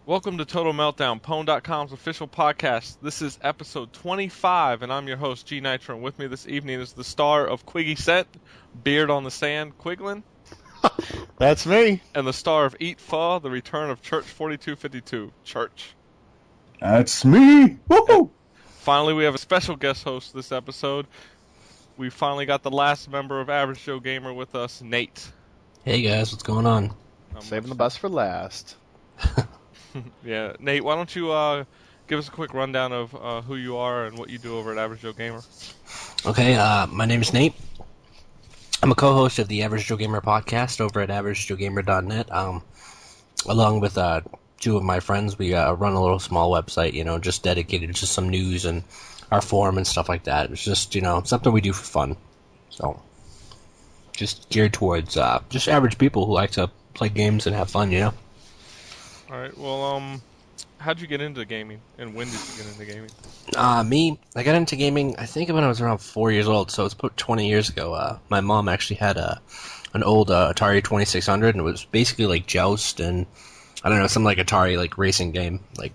Welcome to Total Meltdown, Pwned.com's official podcast. This is episode 25, and I'm your host, G Nitro. And with me this evening is the star of Quiggy Set, Beard on the Sand, Quiglin. That's me. And the star of Eat Pho, the return of Church 4252, Church. That's me. Woohoo! Finally, we have a special guest host this episode. We finally got the last member of Average Joe Gamer with us, Nate. Hey guys, what's going on? Saving the best for last. Yeah, Nate, why don't you give us a quick rundown of who you are and what you do over at Average Joe Gamer? Okay, my name is Nate. I'm a co-host of the Average Joe Gamer podcast over at averagejoegamer.net. Along with two of my friends, we run a little small website, just dedicated to some news and our forum and stuff like that. It's just, something we do for fun. So, just geared towards just average people who like to play games and have fun, Alright, well, how'd you get into gaming, and when did you get into gaming? I got into gaming, I think when I was around 4 years old, so it's about 20 years ago. My mom actually had an old Atari 2600, and it was basically like Joust, and I don't know, some like Atari like racing game. Like,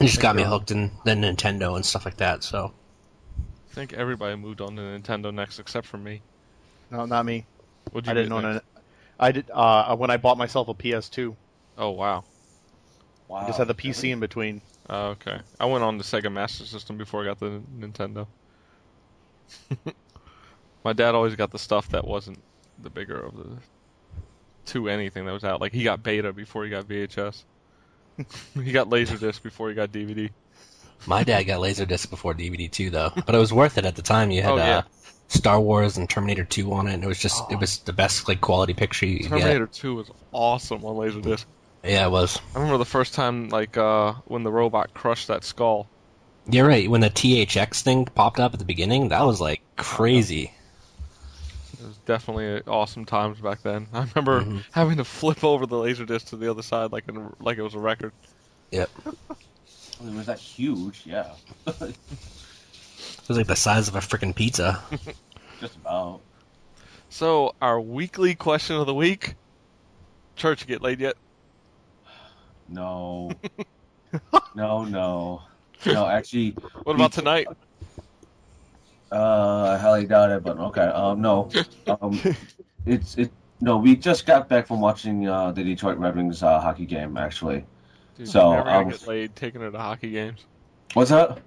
it just got me hooked in then Nintendo and stuff like that, so. I think everybody moved on to Nintendo next, except for me. No, not me. What'd you I didn't get own next? it. I did when I bought myself a PS2. Oh, wow. I just had the PC in between. Oh, okay. I went on the Sega Master System before I got the Nintendo. My dad always got the stuff that wasn't the bigger of the two anything that was out. Like, he got Beta before he got VHS. He got Laserdisc before he got DVD. My dad got Laserdisc before DVD too, though. But it was worth it at the time. You had Star Wars and Terminator 2 on it, and it was just it was the best like quality picture you could get. Terminator 2 was awesome on Laserdisc. Yeah, it was. I remember the first time, like, when the robot crushed that skull. You're right. When the THX thing popped up at the beginning, that was like crazy. It was definitely awesome times back then. I remember having to flip over the Laserdisc to the other side like it was a record. Yep. Was that huge? Yeah. It was like the size of a freaking pizza. Just about. So, our weekly question of the week. Church, you get laid yet? No. No, actually. What about tonight? I highly doubt it, but okay. No. No, we just got back from watching the Detroit Red Wings hockey game, actually. Dude, So, you're never gonna get laid taking her to hockey games. What's that?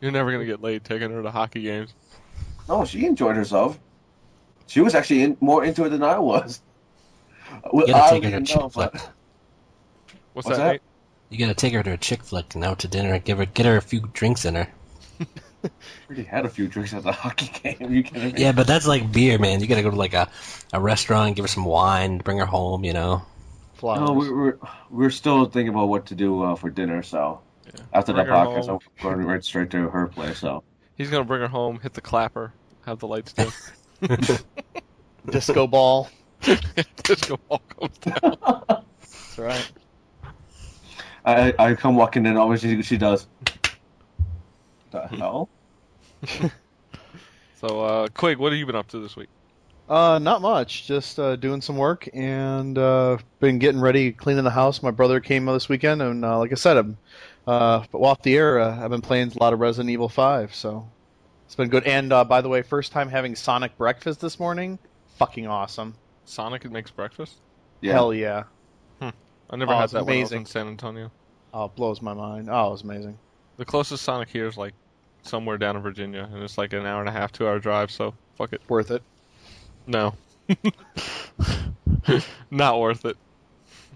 You're never gonna get laid taking her to hockey games. No, she enjoyed herself. She was actually more into it than I was. You gotta take her to a chick flick. What's What's that, that? Nate? You gotta take her to a chick flick and out to dinner. Get her a few drinks in her. Already had a few drinks at the hockey game. Are you kidding me? Yeah, but that's like beer, man. You gotta go to like a restaurant, give her some wine, bring her home. Flowers. No, we're still thinking about what to do for dinner. So after the Bring her podcast, home. I'm going right straight to her place. So He's gonna bring her home, hit the clapper, have the lights dim. Disco ball. Disco ball comes down. That's right. I come walking in, always she does. The hell? So, Quig, what have you been up to this week? Not much. Just doing some work and been getting ready, cleaning the house. My brother came this weekend, and like I said, I'm off the air. I've been playing a lot of Resident Evil 5, so it's been good. And by the way, first time having Sonic breakfast this morning. Fucking awesome. Sonic makes breakfast? Yeah. Hell yeah. I never had it's that when I was in amazing. San Antonio. Oh, it blows my mind. Oh, it was amazing. The closest Sonic here is like somewhere down in Virginia, and it's like an hour and a half, 2 hour drive, so fuck it. Worth it. No. Not worth it.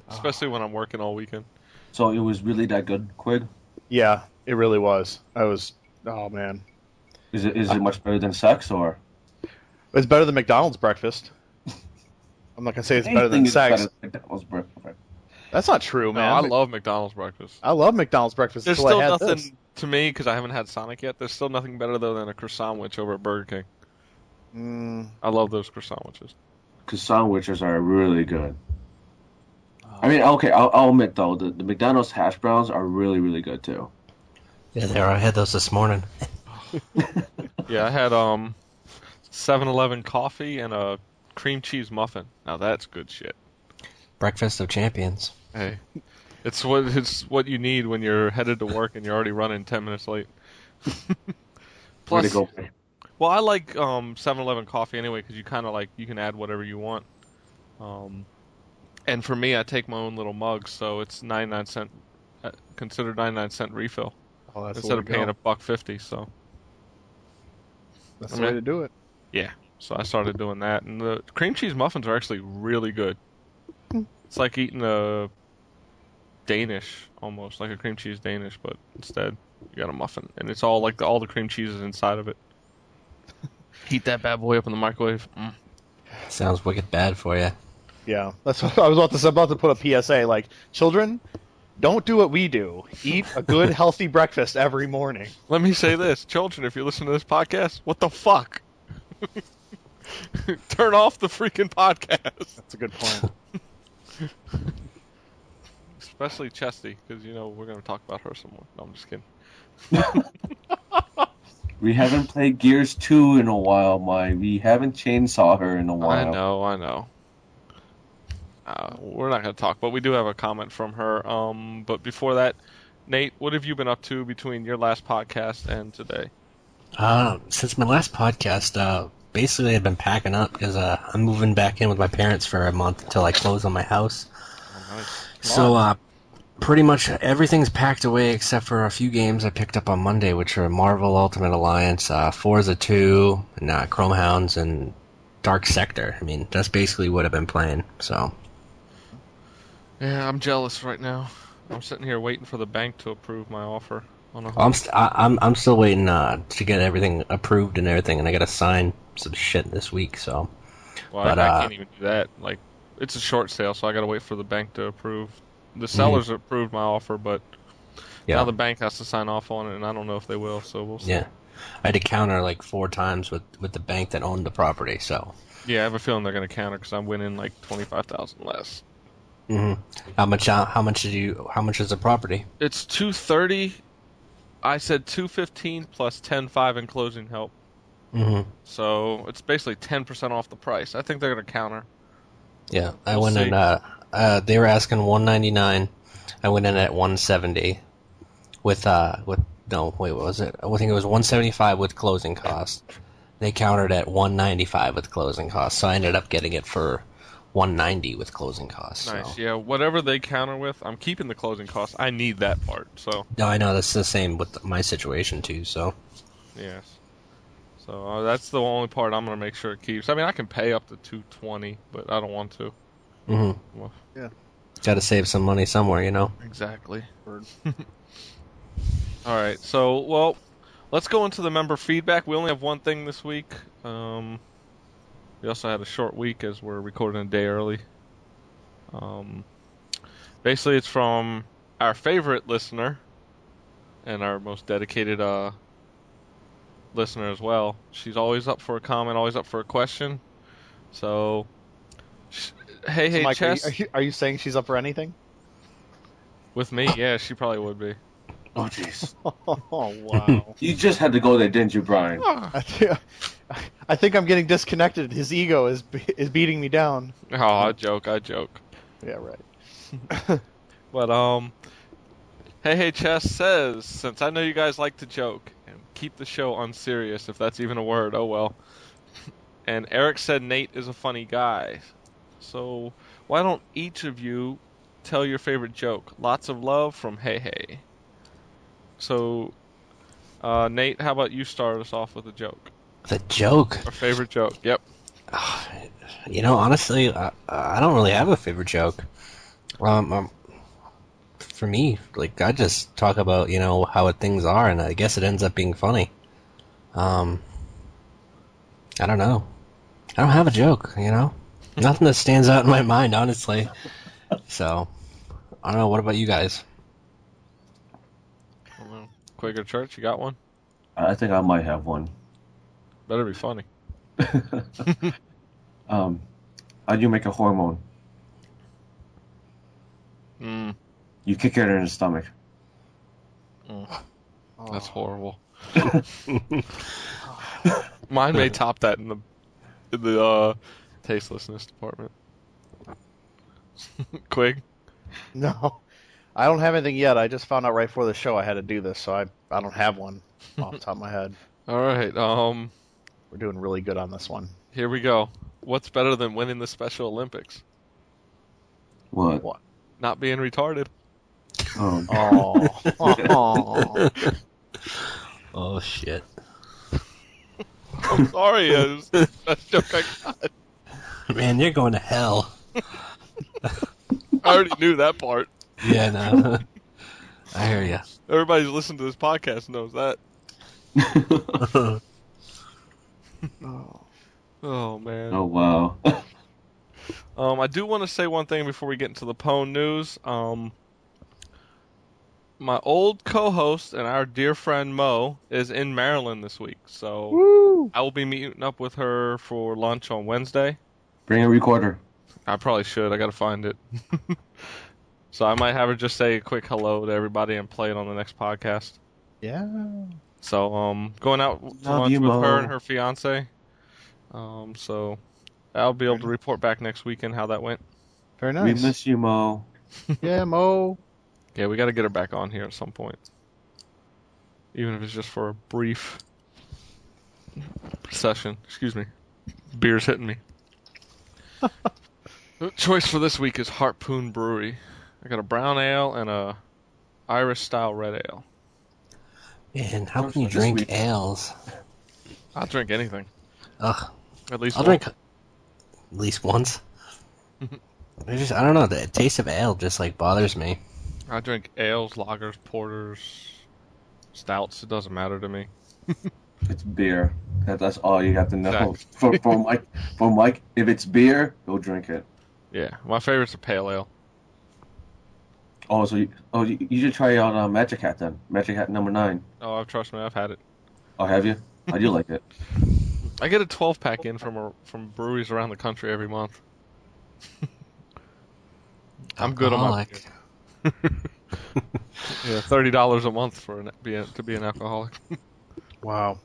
Especially when I'm working all weekend. So it was really that good, Quig? Yeah, it really was. Oh man. Is it much better than sex or? It's better than McDonald's breakfast. I'm not gonna say it's better than Anything is sex. better than McDonald's breakfast. That's not true, No, man. I love McDonald's breakfast. I love McDonald's breakfast. There's until still I had nothing, this. to me, because I haven't had Sonic yet, there's still nothing better though than a croissant sandwich over at Burger King. I love those croissant sandwiches. Because sandwiches are really good. I mean, okay, I'll admit though, the McDonald's hash browns are really, really good too. Yeah, there. I had those this morning. Yeah, I had 7-Eleven coffee and a cream cheese muffin. Now that's good shit. Breakfast of champions. Hey, It's what you need when you're headed to work and you're already running 10 minutes late. Where to Plus, go? well, I like 7-Eleven coffee anyway because you kind of like you can add whatever you want. And for me, I take my own little mug, so it's 99 cent, considered 99 cent refill Oh, that's instead of paying $1.50. So That's the way to do it. yeah, so I started doing that, and the cream cheese muffins are actually really good. It's like eating a Danish, almost like a cream cheese Danish, but instead you got a muffin, and it's all like all the cream cheese is inside of it. Heat that bad boy up in the microwave. Sounds wicked bad for you. Yeah, that's what I was about to put a PSA. Like, children, don't do what we do. Eat a good, healthy breakfast every morning. Let me say this, children, if you listen to this podcast, what the fuck? Turn off the freaking podcast. That's a good point. Especially Chesty, because we're going to talk about her some more. No, I'm just kidding. We haven't played Gears 2 in a while, we haven't chainsaw her in a while. I know. We're not going to talk, but we do have a comment from her. But before that, Nate, what have you been up to between your last podcast and today? Since my last podcast, basically I've been packing up because I'm moving back in with my parents for a month until I close on my house. Oh, nice. So, pretty much everything's packed away except for a few games I picked up on Monday, which are Marvel Ultimate Alliance, Forza 2, and Chrome Hounds, and Dark Sector. I mean, that's basically what I've been playing, so... Yeah, I'm jealous right now. I'm sitting here waiting for the bank to approve my offer on a I'm still waiting to get everything approved and everything, and I gotta sign some shit this week, so... Well, I can't even do that. Like, it's a short sale, so I gotta wait for the bank to approve. The sellers approved my offer, but now the bank has to sign off on it, and I don't know if they will, so we'll see. Yeah. I had to counter like 4 times with the bank that owned the property, so... Yeah, I have a feeling they're gonna counter, because I'm winning like $25,000 less. Mm-hmm. How much is the property? It's $230. I said $215 plus $10.5 in closing help. Mm-hmm. So it's basically 10% off the price. I think they're gonna counter. Yeah, I went in. They were asking $199. I went in at $170 no, wait, what was it? I think it was $175 with closing costs. They countered at $195 with closing costs, so I ended up getting it for $190 with closing costs. Nice, so. yeah. Whatever they counter with, I'm keeping the closing costs. I need that part, so. No, I know that's the same with my situation too. So. Yes. So that's the only part I'm gonna make sure it keeps. I mean, I can pay up to $220, but I don't want to. Mm-hmm. Well, yeah. Got to save some money somewhere, Exactly. All right. So, well, let's go into the member feedback. We only have one thing this week. We also had a short week as we're recording a day early. Basically, it's from our favorite listener and our most dedicated listener as well. She's always up for a comment, always up for a question. So, hey, Mike, Chess. are you saying she's up for anything? With me, yeah, she probably would be. Oh, jeez. Oh, wow. You just had to go there, didn't you, Brian? I think I'm getting disconnected. His ego is beating me down. Oh, I joke. Yeah, right. But, Hey Chess says, since I know you guys like to joke, and keep the show unserious, if that's even a word, oh well. And Eric said Nate is a funny guy. So, why don't each of you tell your favorite joke? Lots of love from Hey Hey. So, Nate, how about you start us off with a joke? The joke? A favorite joke, yep. Honestly, I don't really have a favorite joke. For me, like, I just talk about, how things are, and I guess it ends up being funny. I don't know. I don't have a joke, Nothing that stands out in my mind, honestly. So, I don't know. What about you guys? I don't know. Quaker Church, you got one? I think I might have one. Better be funny. How'd you make a hormone? You kick her in the stomach. That's horrible. Mine may top that in the tastelessness department. Quig? No. I don't have anything yet. I just found out right before the show I had to do this, so I don't have one off the top of my head. All right. We're doing really good on this one. Here we go. What's better than winning the Special Olympics? What? What? Not being retarded. Oh. Oh. Oh shit. I'm sorry. It was the best joke I got. Man, you're going to hell. I already knew that part. Yeah, no. I hear ya. Everybody's listening to this podcast knows that. Oh man. Oh wow. I do want to say one thing before we get into the Pwn news. My old co-host and our dear friend Mo is in Maryland this week, so Woo! I will be meeting up with her for lunch on Wednesday. Bring a recorder. I probably should. I gotta find it. So I might have her just say a quick hello to everybody and play it on the next podcast. Yeah. So going out to Love lunch you, with Mo. her and her fiance. So I'll be able to report back next weekend how that went. Very nice. We miss you, Mo. Yeah, Mo. Yeah, we got to get her back on here at some point, even if it's just for a brief session. Excuse me, beer's hitting me. The choice for this week is Harpoon Brewery. I got a brown ale and a Irish style red ale. Man, how Choice can you for this drink week. ales? I'll drink anything. Ugh. At least I'll one. drink at least once. I don't know, the taste of ale just like bothers me. I drink ales, lagers, porters, stouts. It doesn't matter to me. It's beer. That's all you have to know. Exactly. For Mike, if it's beer, go drink it. Yeah, my favorite's a pale ale. Oh, so you should try out Magic Hat then. Magic Hat number 9. Oh, trust me, I've had it. Oh, have you? I do like it. I get a 12-pack in from breweries around the country every month. I'm good on my Alcoholic. yeah, $30 a month for to be an alcoholic. Wow.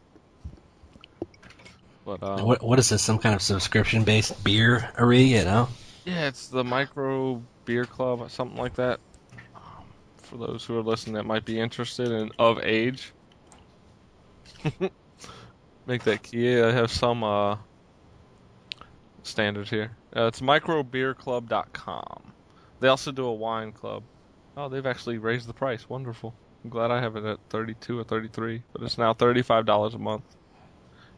But What is this? Some kind of subscription-based beer-ery, you know? yeah, it's the Micro Beer Club or something like that. For those who are listening that might be interested and of age, make that key. I have some standards here. It's microbeerclub.com. They also do a wine club. Oh, they've actually raised the price. Wonderful. I'm glad I have it at 32 or 33, but it's now $35 a month.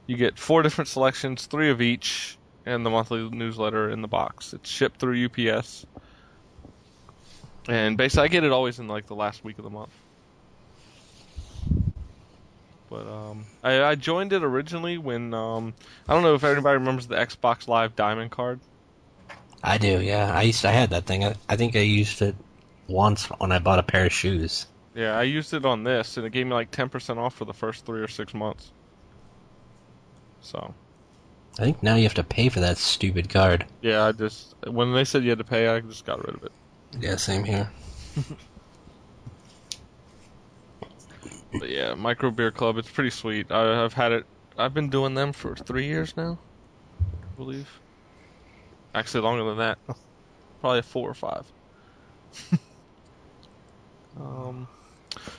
You get 4 different selections, 3 of each, and the monthly newsletter in the box. It's shipped through UPS. And basically, I get it always in like the last week of the month. But I joined it originally when I don't know if anybody remembers the Xbox Live Diamond card. I do, yeah. I had that thing. I think I used it once when I bought a pair of shoes. Yeah, I used it on this, and it gave me like 10% off for the first 3 or 6 months. So. I think now you have to pay for that stupid card. Yeah, when they said you had to pay, I just got rid of it. Yeah, same here. But yeah, Micro Beer Club, it's pretty sweet. I've had it. I've been doing them for 3 years now, I believe. Actually, longer than that. Probably 4 or 5.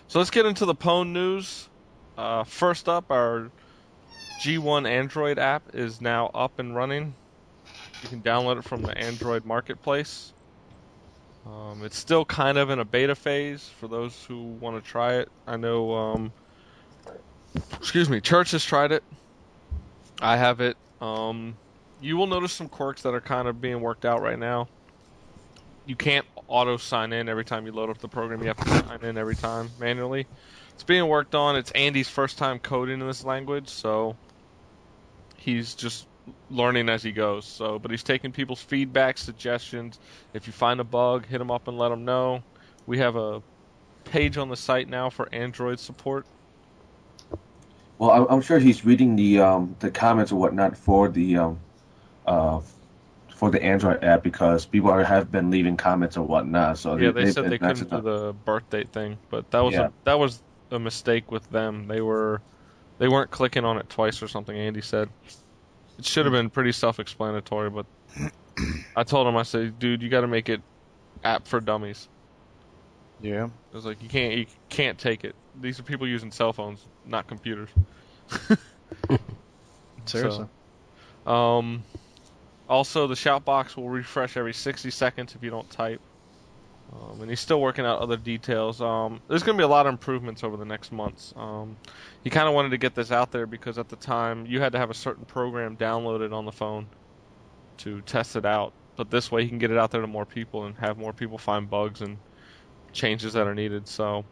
So let's get into the Pwn news. First up, our G1 Android app is now up and running. You can download it from the Android Marketplace. It's still kind of in a beta phase for those who want to try it. I know, Church has tried it. I have it. You will notice some quirks that are kind of being worked out right now. You can't auto sign in every time you load up the program. You have to sign in every time manually. It's being worked on. It's Andy's first time coding in this language, so he's just learning as he goes. But he's taking people's feedback, suggestions. If you find a bug, hit him up and let him know. We have a page on the site now for Android support. Well, I'm sure he's reading the comments or whatnot for the Android app because people have been leaving comments or whatnot. So yeah, they said they couldn't do the birth date thing, but that was a mistake with them. They weren't clicking on it twice or something. Andy said it should have been pretty self-explanatory, but I told him, I said, dude, you got to make it app for dummies. Yeah. It was like you can't take it. These are people using cell phones, not computers. Seriously. So, also the shout box will refresh every 60 seconds if you don't type. And he's still working out other details. There's going to be a lot of improvements over the next months. He kind of wanted to get this out there because at the time you had to have a certain program downloaded on the phone to test it out. But this way he can get it out there to more people and have more people find bugs and changes that are needed. So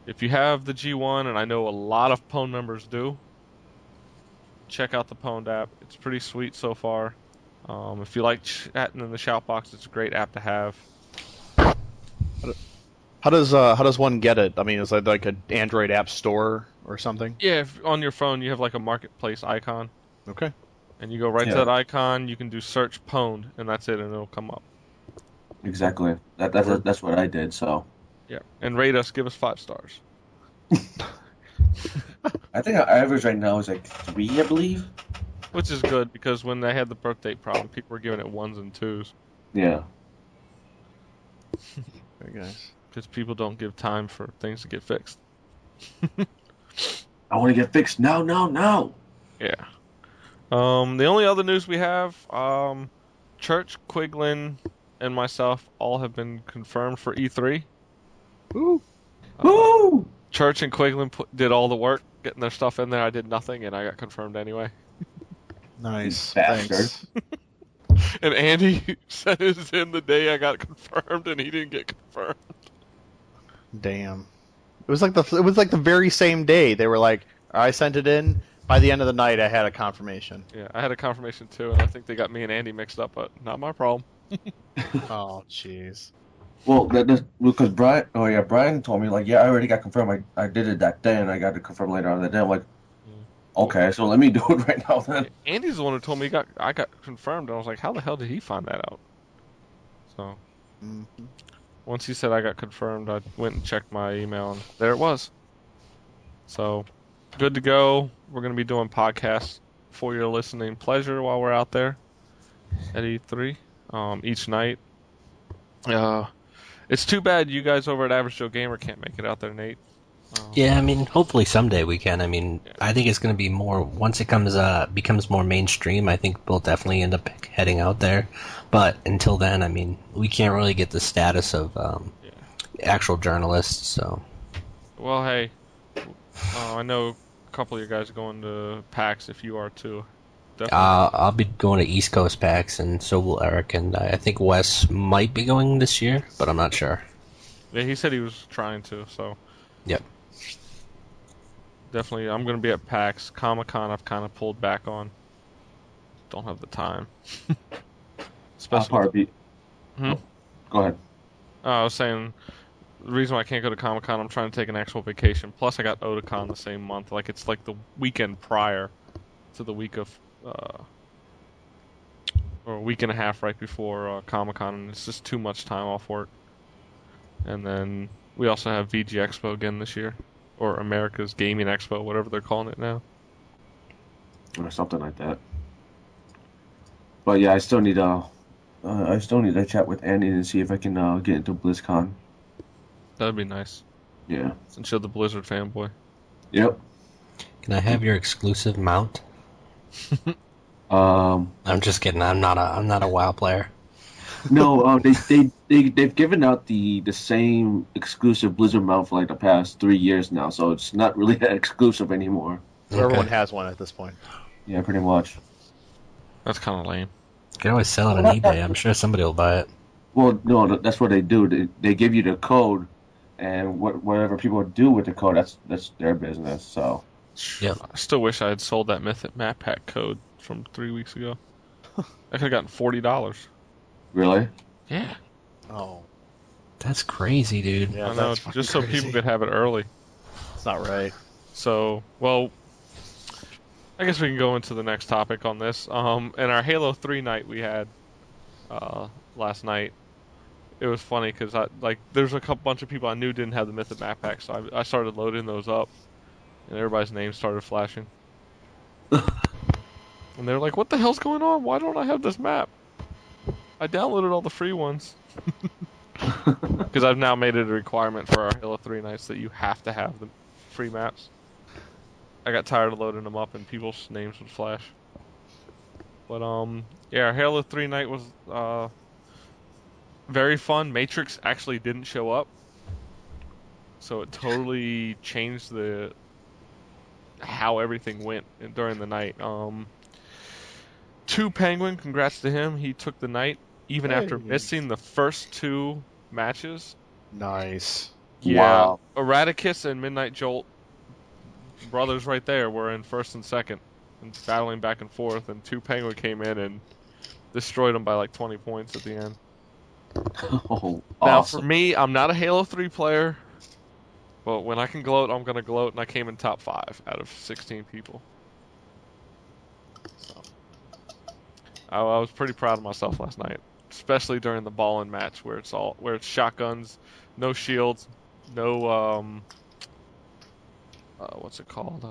if you have the G1, and I know a lot of Pwned members do, check out the Pwned app. It's pretty sweet so far. If you like chatting in the shout box, it's a great app to have. How does one get it? I mean, is it like an Android app store or something? Yeah, if on your phone you have like a marketplace icon, Okay. and you go right to Yeah. that icon, you can do search Pwned, and that's it, and it'll come up. Exactly. That's what I did. So Yeah, and rate us, give us 5 stars. I think our average right now is like 3, I believe. Which is good because when they had the birthday problem, people were giving it 1s and 2s Yeah. Very nice. because people don't give time for things to get fixed. I want to get fixed now, now, now. Yeah. The only other news we have, Church, Quiglin, and myself all have been confirmed for E3. Woo. Woo! Church and Quiglin did all the work, getting their stuff in there. I did nothing, and I got confirmed anyway. Nice. Bastard. Thanks. And Andy said it was in the day I got confirmed, and he didn't get confirmed. Damn. It was like the very same day. They were like, I sent it in. By the end of the night, I had a confirmation. Yeah, I had a confirmation too, and I think they got me and Andy mixed up, but not my problem. Oh, jeez. Well, that's because Brian. Oh yeah, Brian told me like, yeah, I already got confirmed. I did it that day, and I got it confirmed later on that day. I'm like, okay, so let me do it right now then. Andy's the one who told me I got confirmed, and I was like, how the hell did he find that out? So Mhm. once he said I got confirmed, I went and checked my email, and there it was. So good to go. We're going to be doing podcasts for your listening pleasure while we're out there at E3 each night. It's too bad you guys over at Average Joe Gamer can't make it out there, Nate. Yeah, I mean, hopefully someday we can. I mean, I think it's going to be more once it becomes more mainstream. I think we'll definitely end up heading out there. But until then, I mean, we can't really get the status of actual journalists. So, Well, hey, I know a couple of you guys are going to PAX if you are too. Definitely. I'll be going to East Coast PAX, and so will Eric, and I think Wes might be going this year, but I'm not sure. Yeah, he said he was trying to, so Yep. definitely I'm going to be at PAX. Comic-Con I've kind of pulled back on. Don't have the time. I'll Especially probably be. Hmm? Go ahead. I was saying the reason why I can't go to Comic-Con, I'm trying to take an actual vacation. Plus I got Otakon the same month. Like it's like the weekend prior to the week of or a week and a half right before Comic-Con, and it's just too much time off work. And then we also have VG Expo again this year, or America's Gaming Expo, whatever they're calling it now. Or something like that. But yeah, I still need to chat with Andy and see if I can get into BlizzCon. That'd be nice. Yeah. Since you're the Blizzard fanboy. Yep. Can I have your exclusive mount? I'm just kidding. I'm not a WoW player. No, they've given out the same exclusive Blizzard mount for like the past 3 years now, so it's not really that exclusive anymore. So everyone has one at this point. Yeah, pretty much. That's kind of lame. You can always sell it on eBay. I'm sure somebody will buy it. Well, no, that's what they do. They give you the code, and whatever people do with the code, that's their business. So. Yep. I still wish I had sold that Mythic Map Pack code from 3 weeks ago. I could have gotten $40. Really? Yeah. Oh. That's crazy, dude. Yeah, I know, that's fucking just so crazy. people could have it early. It's not right. So, well, I guess we can go into the next topic on this. In our Halo 3 night we had last night, it was funny because there's a bunch of people I knew didn't have the Mythic Map Pack, so I started loading those up, and everybody's names started flashing. And they were like, what the hell's going on? Why don't I have this map? I downloaded all the free ones. Because I've now made it a requirement for our Halo 3 nights that you have to have the free maps. I got tired of loading them up and people's names would flash. But yeah, our Halo 3 night was very fun. MATRYX actually didn't show up, so it totally changed how everything went during the night. Penguin, congrats to him. He took the night even after missing the first 2 matches. Nice. Yeah, Wow. Erraticus and Midnight Jolt, brothers right there, were in first and second and battling back and forth, and Penguin came in and destroyed them by like 20 points at the end. Oh, Now, awesome. for me, I'm not a Halo 3 player, but when I can gloat, I'm going to gloat, and I came in top 5 out of 16 people. So, I was pretty proud of myself last night, especially during the ball-in match where it's shotguns, no shields, no what's it called?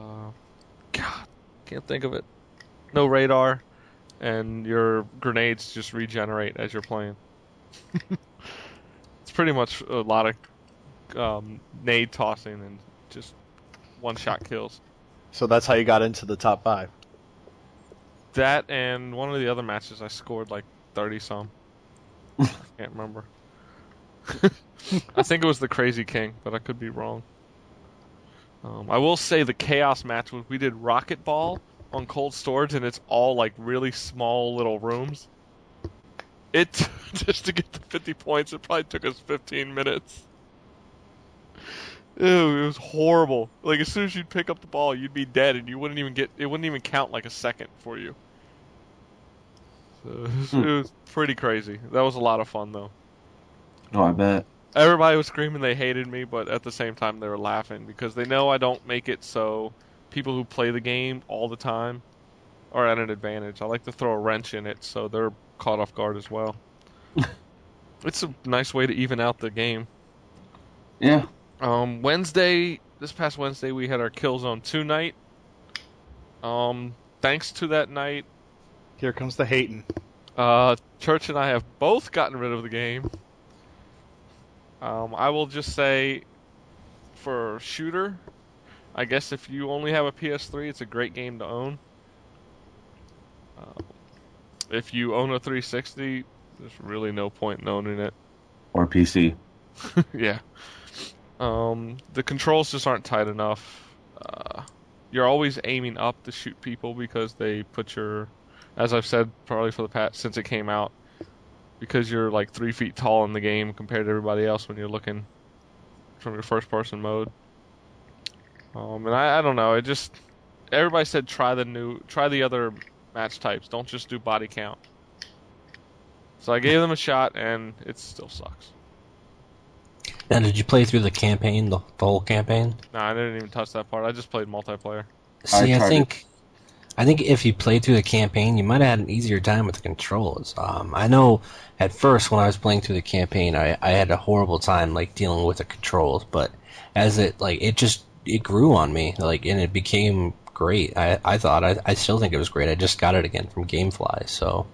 God, can't think of it. No radar, and your grenades just regenerate as you're playing. It's pretty much a lot of nade tossing and just one-shot kills. So that's how you got into the top 5. That and one of the other matches I scored like 30-some. I can't remember. I think it was the Crazy King, but I could be wrong. I will say the Chaos match was we did Rocket Ball on cold storage, and it's all like really small little rooms. Just to get the 50 points, it probably took us 15 minutes. Ew, it was horrible. Like as soon as you'd pick up the ball, you'd be dead, and it wouldn't even count like a second for you. So it was pretty crazy. That was a lot of fun though. Oh, I bet. Everybody was screaming they hated me, but at the same time they were laughing because they know I don't make it so people who play the game all the time are at an advantage. I like to throw a wrench in it so they're caught off guard as well. It's a nice way to even out the game. Yeah. This past Wednesday, we had our Killzone 2 night. Thanks to that night, Here comes the hating. Church and I have both gotten rid of the game. I will just say, for shooter, I guess if you only have a PS3, it's a great game to own. If you own a 360, there's really no point in owning it. Or PC. Yeah. The controls just aren't tight enough. You're always aiming up to shoot people because they put as I've said probably for the past since it came out, because you're like 3 feet tall in the game compared to everybody else when you're looking from your first person mode. And I don't know, everybody said try the other match types, don't just do body count. So I gave them a shot and it still sucks. Now, did you play through the campaign, the whole campaign? Nah, I didn't even touch that part. I just played multiplayer. See, I think if you played through the campaign, you might have had an easier time with the controls. I know at first when I was playing through the campaign, I had a horrible time like dealing with the controls, but as it grew on me, like, and it became great. I still think it was great. I just got it again from GameFly, so.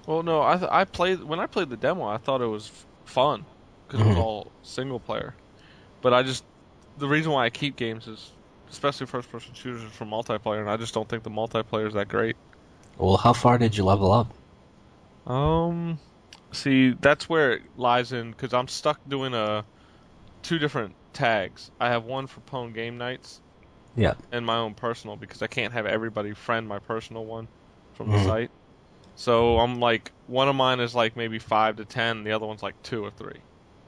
Well, no, when I played the demo, I thought it was fun because it was all single player. But the reason why I keep games is, especially first-person shooters, is for multiplayer, and I just don't think the multiplayer is that great. Well, how far did you level up? See, that's where it lies in, because I'm stuck doing 2 different tags. I have one for Pwned Game Nights, Yeah, and my own personal, because I can't have everybody friend my personal one from the site. So I'm like, one of mine is like maybe 5 to 10, the other one's like 2 or 3,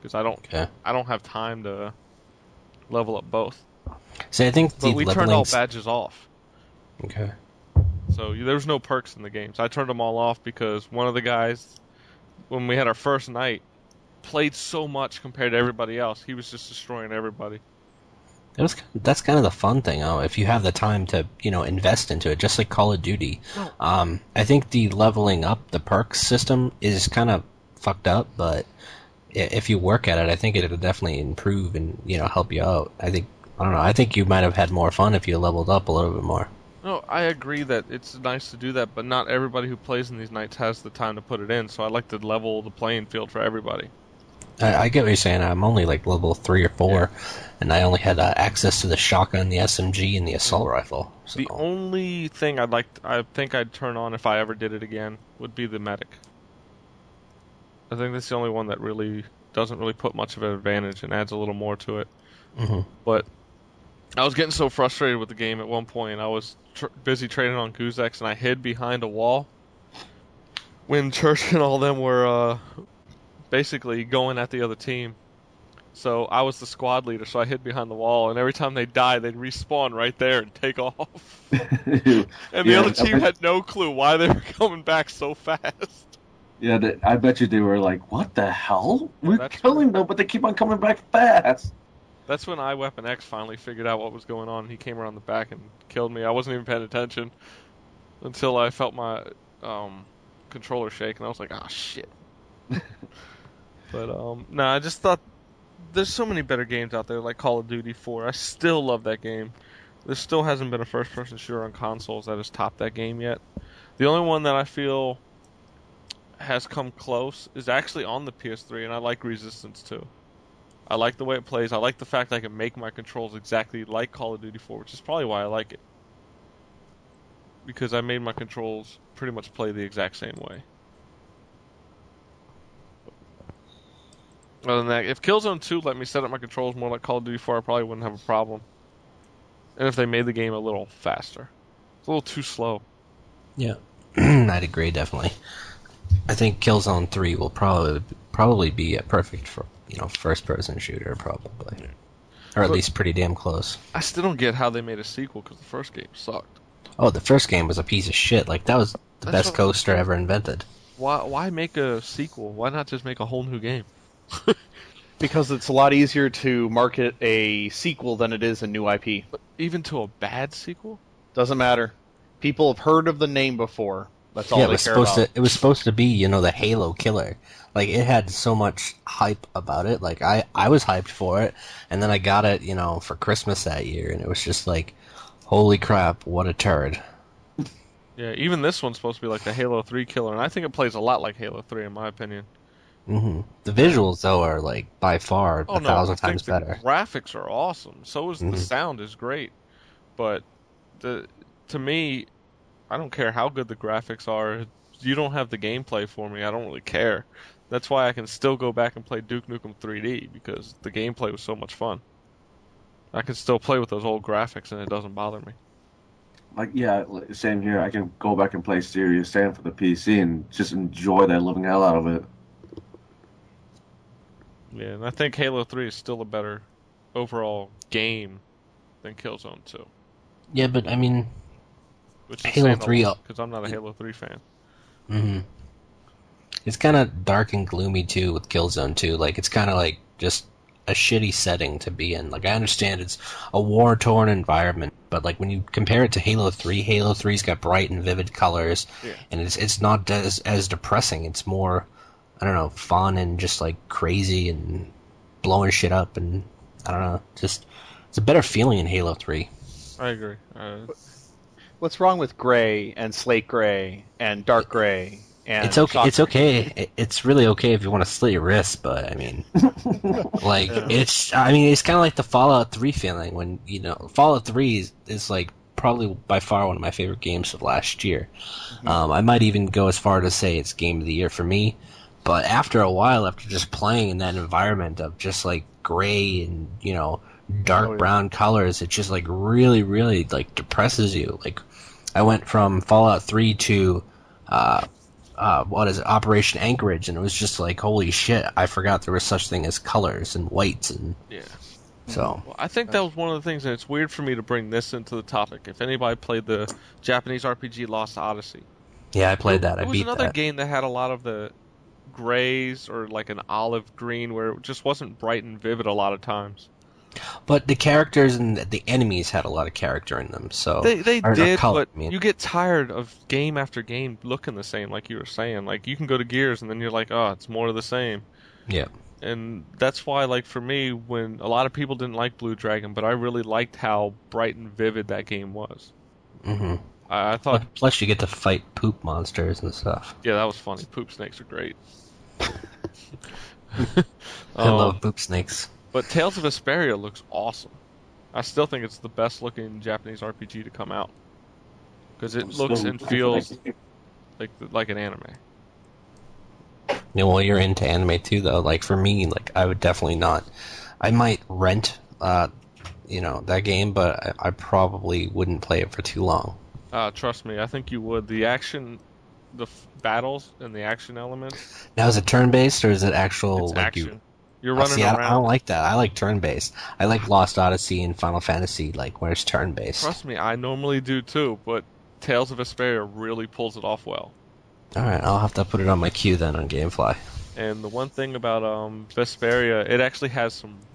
because I don't have time to level up both. See, I think But we turned all badges off. Okay. So there's no perks in the games. I turned them all off because one of the guys, when we had our first night, played so much compared to everybody else. He was just destroying everybody. That's kind of the fun thing, though. If you have the time to, invest into it, just like Call of Duty. I think the leveling up, the perks system is kind of fucked up, but if you work at it, I think it'll definitely improve and help you out. I don't know. I think you might have had more fun if you leveled up a little bit more. No, I agree that it's nice to do that, but not everybody who plays in these nights has the time to put it in. So I like to level the playing field for everybody. I get what you're saying. I'm only like level 3 or 4, and I only had access to the shotgun, the SMG, and the assault rifle. So. The only thing I think I'd turn on if I ever did it again, would be the medic. I think that's the only one that really doesn't really put much of an advantage and adds a little more to it. Mm-hmm. But I was getting so frustrated with the game at one point. I was busy trading on Guzex, and I hid behind a wall when Church and all them were basically going at the other team. So I was the squad leader, so I hid behind the wall, and every time they died, they'd respawn right there and take off. And the other team had no clue why they were coming back so fast. Yeah, I bet you they were like, what the hell? We're killing them, but they keep on coming back fast. That's when iWeapon X finally figured out what was going on. He came around the back and killed me. I wasn't even paying attention until I felt my controller shake, and I was like, ah, shit. But, no, I just thought there's so many better games out there, like Call of Duty 4. I still love that game. There still hasn't been a first-person shooter on consoles that has topped that game yet. The only one that I feel has come close is actually on the PS3, and I like Resistance 2. I like the way it plays. I like the fact I can make my controls exactly like Call of Duty 4, which is probably why I like it. Because I made my controls pretty much play the exact same way. Other than that, if Killzone 2 let me set up my controls more like Call of Duty 4, I probably wouldn't have a problem. And if they made the game a little faster. It's a little too slow. Yeah, I'd agree, definitely. I think Killzone 3 will probably be a perfect for first-person shooter, probably. Or at least pretty damn close. I still don't get how they made a sequel, because the first game sucked. Oh, the first game was a piece of shit. Like, that was the best coaster ever invented. Why make a sequel? Why not just make a whole new game? Because it's a lot easier to market a sequel than it is a new IP. But even to a bad sequel? Doesn't matter. People have heard of the name before. That's all they care about. It was supposed to be, the Halo killer. Like, it had so much hype about it. Like, I was hyped for it, and then I got it, for Christmas that year, and it was just like, holy crap, what a turd. Yeah, even this one's supposed to be like the Halo 3 killer, and I think it plays a lot like Halo 3, in my opinion. Mm-hmm. The visuals, though, are, like, by far 1,000 times better. The graphics are awesome. So is the sound is great. But, to me, I don't care how good the graphics are. You don't have the gameplay for me. I don't really care. That's why I can still go back and play Duke Nukem 3D, because the gameplay was so much fun. I can still play with those old graphics, and it doesn't bother me. Like, yeah, same here. I can go back and play Serious Sam for the PC and just enjoy the living hell out of it. Yeah, and I think Halo 3 is still a better overall game than Killzone 2. Yeah, but, I mean, which is Halo 3... Because I'm not a Halo 3 fan. Mm-hmm. It's kind of dark and gloomy, too, with Killzone 2. Like, it's kind of like just a shitty setting to be in. Like, I understand it's a war-torn environment, but, like, when you compare it to Halo 3's got bright and vivid colors, and it's not as depressing. It's more, I don't know, fun and just, like, crazy and blowing shit up, and, I don't know, just, it's a better feeling in Halo 3. I agree. What's wrong with gray and slate gray and dark gray? And it's okay. It's okay. It's really okay if you want to slit your wrists, but I mean, like it's kind of like the Fallout 3 feeling when Fallout 3 is like probably by far one of my favorite games of last year. Mm-hmm. I might even go as far to say it's game of the year for me. But after a while, after just playing in that environment of just like gray and dark brown colors, it just like really, really like depresses you. Like I went from Fallout 3 to Operation Anchorage, and it was just like, holy shit, I forgot there was such thing as colors and whites and so. Well, I think that was one of the things, and it's weird for me to bring this into the topic. If anybody played the Japanese RPG Lost Odyssey, yeah, I played that. It was another game that had a lot of the grays or like an olive green, where it just wasn't bright and vivid a lot of times. But the characters and the enemies had a lot of character in them, so they did. But you get tired of game after game looking the same, like you were saying. Like you can go to Gears and then you're like, oh, it's more of the same. Yeah. And that's why, like for me, when a lot of people didn't like Blue Dragon, but I really liked how bright and vivid that game was. Mm-hmm. I thought. Plus, you get to fight poop monsters and stuff. Yeah, that was funny. Poop snakes are great. I Um, love poop snakes. but Tales of Vesperia looks awesome. I still think it's the best looking Japanese RPG to come out because I'm it still looks and looking for that feels game. like an anime. Yeah, well, you're into anime too, though. Like for me, like I would definitely not. I might rent, that game, but I probably wouldn't play it for too long. Trust me, I think you would. The action, battles and the action elements, Now, is it turn-based or is it actual it's like you? action. You're I running see. I don't around. like that. I like turn-based. I like Lost Odyssey and Final Fantasy, like where it's turn-based. Trust me, I normally do too, but Tales of Vesperia really pulls it off well. All right, I'll have to put it on my queue then on GameFly. And the one thing about Vesperia, it actually has some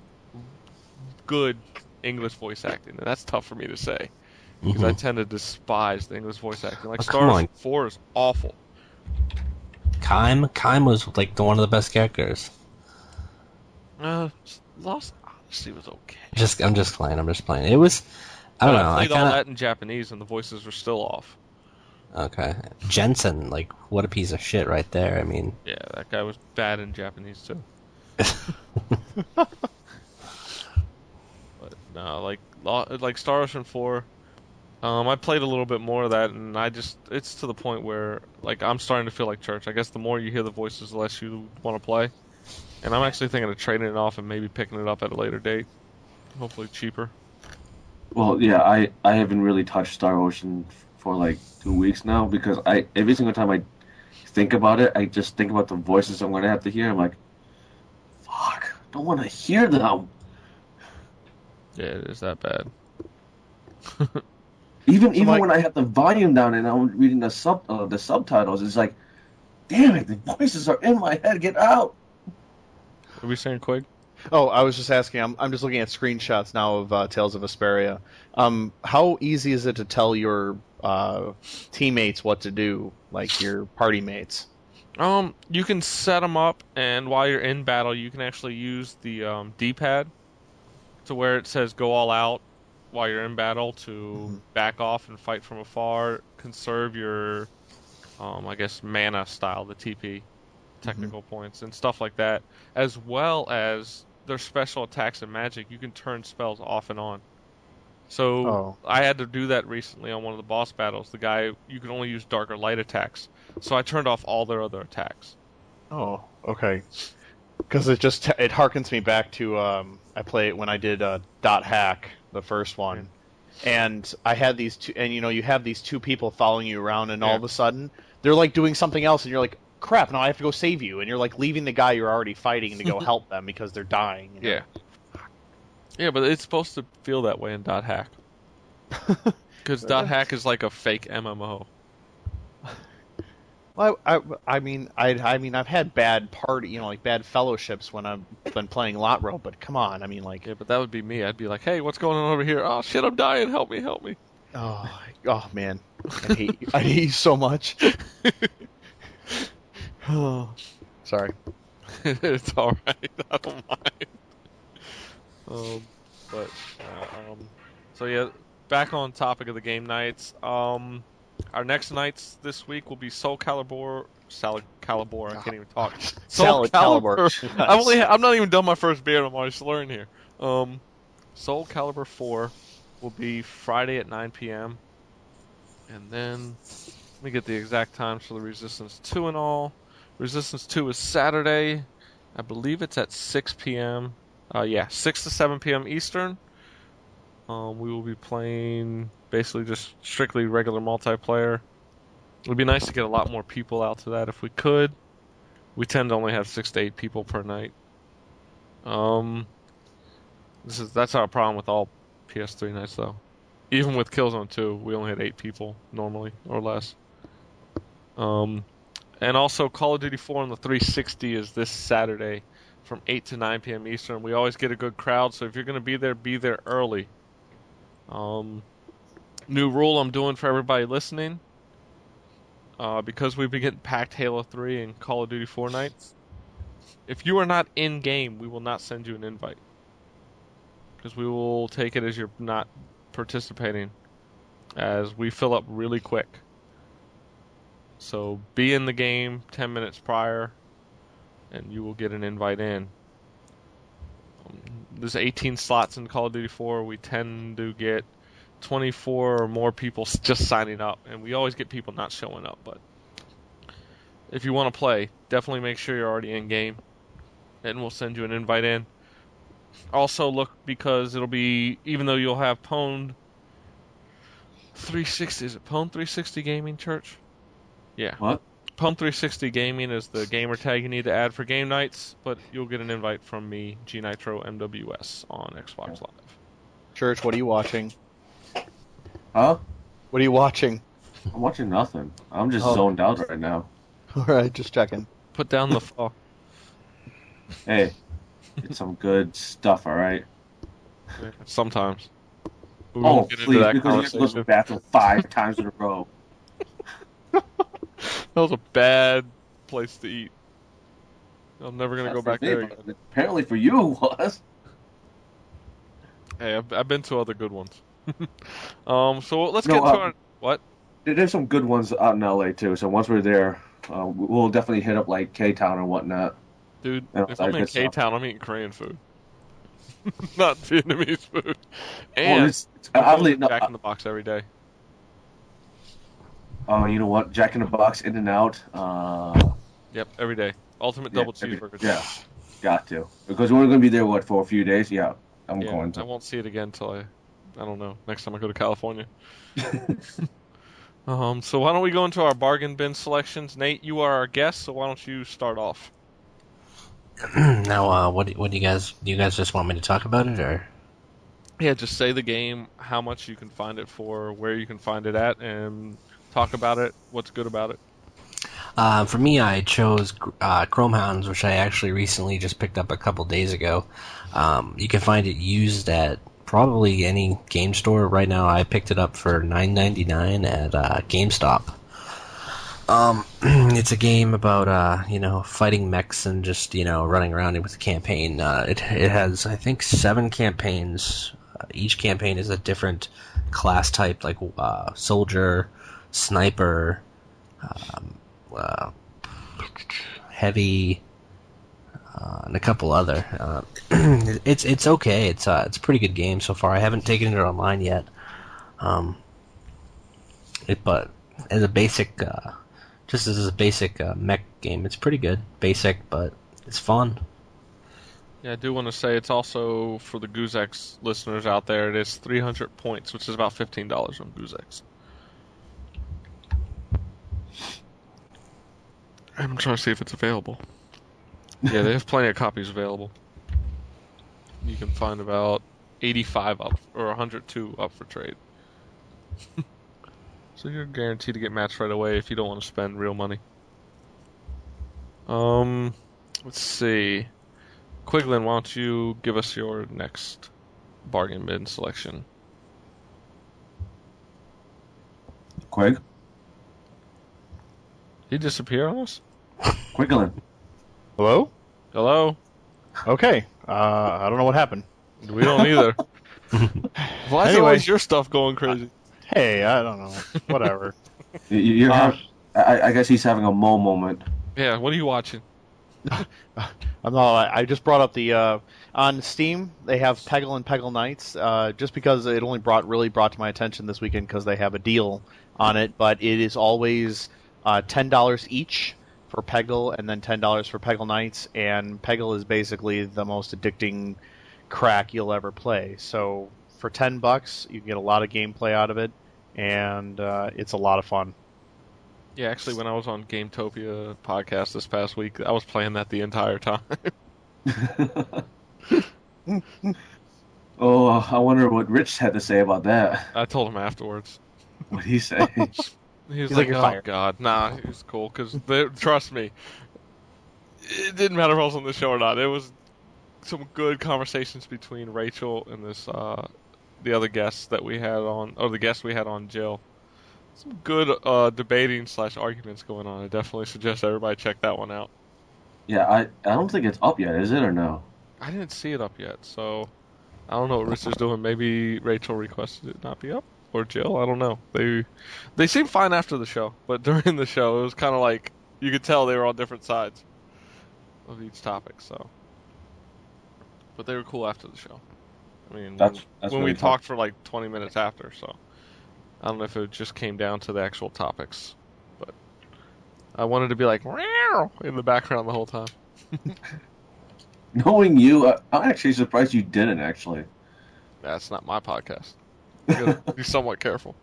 good English voice acting, and that's tough for me to say because I Hmm. tend to despise the English voice acting. Like Oh, come Star on, 4 is awful. Kime was like one of the best characters. Lost Odyssey was okay, I'm just playing. I'm just playing. It was. I but don't I know. I played all kind that in Japanese, and the voices were still off. of okay. Jensen, like what a piece of shit right there. I mean, Yeah, that guy was bad in Japanese too. But no, like Star Ocean 4. I played a little bit more of that, and it's to the point where like I'm starting to feel like church. I guess the more you hear the voices, the less you want to play. And I'm actually thinking of trading it off and maybe picking it up at a later date, hopefully cheaper. Well, yeah, I haven't really touched Star Ocean for like 2 weeks now because I every single time I think about it, I just think about the voices I'm gonna have to hear. I'm like, fuck, I don't want to hear them. Yeah, it is that bad. Even So, even Mike, when I have the volume down and I'm reading the subtitles, it's like, damn it, the voices are in my head. Get out. What are we saying, Quig? oh, I was just asking. I'm just looking at screenshots now of Tales of Vesperia. How easy is it to tell your teammates what to do, like your party mates? You can set them up, and while you're in battle, you can actually use the D-pad to where it says "Go all out" while you're in battle to Hmm. back off and fight from afar, conserve your I guess mana style, the TP Hmm. technical points and stuff like that, as well as their special attacks and magic. You can turn spells off and on. So Oh, I had to do that recently on one of the boss battles. The guy, you can only use dark or light attacks, so I turned off all their other attacks. oh, okay. Because it harkens me back to I played when I did Dot Hack, the first Yeah, one, and I had these two, and you have these two people following you around, and all yeah, of a sudden they're like doing something else, and you're like, crap, now I have to go save you, and you're like leaving the guy you're already fighting to go help them because they're dying, and you're yeah, yeah. But it's supposed to feel that way in Dot Hack because Dot like, Hack is like a fake MMO. well, I mean, I've had bad party, like bad fellowships when I've been playing Lotro, but come on, I mean, like, Yeah, but that would be me. I'd be like, "Hey, what's going on over here? Oh shit, I'm dying! Help me! Help me!" oh, oh man, I hate you so much. Oh, sorry. It's all right. I don't mind. Um, but so yeah, back on topic of the game nights. Our next nights this week will be Soul Calibur. Salad Calibur. I can't even talk. Soul Salad Calibur. Calibur. Nice. I'm not even done my first beer. And I'm already slurring here. Soul Calibur 4 will be Friday at 9 p.m. And then let me get the exact times for the Resistance 2 and all. Resistance 2 is Saturday. I believe it's at 6 p.m. Yeah, 6 to 7 p.m. Eastern. We will be playing basically just strictly regular multiplayer. It would be nice to get a lot more people out to that if we could. We tend to only have 6 to 8 people per night. Um, that's our problem with all PS3 nights though. Even with Killzone 2, we only had 8 people normally or less. Um, and also Call of Duty 4 on the 360 is this Saturday from 8 to 9 p.m. Eastern. We always get a good crowd, so if you're going to be there early. New rule I'm doing for everybody listening, because we've been getting packed Halo 3 and Call of Duty 4 nights. If you are not in game, we will not send you an invite because we will take it as you're not participating, as we fill up really quick. So be in the game 10 minutes prior, and you will get an invite in. there's 18 slots in Call of Duty 4. We tend to get 24 or more people just signing up, and we always get people not showing up. But if you want to play, definitely make sure you're already in game, and we'll send you an invite in. Also look, because it'll be, even though you'll have Pwned 360, is it Pwned 360 Gaming, Church? Yeah. What? Pwned 360 Gaming is the gamer tag you need to add for game nights, but you'll get an invite from me, G Nitro MWS, on Xbox Live. Church, what are you watching? Huh? What are you watching? I'm watching nothing. I'm just zoned out right now. All right, just checking. Put down the phone. Hey, it's some good stuff, all right? Sometimes. We Oh, won't get into please, that because you have to go to the conversation. bathroom 5 times in a row. That was a bad place to eat. I'm never going to go back there again. Apparently for you it was. Hey, I've been to other good ones. So let's get to our... What? There's some good ones out in LA too, so once we're there, we'll definitely hit up like K-Town and whatnot. Dude, if I'm in K-Town, I'm eating Korean food. Not Vietnamese food. And I'm going to Jack in the Box every day. Oh, you know what? Jack in the Box, In and Out. Yep, every day. Ultimate double cheeseburger. Yeah, got to. Because we're going to be there, for a few days? Yeah, I'm going to. I won't see it again until I don't know, next time I go to California. So why don't we go into our bargain bin selections? Nate, you are our guest, so why don't you start off? Now, what do you guys just want me to talk about it, or? Yeah, just say the game, how much you can find it for, where you can find it at, and talk about it, what's good about it. For me, I chose Chrome Hounds, which I actually recently just picked up a couple days ago. You can find it used at probably any game store. Right now, I picked it up for $9.99 at GameStop. It's a game about fighting mechs and just running around with a campaign. It has, I think, 7 campaigns. Each campaign is a different class type, like soldier, sniper, heavy, and a couple other. It's okay. It's a pretty good game so far. I haven't taken it online yet. But as a basic, just as a basic mech game, it's pretty good. Basic, but it's fun. Yeah, I do want to say it's also, for the GoozeX listeners out there, it is 300 points, which is about $15 on GoozeX. I'm trying to see if it's available. Yeah, they have plenty of copies available. You can find about 85 up, or 102 up for trade. So you're guaranteed to get matched right away if you don't want to spend real money. Let's see. Quiglin, why don't you give us your next bargain bin selection? Quig? He disappeared on us? Quiglin. Hello? Hello? Okay. I don't know what happened. We don't either. Why is Anyway. always your stuff going crazy? Hey, I don't know. Whatever. I guess he's having a Mo moment. Yeah, what are you watching? I just brought up the on Steam they have Peggle and Peggle Nights just because it only brought to my attention this weekend because they have a deal on it, but it is always $10 each for Peggle and then $10 for Peggle Nights, and Peggle is basically the most addicting crack you'll ever play. So for $10 you get a lot of gameplay out of it, and it's a lot of fun. Yeah, actually, when I was on Gametopia podcast this past week, I was playing that the entire time. Oh, I wonder what Rich had to say about that. I told him afterwards. What did he say? He was He's like, like, "You're oh, fired." God. Nah, he was cool, because trust me, it didn't matter if I was on the show or not. It was some good conversations between Rachel and this the other guests that we had on, or the guest we had on, Jill. Some good debating / arguments going on. I definitely suggest everybody check that one out. Yeah, I don't think it's up yet, is it, or no? I didn't see it up yet, so I don't know what Rich is doing. Maybe Rachel requested it not be up, or Jill. I don't know. They seemed fine after the show, but during the show, it was kind of like you could tell they were on different sides of each topic. So But they were cool after the show. I mean, That's when really we tough. talked for like 20 minutes after, so I don't know if it just came down to the actual topics, but I wanted to be like "Meow" in the background the whole time. Knowing you, I'm actually surprised you didn't actually. That's not my podcast. You gotta be somewhat careful.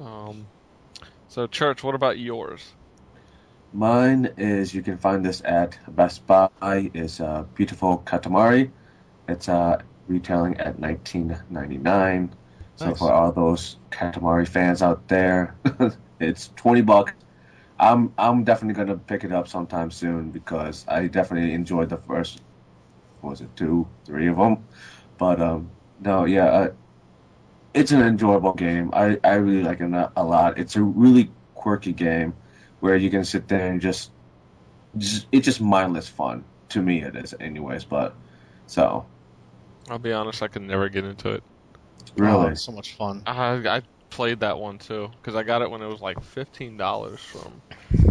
Um, so Church, what about yours? Mine is, you can find this at Best Buy, is Beautiful Katamari. It's retailing at $19.99. So Nice. for all those Katamari fans out there, it's $20. I'm definitely gonna pick it up sometime soon because I definitely enjoyed the first, what was it, 2, 3 of them. But no, yeah, it's an enjoyable game. I really like it a lot. It's a really quirky game where you can sit there and just it's just mindless fun. To me, it is, anyways. But so I'll be honest, I could never get into it. Oh, really, it's so much fun. I played that one too because I got it when it was like $15 from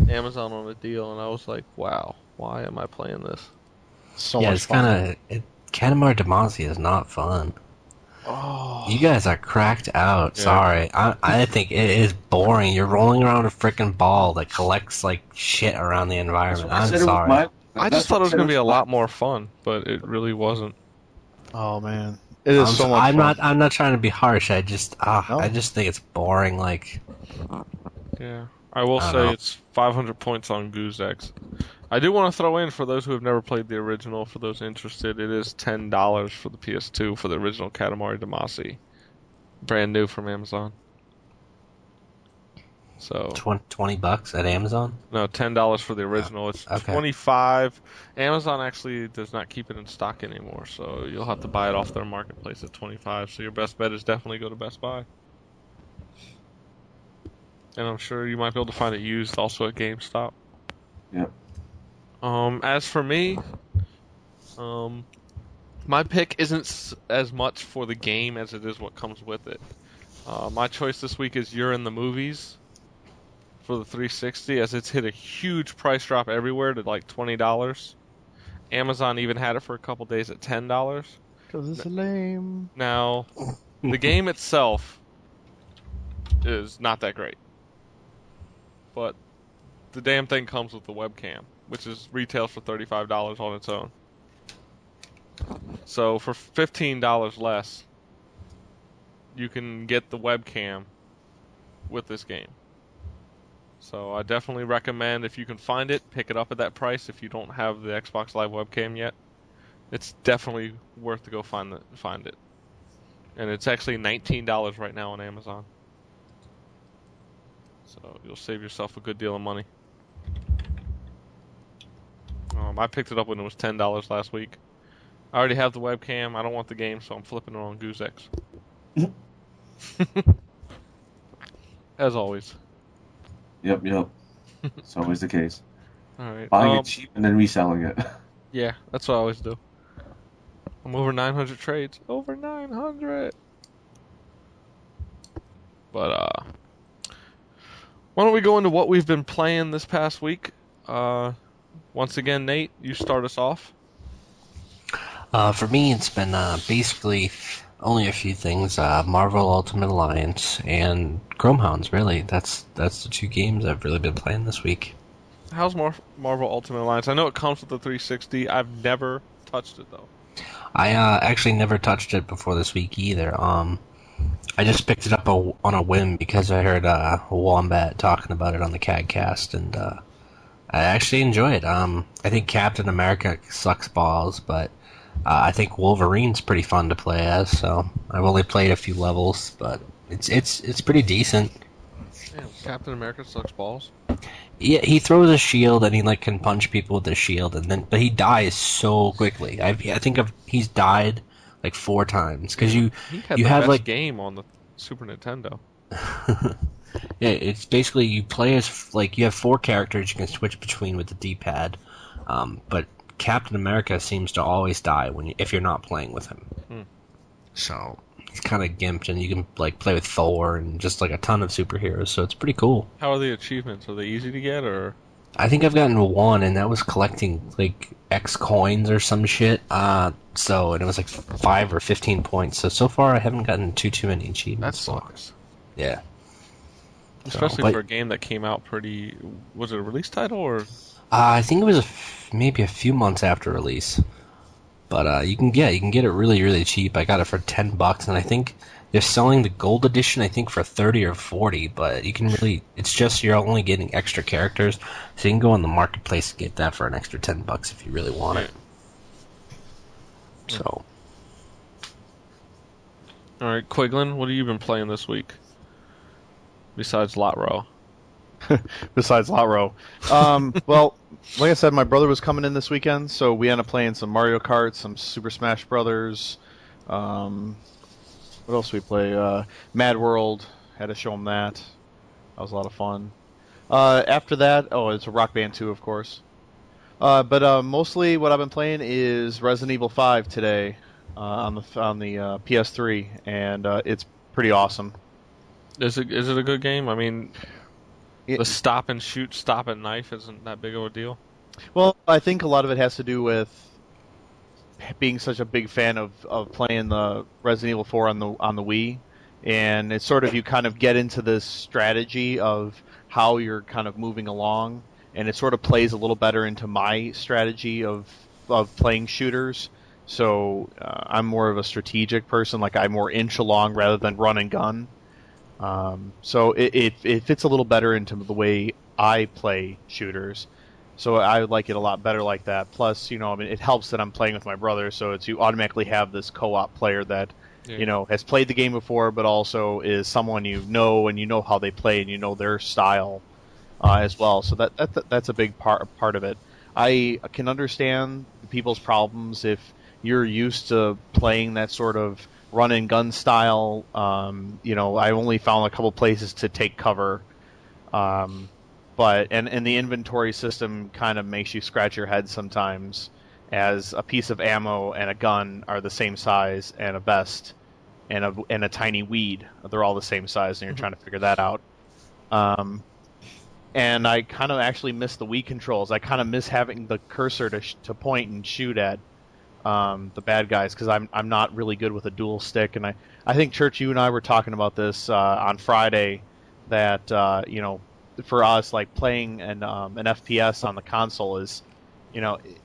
Amazon on a deal, and I was like, wow, why am I playing this? So Yeah, much it's fun. kind of Katamari Damacy is not fun. Oh, You guys are cracked out. Yeah. Sorry, I think it is boring. You're rolling around a freaking ball that collects like shit around the that's environment. what I I'm said it was sorry. my. I That's just thought what it I was said gonna be a my- lot more fun, but it really wasn't. oh man, it is so much I'm fun. not trying to be harsh. I just No? I just think it's boring. Like, Yeah, I will I don't say know. it's 500 points on Goose X. I do want to throw in, for those who have never played the original, for those interested, it is $10 for the PS2 for the original Katamari Damacy, brand new from Amazon. So $20 at Amazon. no, $10 for the original. It's Okay. 25. Amazon actually does not keep it in stock anymore, so you'll have to buy it off their marketplace at 25. So your best bet is definitely go to Best Buy. And I'm sure you might be able to find it used also at GameStop. Yep. As for me, my pick isn't as much for the game as it is what comes with it. My choice this week is You're in the Movies for the 360, as it's hit a huge price drop everywhere to like $20. Amazon even had it for a couple days at $10. Because it's lame. Now, the game itself is not that great, but the damn thing comes with the webcam, which is retails for $35 on its own. So for $15 less, you can get the webcam with this game. So I definitely recommend, if you can find it, pick it up at that price if you don't have the Xbox Live webcam yet. It's definitely worth to go find it. And it's actually $19 right now on Amazon. So you'll save yourself a good deal of money. I picked it up when it was $10 last week. I already have the webcam. I don't want the game, so I'm flipping it on Goose X. As always. Yep. It's always the case. All right. Buying it cheap and then reselling it. Yeah, that's what I always do. I'm over 900 trades. Over 900. But why don't we go into what we've been playing this past week? Once again, Nate, you start us off. For me, it's been basically only a few things: Marvel Ultimate Alliance and Chrome Hounds. Really, that's the two games I've really been playing this week. How's Marvel Ultimate Alliance? I know it comes with the 360. I've never touched it though. I actually never touched it before this week either. I just picked it up on a whim because I heard Wombat talking about it on the AggroCast, and I actually enjoy it. I think Captain America sucks balls, but I think Wolverine's pretty fun to play as. So I've only played a few levels, but it's pretty decent. Damn, Captain America sucks balls. Yeah, he throws a shield and he like can punch people with the shield, but he dies so quickly. I think he's died like 4 times because He had you the have best like game on the Super Nintendo. yeah, it's basically you play as like you have 4 characters you can switch between with the D-pad, but Captain America seems to always die if you're not playing with him. So he's kind of gimped, and you can like play with Thor and just like a ton of superheroes. So it's pretty cool. How are the achievements? Are they easy to get or? I think I've gotten one, and that was collecting like X coins or some shit. And it was like 5 or 15 points. So far I haven't gotten too many That achievements. sucks. Yeah. Especially But for a game that came out pretty. Was it a release title or? I think it was maybe a few months after release. But you can get it really cheap. I got it for $10, and I think they're selling the gold edition. I think for 30 or 40. But you can really, it's just you're only getting extra characters, so you can go on the marketplace and get that for an extra $10 if you really want it. So, All right, Quiglin, what have you been playing this week? Besides Lot Row. Besides Lot Row. Well, like I said, my brother was coming in this weekend, so we ended up playing some Mario Kart, some Super Smash Brothers. What else did we play? Mad World. Had to show him that. That was a lot of fun. After that, it's a Rock Band 2, of course. But mostly what I've been playing is Resident Evil 5 today on the PS3, and it's pretty awesome. Is it a good game? I mean, the stop and shoot, stop and knife isn't that big of a deal. Well, I think a lot of it has to do with being such a big fan of playing the Resident Evil 4 on the Wii, and it's sort of you kind of get into this strategy of how you're kind of moving along, and it sort of plays a little better into my strategy of playing shooters. So I'm more of a strategic person, like I more inch along rather than run and gun. So it fits a little better into the way I play shooters. So I like it a lot better like that. Plus, I mean, it helps that I'm playing with my brother, so you automatically have this co-op player that, has played the game before, but also is someone and you know how they play, and you know their style as well. So that's a big part of it. I can understand people's problems if you're used to playing that sort of run and gun style. I only found a couple places to take cover. But the inventory system kind of makes you scratch your head sometimes, as a piece of ammo and a gun are the same size, and a vest and a tiny weed, they're all the same size, and you're trying to figure that out. And I kind of actually miss the Wii controls. I kind of miss having the cursor to point and shoot at the bad guys, because I'm not really good with a dual stick. And I think, Church, you and I were talking about this on Friday, that for us, like playing an FPS on the console is,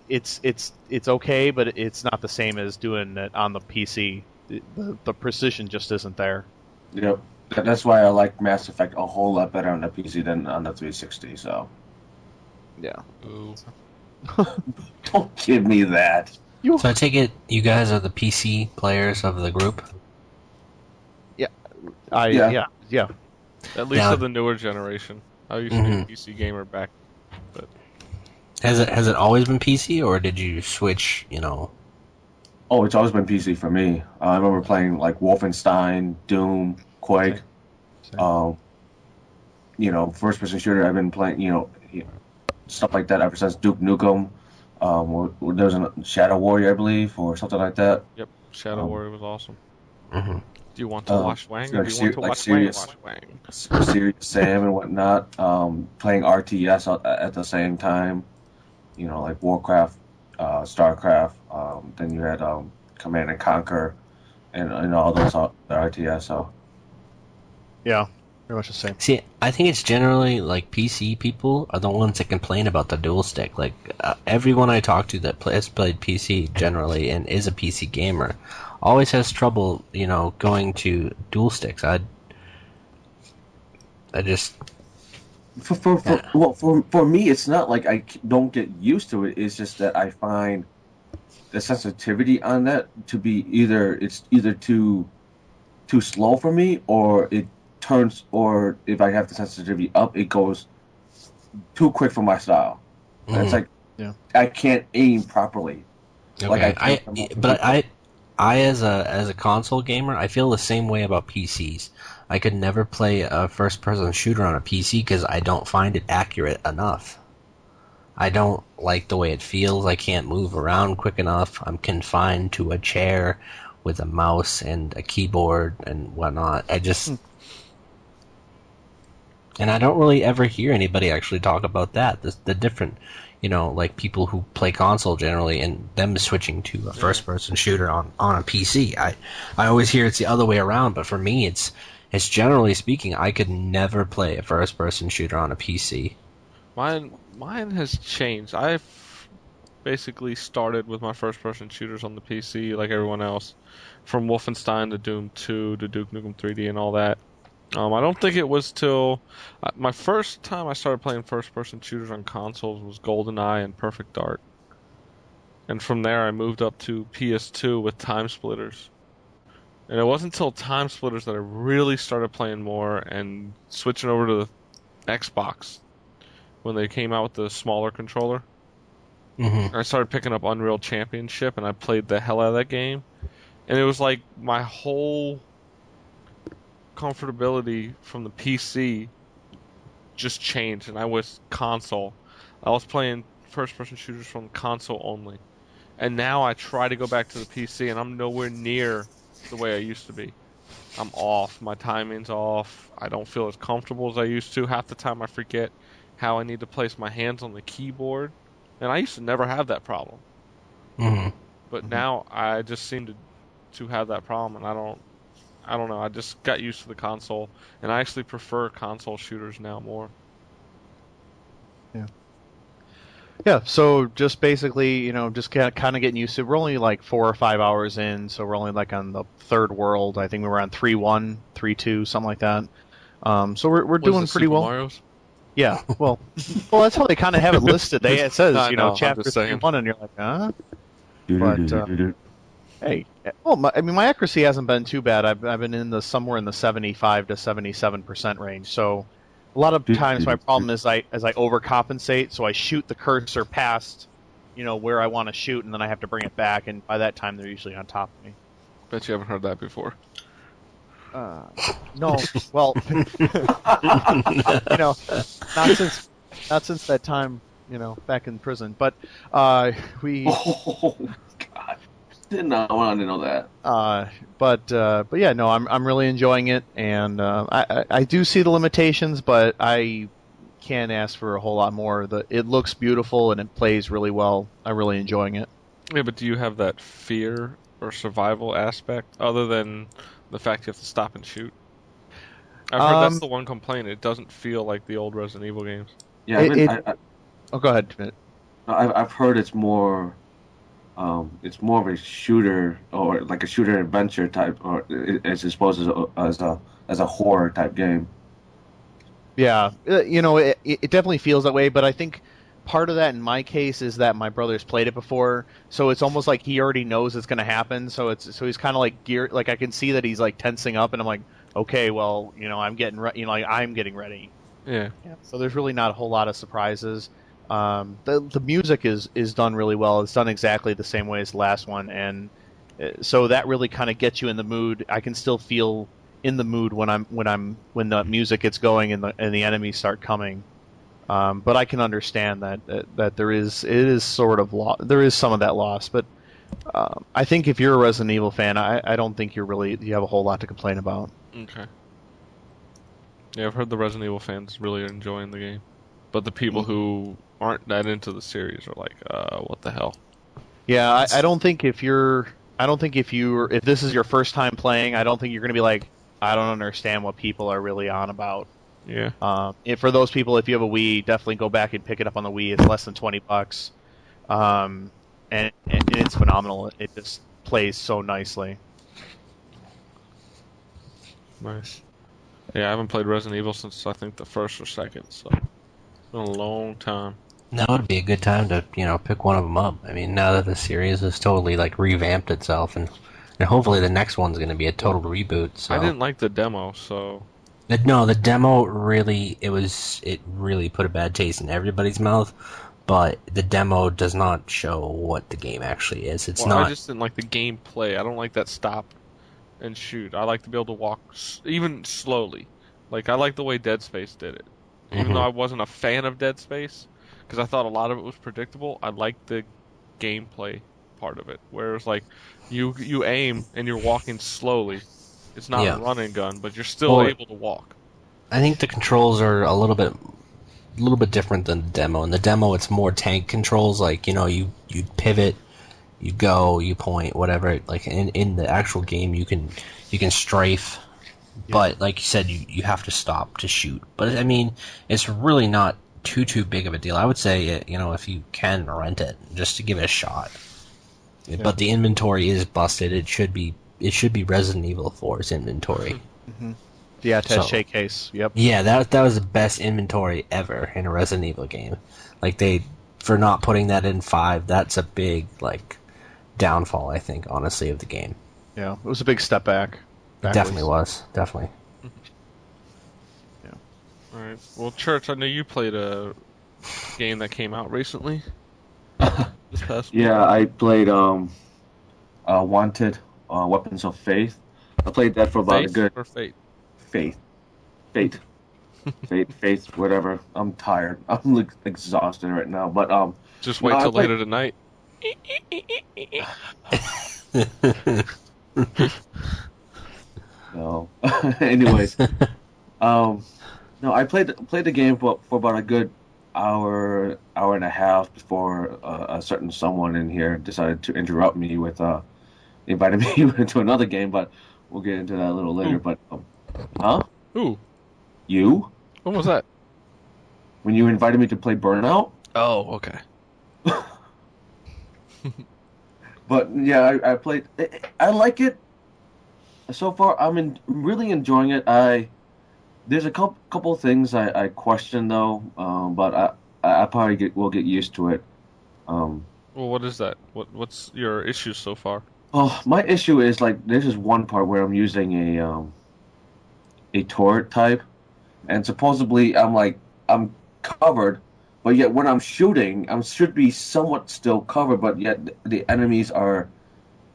it's okay, but it's not the same as doing it on the PC. The precision just isn't there. Yep. That's why I like Mass Effect a whole lot better on the PC than on the 360. So. Yeah. Ooh. Don't give me that. So I take it you guys are the PC players of the group? Yeah. Yeah. At least of the newer generation. I used to be a PC gamer back, but has it always been PC, or did you switch? Oh, it's always been PC for me. I remember playing like Wolfenstein, Doom, Quake. Same. First-person shooter. I've been playing, stuff like that ever since Duke Nukem. There was a Shadow Warrior, I believe, or something like that. Yep, Shadow Warrior was awesome. Mm-hmm. Do you want to watch Wang, or do you want to watch Wang? Serious Sam and whatnot. Playing RTS at the same time. Like Warcraft, StarCraft. Then you had Command and Conquer, and all those RTS. So. Yeah, very much the same. See, I think it's generally like PC people are the ones that complain about the dual stick. Like everyone I talk to that has played PC generally and is a PC gamer always has trouble, going to dual sticks. I just for me, it's not like I don't get used to it. It's just that I find the sensitivity on that to be either too slow for me, or it turns, or if I have the sensitivity up, it goes too quick for my style. And it's like I can't aim properly. Okay. Like I as a console gamer, I feel the same way about PCs. I could never play a first-person shooter on a PC because I don't find it accurate enough. I don't like the way it feels. I can't move around quick enough. I'm confined to a chair with a mouse and a keyboard and whatnot. And I don't really ever hear anybody actually talk about that. The different, like people who play console generally and them switching to a first-person shooter on a PC. I always hear it's the other way around, but for me, it's generally speaking, I could never play a first-person shooter on a PC. Mine has changed. I've basically started with my first-person shooters on the PC like everyone else, from Wolfenstein to Doom 2 to Duke Nukem 3D and all that. I don't think it was till my first time I started playing first-person shooters on consoles was GoldenEye and Perfect Dark. And from there I moved up to PS2 with Time Splitters. And it wasn't until Time Splitters that I really started playing more and switching over to the Xbox when they came out with the smaller controller. Mm-hmm. I started picking up Unreal Championship and I played the hell out of that game. And it was like my whole comfortability from the PC just changed, and I was console. I was playing first-person shooters from console only, and now I try to go back to the PC, and I'm nowhere near the way I used to be. I'm off. My timing's off. I don't feel as comfortable as I used to. Half the time I forget how I need to place my hands on the keyboard, and I used to never have that problem. Mm-hmm. But now I just seem to have that problem, and I don't know. I just got used to the console, and I actually prefer console shooters now more. Yeah, so just basically, just kind of getting used to it. We're only like 4 or 5 hours in, so we're only like on the third world. I think we were on 3-1, 3-2, something like that. So we're doing pretty Super well. Mario's? Yeah, well, that's how they kind of have it listed. It says, I know, I'm chapter just saying. 3-1, and you're like, huh? But hey, well, my accuracy hasn't been too bad. I've been in somewhere in the 75 to 77% range. So a lot of times my problem is as I overcompensate, so I shoot the cursor past, where I want to shoot, and then I have to bring it back, and by that time they're usually on top of me. Bet you haven't heard that before. No, well, not since that time, back in prison. But we. Oh God! Did not want to know that. But yeah, no, I'm really enjoying it, and I do see the limitations, but I can't ask for a whole lot more. It looks beautiful and it plays really well. I'm really enjoying it. Yeah, but do you have that fear or survival aspect other than the fact you have to stop and shoot? I've heard that's the one complaint. It doesn't feel like the old Resident Evil games. Yeah, go ahead. I've heard it's more of a shooter or like a shooter adventure type, or as opposed as a horror type game. Yeah, it definitely feels that way, but I think part of that in my case is that my brother's played it before, so it's almost like he already knows it's going to happen. So he's kind of like geared. Like I can see that he's like tensing up, and I'm like, okay, well, I'm getting I'm getting ready. Yeah. So there's really not a whole lot of surprises. The music is done really well. It's done exactly the same way as the last one, and so that really kind of gets you in the mood. I can still feel in the mood when the music gets going and the enemies start coming. But I can understand that there is sort of there is some of that loss. But I think if you're a Resident Evil fan, I don't think you have a whole lot to complain about. Okay. Yeah, I've heard the Resident Evil fans really are enjoying the game, but the people who aren't that into the series are like, what the hell? Yeah, I don't think if this is your first time playing, I don't think you're going to be like, I don't understand what people are really on about. Yeah. For those people, if you have a Wii, definitely go back and pick it up on the Wii. It's less than $20, and it's phenomenal. It just plays so nicely. Nice. Yeah, I haven't played Resident Evil since I think the first or second, so it's been a long time. Now would be a good time to pick one of them up. I mean, now that the series has totally like revamped itself, and hopefully the next one's going to be a total reboot. So. I didn't like the demo, so. No, the demo really really put a bad taste in everybody's mouth. But the demo does not show what the game actually is. It's not. I just didn't like the gameplay. I don't like that stop and shoot. I like to be able to walk even slowly. Like I like the way Dead Space did it. Even though I wasn't a fan of Dead Space, because I thought a lot of it was predictable, I liked the gameplay part of it. Where it's like you aim and you're walking slowly. It's not a run and gun, but you're still able to walk. I think the controls are a little bit different than the demo. In the demo, it's more tank controls, like you pivot, you go, you point, whatever. Like in the actual game, you can strafe, but like you said, you have to stop to shoot. But I mean, it's really not too big of a deal. I would say if you can rent it just to give it a shot. But the inventory is busted. It should be Resident Evil 4's inventory. Mm-hmm. The attaché case. Yep. Yeah, that was the best inventory ever in a Resident Evil game. Like for not putting that in 5, that's a big downfall, I think, honestly, of the game. Yeah, it was a big step back. It definitely was. Definitely. Yeah. All right. Well, Church, I know you played a game that came out recently. This past week. Yeah, I played Wanted, Weapons of Faith. I played that for about a good... Or Fate? Fate. Faith, whatever. I'm tired. I'm exhausted right now, but Just wait till later tonight. No. Anyways, no, I played the game for about a good hour and a half before a certain someone in here decided to interrupt me with inviting me into another game, but we'll get into that a little later. Ooh. But huh? Ooh. You? When was that? When you invited me to play Burnout? Oh, okay. But yeah, I played. I like it so far. Really enjoying it. There's a couple things I question though, but I probably will get used to it. Well, what is that? What's your issue so far? Oh, my issue is there's this one part where I'm using a turret type, and supposedly I'm covered, but yet when I'm shooting, I should be somewhat still covered, but yet the enemies are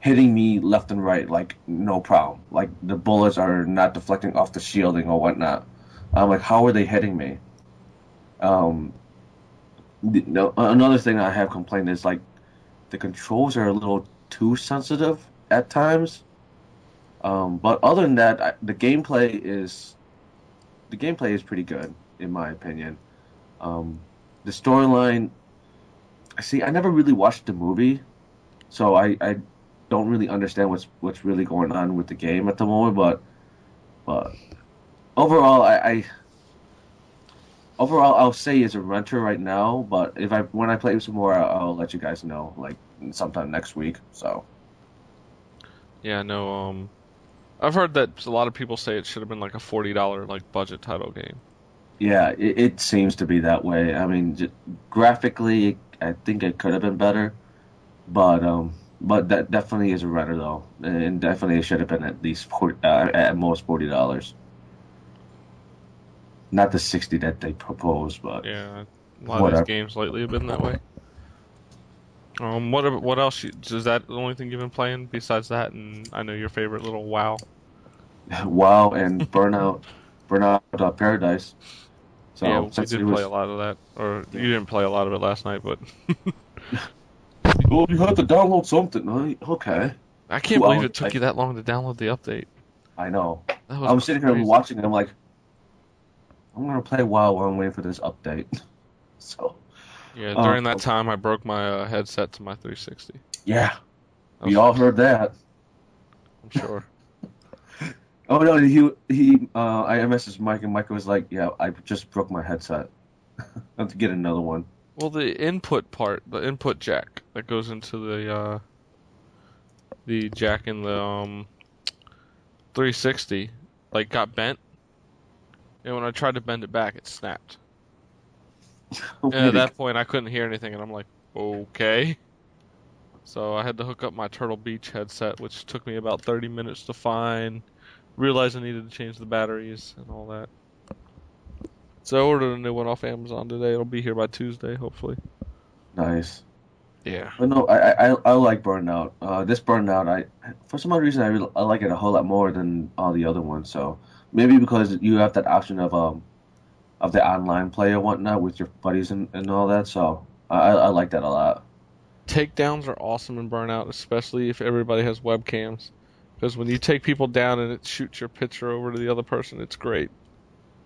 hitting me left and right no problem. Like the bullets are not deflecting off the shielding or whatnot. I'm like, how are they hitting me? Another thing I have complained is the controls are a little too sensitive at times. But other than that, the gameplay is pretty good in my opinion. The storyline, I never really watched the movie, so I don't really understand what's really going on with the game at the moment. But overall, overall I'll say it's a renter right now. But when I play some more, I'll let you guys know sometime next week. So Yeah, no. I've heard that a lot of people say it should have been like a $40 budget title game. yeah, it seems to be that way. I mean, graphically, I think it could have been better, but that definitely is a renter though, and definitely it should have been at least at most $40. Not the 60 that they proposed, but Yeah, a lot whatever. of these games lately have been that way. What else? Is that the only thing you've been playing besides that? And I know your favorite little WoW. WoW and Burnout Paradise. So Yeah, we since did it was, play a lot of that, or you didn't play a lot of it last night, but oh, you had to download something, huh? Okay. I can't 2 believe hours. it took you that long to download the update. I know. That was I'm sitting here crazy. watching, and I'm like, I'm gonna play WoW while I'm waiting for this update. So Yeah, during that time, I broke my headset to my 360. yeah, That we was- all heard that. I'm sure. Oh no, I messaged Mike, and Mike was like, "Yeah, I just broke my headset. I have to get another one." Well, the input part, the input jack that goes into the jack in the 360, got bent, and when I tried to bend it back, it snapped. And at that point, I couldn't hear anything, and I'm like, okay. So I had to hook up my Turtle Beach headset, which took me about 30 minutes to find. Realized I needed to change the batteries and all that. So I ordered a new one off Amazon today. It'll be here by Tuesday, hopefully. Nice. Yeah. But no, I like Burnout. This Burnout, for some odd reason I like it a whole lot more than all the other ones. So maybe because you have that option of the online play and whatnot with your buddies and all that. So I like that a lot. Takedowns are awesome in Burnout, especially if everybody has webcams. Because when you take people down and it shoots your picture over to the other person, it's great.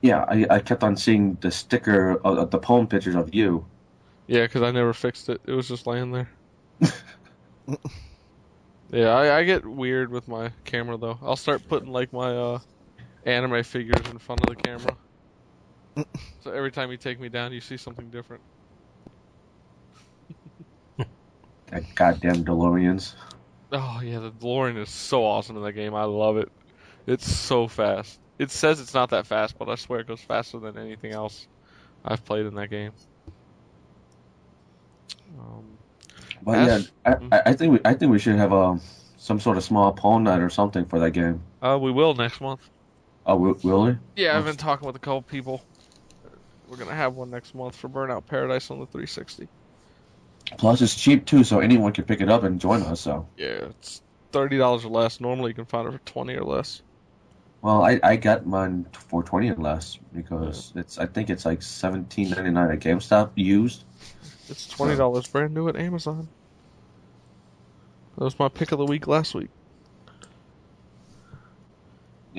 Yeah, I kept on seeing the sticker of the poem pictures of you. Yeah, because I never fixed it. It was just laying there. Yeah, I get weird with my camera though. I'll start putting like my anime figures in front of the camera. So every time you take me down, you see something different. That goddamn DeLoreans. Oh yeah, the DeLorean is so awesome in that game. I love it. It's so fast. It says it's not that fast, but I swear it goes faster than anything else I've played in that game. Um, But yeah, as I think we should have some sort of small poem night or something for that game. we will next month. Oh, really? Yeah, I've Oh, been talking with a couple people. We're gonna have one next month for Burnout Paradise on the 360. plus, it's cheap too, so anyone can pick it up and join us. So, Yeah, it's $30 or less. Normally you can find it for 20 or less. well, I got mine for 20 and less Yeah. because I think it's like 17.99 at GameStop used. It's So $20 brand new at Amazon. That was my pick of the week last week.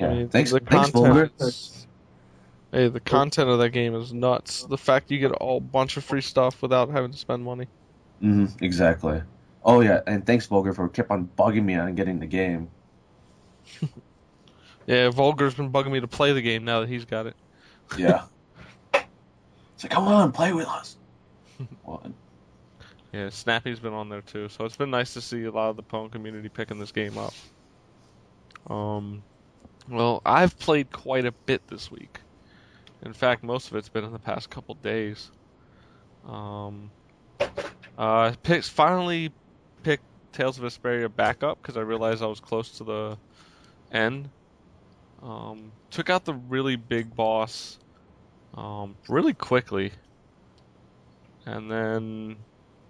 I yeah, mean, thanks the thanks content. Vulgar. Hey, the content of that game is nuts. The fact you get a bunch of free stuff without having to spend money. Exactly. Oh yeah, and thanks Vulgar for kept on bugging me on getting the game. Yeah, Vulgar's been bugging me to play the game now that he's got it. Yeah, it's like come on, play with us. Well, Yeah, Snappy's been on there too, so it's been nice to see a lot of the Pwn community picking this game up. Um, well, I've played quite a bit this week. In fact, most of it's been in the past couple days. Um, finally picked Tales of Vesperia back up because I realized I was close to the end. Took out the really big boss really quickly, and then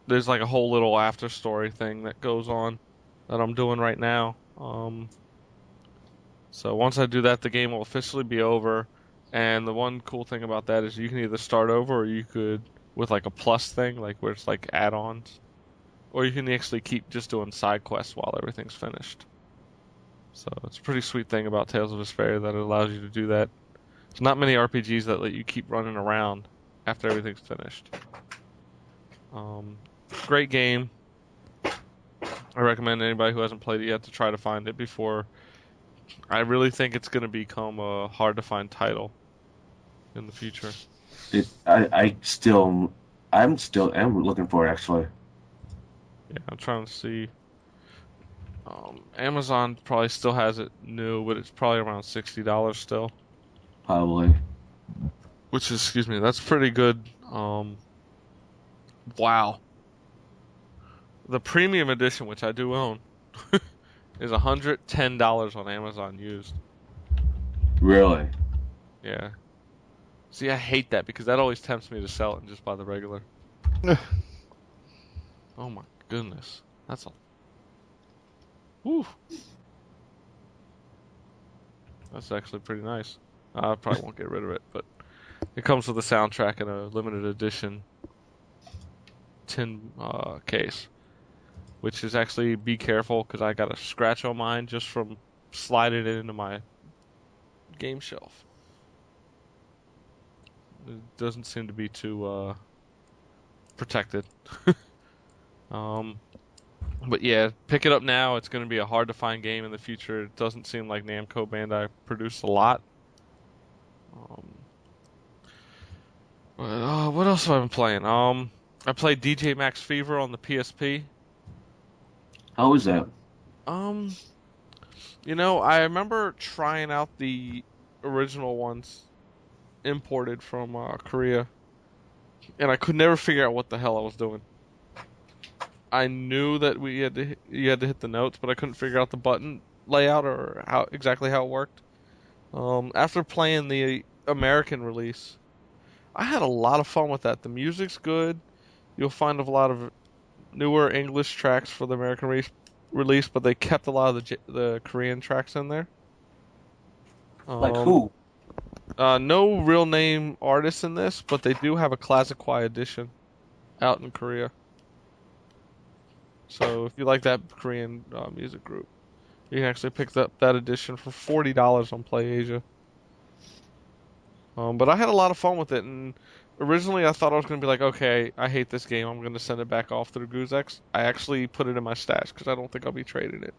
there's like a whole little after story thing that goes on that I'm doing right now. So once I do that, the game will officially be over. And the one cool thing about that is you can either start over or you could with like a plus thing, like where it's like add-ons, or you can actually keep just doing side quests while everything's finished. So it's a pretty sweet thing about Tales of Vesperia that it allows you to do that. There's not many RPGs that let you keep running around after everything's finished. Um, Great game. I recommend anybody who hasn't played it yet to try to find it before. I really think it's going to become a hard to find title in the future. I'm still am looking for it actually. Yeah, I'm trying to see. Amazon probably still has it new, but it's probably around $60 still. Probably. Which is, excuse me, that's pretty good. Wow. The premium edition, which I do own, is $110 on Amazon used. Really? Yeah. See, I hate that because that always tempts me to sell it and just buy the regular. Oh my goodness. That's a. Whew. That's actually pretty nice. I probably won't get rid of it, but it comes with a soundtrack and a limited edition tin case, which is actually be careful because I got a scratch on mine just from sliding it into my game shelf. It doesn't seem to be too protected. um, but yeah, pick it up now. It's going to be a hard to find game in the future. It doesn't seem like Namco Bandai produced a lot. What else have I been playing? I played DJ Max Fever on the PSP. How is that? Um, I remember trying out the original ones imported from Korea, and I could never figure out what the hell I was doing. I knew that you had to hit the notes, but I couldn't figure out the button layout or exactly how it worked. After playing the American release, I had a lot of fun with that. The music's good. You'll find a lot of newer English tracks for the American release, but they kept a lot of the Korean tracks in there. Like Um, who? no real name artists in this, but they do have a Classic Y edition out in Korea. So if you like that Korean music group, you can actually pick up that edition for $40 on PlayAsia. But I had a lot of fun with it, and originally I thought I was going to be like, okay, I hate this game. I'm going to send it back off through GoozeX. I actually put it in my stash because I don't think I'll be trading it.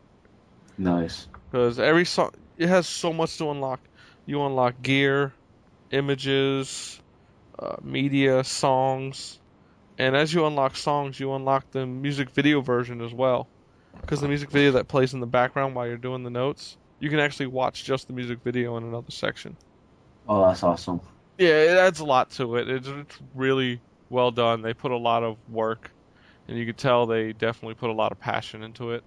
Nice. Because every song, it has so much to unlock. You unlock gear, images, media, songs, and as you unlock songs, you unlock the music video version as well. Because the music video that plays in the background while you're doing the notes, you can actually watch just the music video in another section. Oh, that's awesome. Yeah, it adds a lot to it. It's really well done. They put a lot of work, and you could tell they definitely put a lot of passion into it.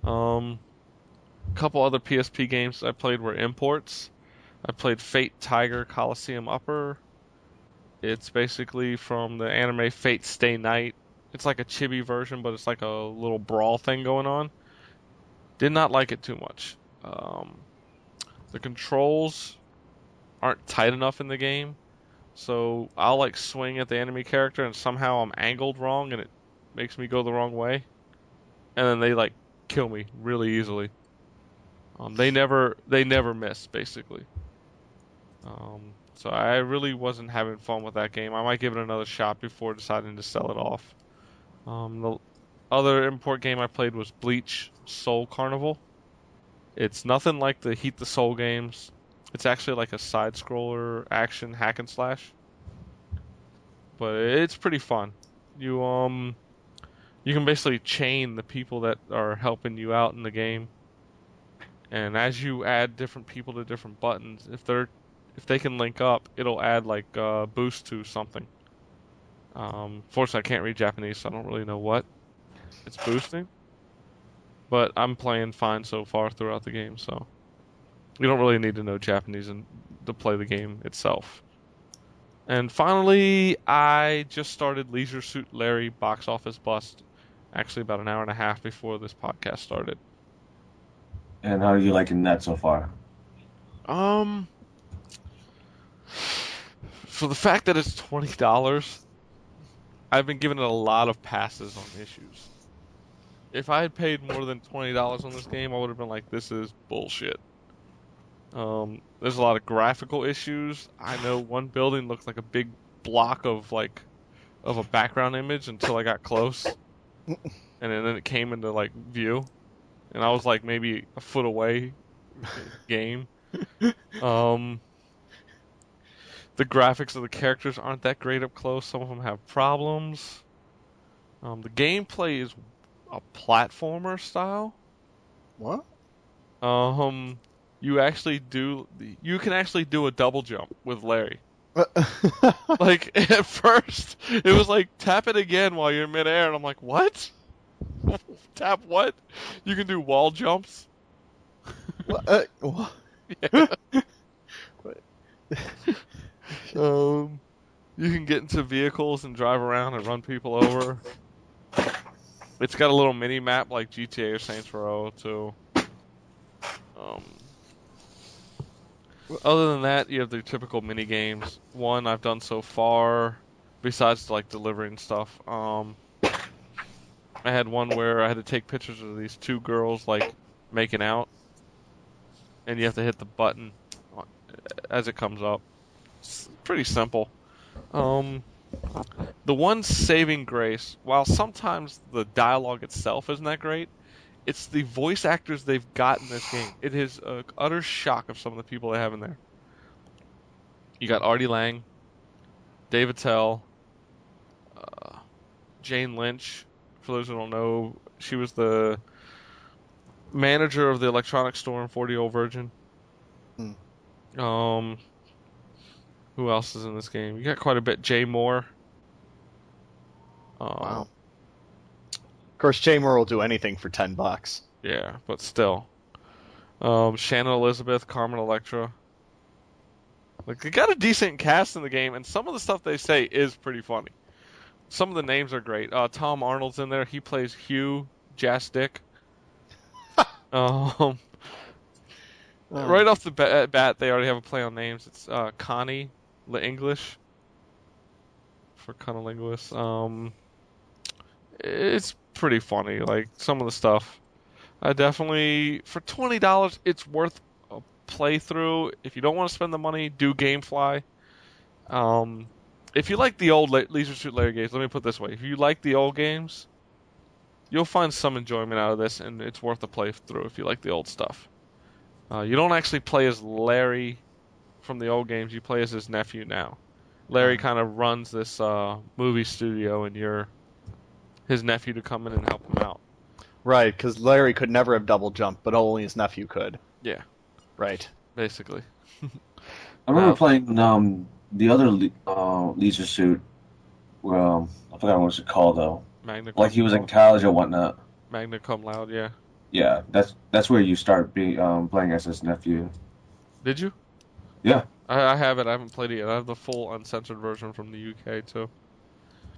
A couple other PSP games I played were imports. I played Fate Tiger Coliseum Upper. It's basically from the anime Fate Stay Night. It's like a chibi version, but it's like a little brawl thing going on. Did not like it too much. The controls aren't tight enough in the game, so I'll like swing at the enemy character and somehow I'm angled wrong and it makes me go the wrong way, and then they like kill me really easily. They never miss basically. So I really wasn't having fun with that game. I might give it another shot before deciding to sell it off. The other import game I played was Bleach Soul Carnival. It's nothing like the Heat the Soul games. It's actually like a side-scroller action hack and slash, but it's pretty fun. You can basically chain the people that are helping you out in the game, and as you add different people to different buttons, if they can link up, it'll add like boost to something. Fortunately, I can't read Japanese, so I don't really know what it's boosting. But I'm playing fine so far throughout the game, so you don't really need to know Japanese to play the game itself. And finally, I just started Leisure Suit Larry Box Office Bust, actually about an hour and a half before this podcast started. And how are you liking that so far? For the fact that it's $20, I've been giving it a lot of passes on issues. If I had paid more than $20 on this game, I would have been like, this is bullshit. There's a lot of graphical issues. I know one building looked like a big block of a background image until I got close, and then it came into like view, and I was like maybe a foot away game. The graphics of the characters aren't that great up close. Some of them have problems. The gameplay is a platformer style. What? You can actually do a double jump with Larry. Like at first, it was like tap it again while you're in midair, and I'm like, what? Tap what? You can do wall jumps. What? Yeah. You can get into vehicles and drive around and run people over. It's got a little mini map like GTA or Saints Row too. Other than that, you have the typical mini games. One I've done so far, besides like delivering stuff. I had one where I had to take pictures of these two girls like making out, and you have to hit the button as it comes up. It's pretty simple. The one saving grace, while sometimes the dialogue itself isn't that great, it's the voice actors they've got in this game. It is an utter shock of some of the people they have in there. You got Artie Lang, David Tell, Jane Lynch. For those who don't know, she was the manager of the electronics store in 40 Old Virgin. Who else is in this game? You got quite a bit. Jay Moore. Wow. Of course, Jay Moore will do anything for $10. Yeah, but still. Shannon Elizabeth, Carmen Electra. Like, they got a decent cast in the game, and some of the stuff they say is pretty funny. Some of the names are great. Tom Arnold's in there. He plays Hugh Jasdick. Right off the bat, they already have a play on names. It's Connie English for Cunnilingus. It's pretty funny. Like some of the stuff, I definitely for $20, it's worth a playthrough, if you don't want to spend the money, do GameFly. If you like the old Leisure Suit Larry games, let me put it this way: if you like the old games, you'll find some enjoyment out of this, and it's worth a playthrough if you like the old stuff. You don't actually play as Larry from the old games; you play as his nephew now. Larry kind of runs this movie studio, and you're his nephew to come in and help him out. Right, because Larry could never have double jumped, but only his nephew could. Yeah, Right. basically. I remember playing the other Leisure Suit. Well, I forgot what it's called though. Like he was in college or whatnot. Magna Cum Laude, yeah. Yeah, that's where you start playing as his nephew. Did you? Yeah. I have it. I haven't played it yet. I have the full uncensored version from the UK too.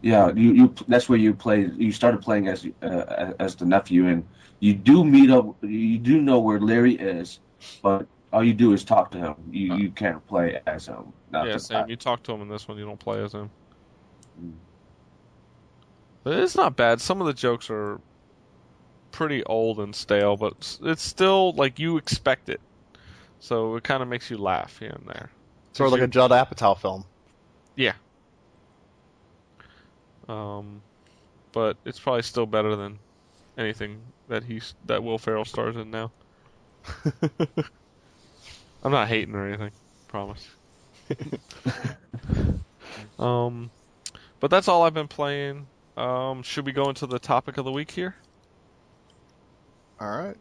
Yeah, you that's where you played. You started playing as the nephew, and you do meet up. You do know where Larry is, but all you do is talk to him. You can't play as him. Yeah, same. You talk to him in this one. You don't play as him. But it's not bad. Some of the jokes are pretty old and stale, but it's still like you expect it. So it kind of makes you laugh here and there. Sort of like a Judd Apatow film. Yeah. But it's probably still better than anything that Will Ferrell stars in now. I'm not hating or anything, promise. But that's all I've been playing. Should we go into the topic of the week here? All right.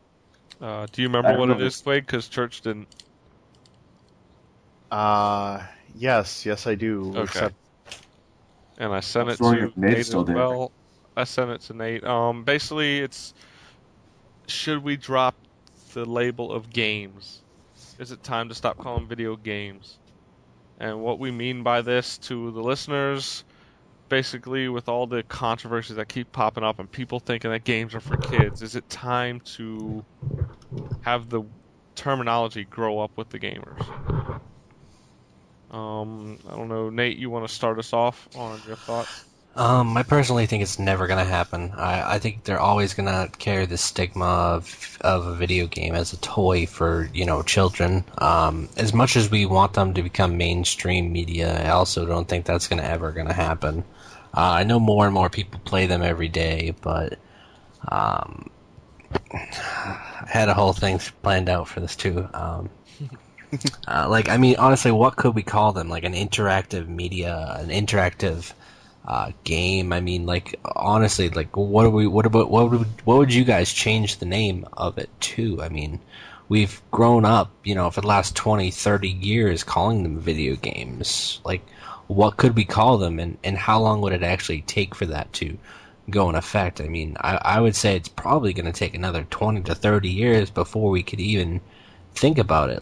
Do you remember what it is, Wade? Because Church didn't. Yes, I do. Okay. Except... And I sent it to Nate as well. I sent it to Nate. Basically, it's should we drop the label of games? Is it time to stop calling video games? And what we mean by this to the listeners, basically with all the controversies that keep popping up and people thinking that games are for kids, is it time to have the terminology grow up with the gamers? I don't know, Nate, you want to start us off on your thoughts? I personally think it's never going to happen. I think they're always going to carry the stigma of a video game as a toy for, children. As much as we want them to become mainstream media, I also don't think that's ever going to happen. I know more and more people play them every day, but I had a whole thing planned out for this too. Honestly, what could we call them? Like an interactive media, an interactive game. Honestly, what would you guys change the name of it to? We've grown up, for the last 20, 30 years calling them video games. What could we call them, and how long would it actually take for that to go in effect? I would say it's probably going to take another 20 to 30 years before we could even think about it.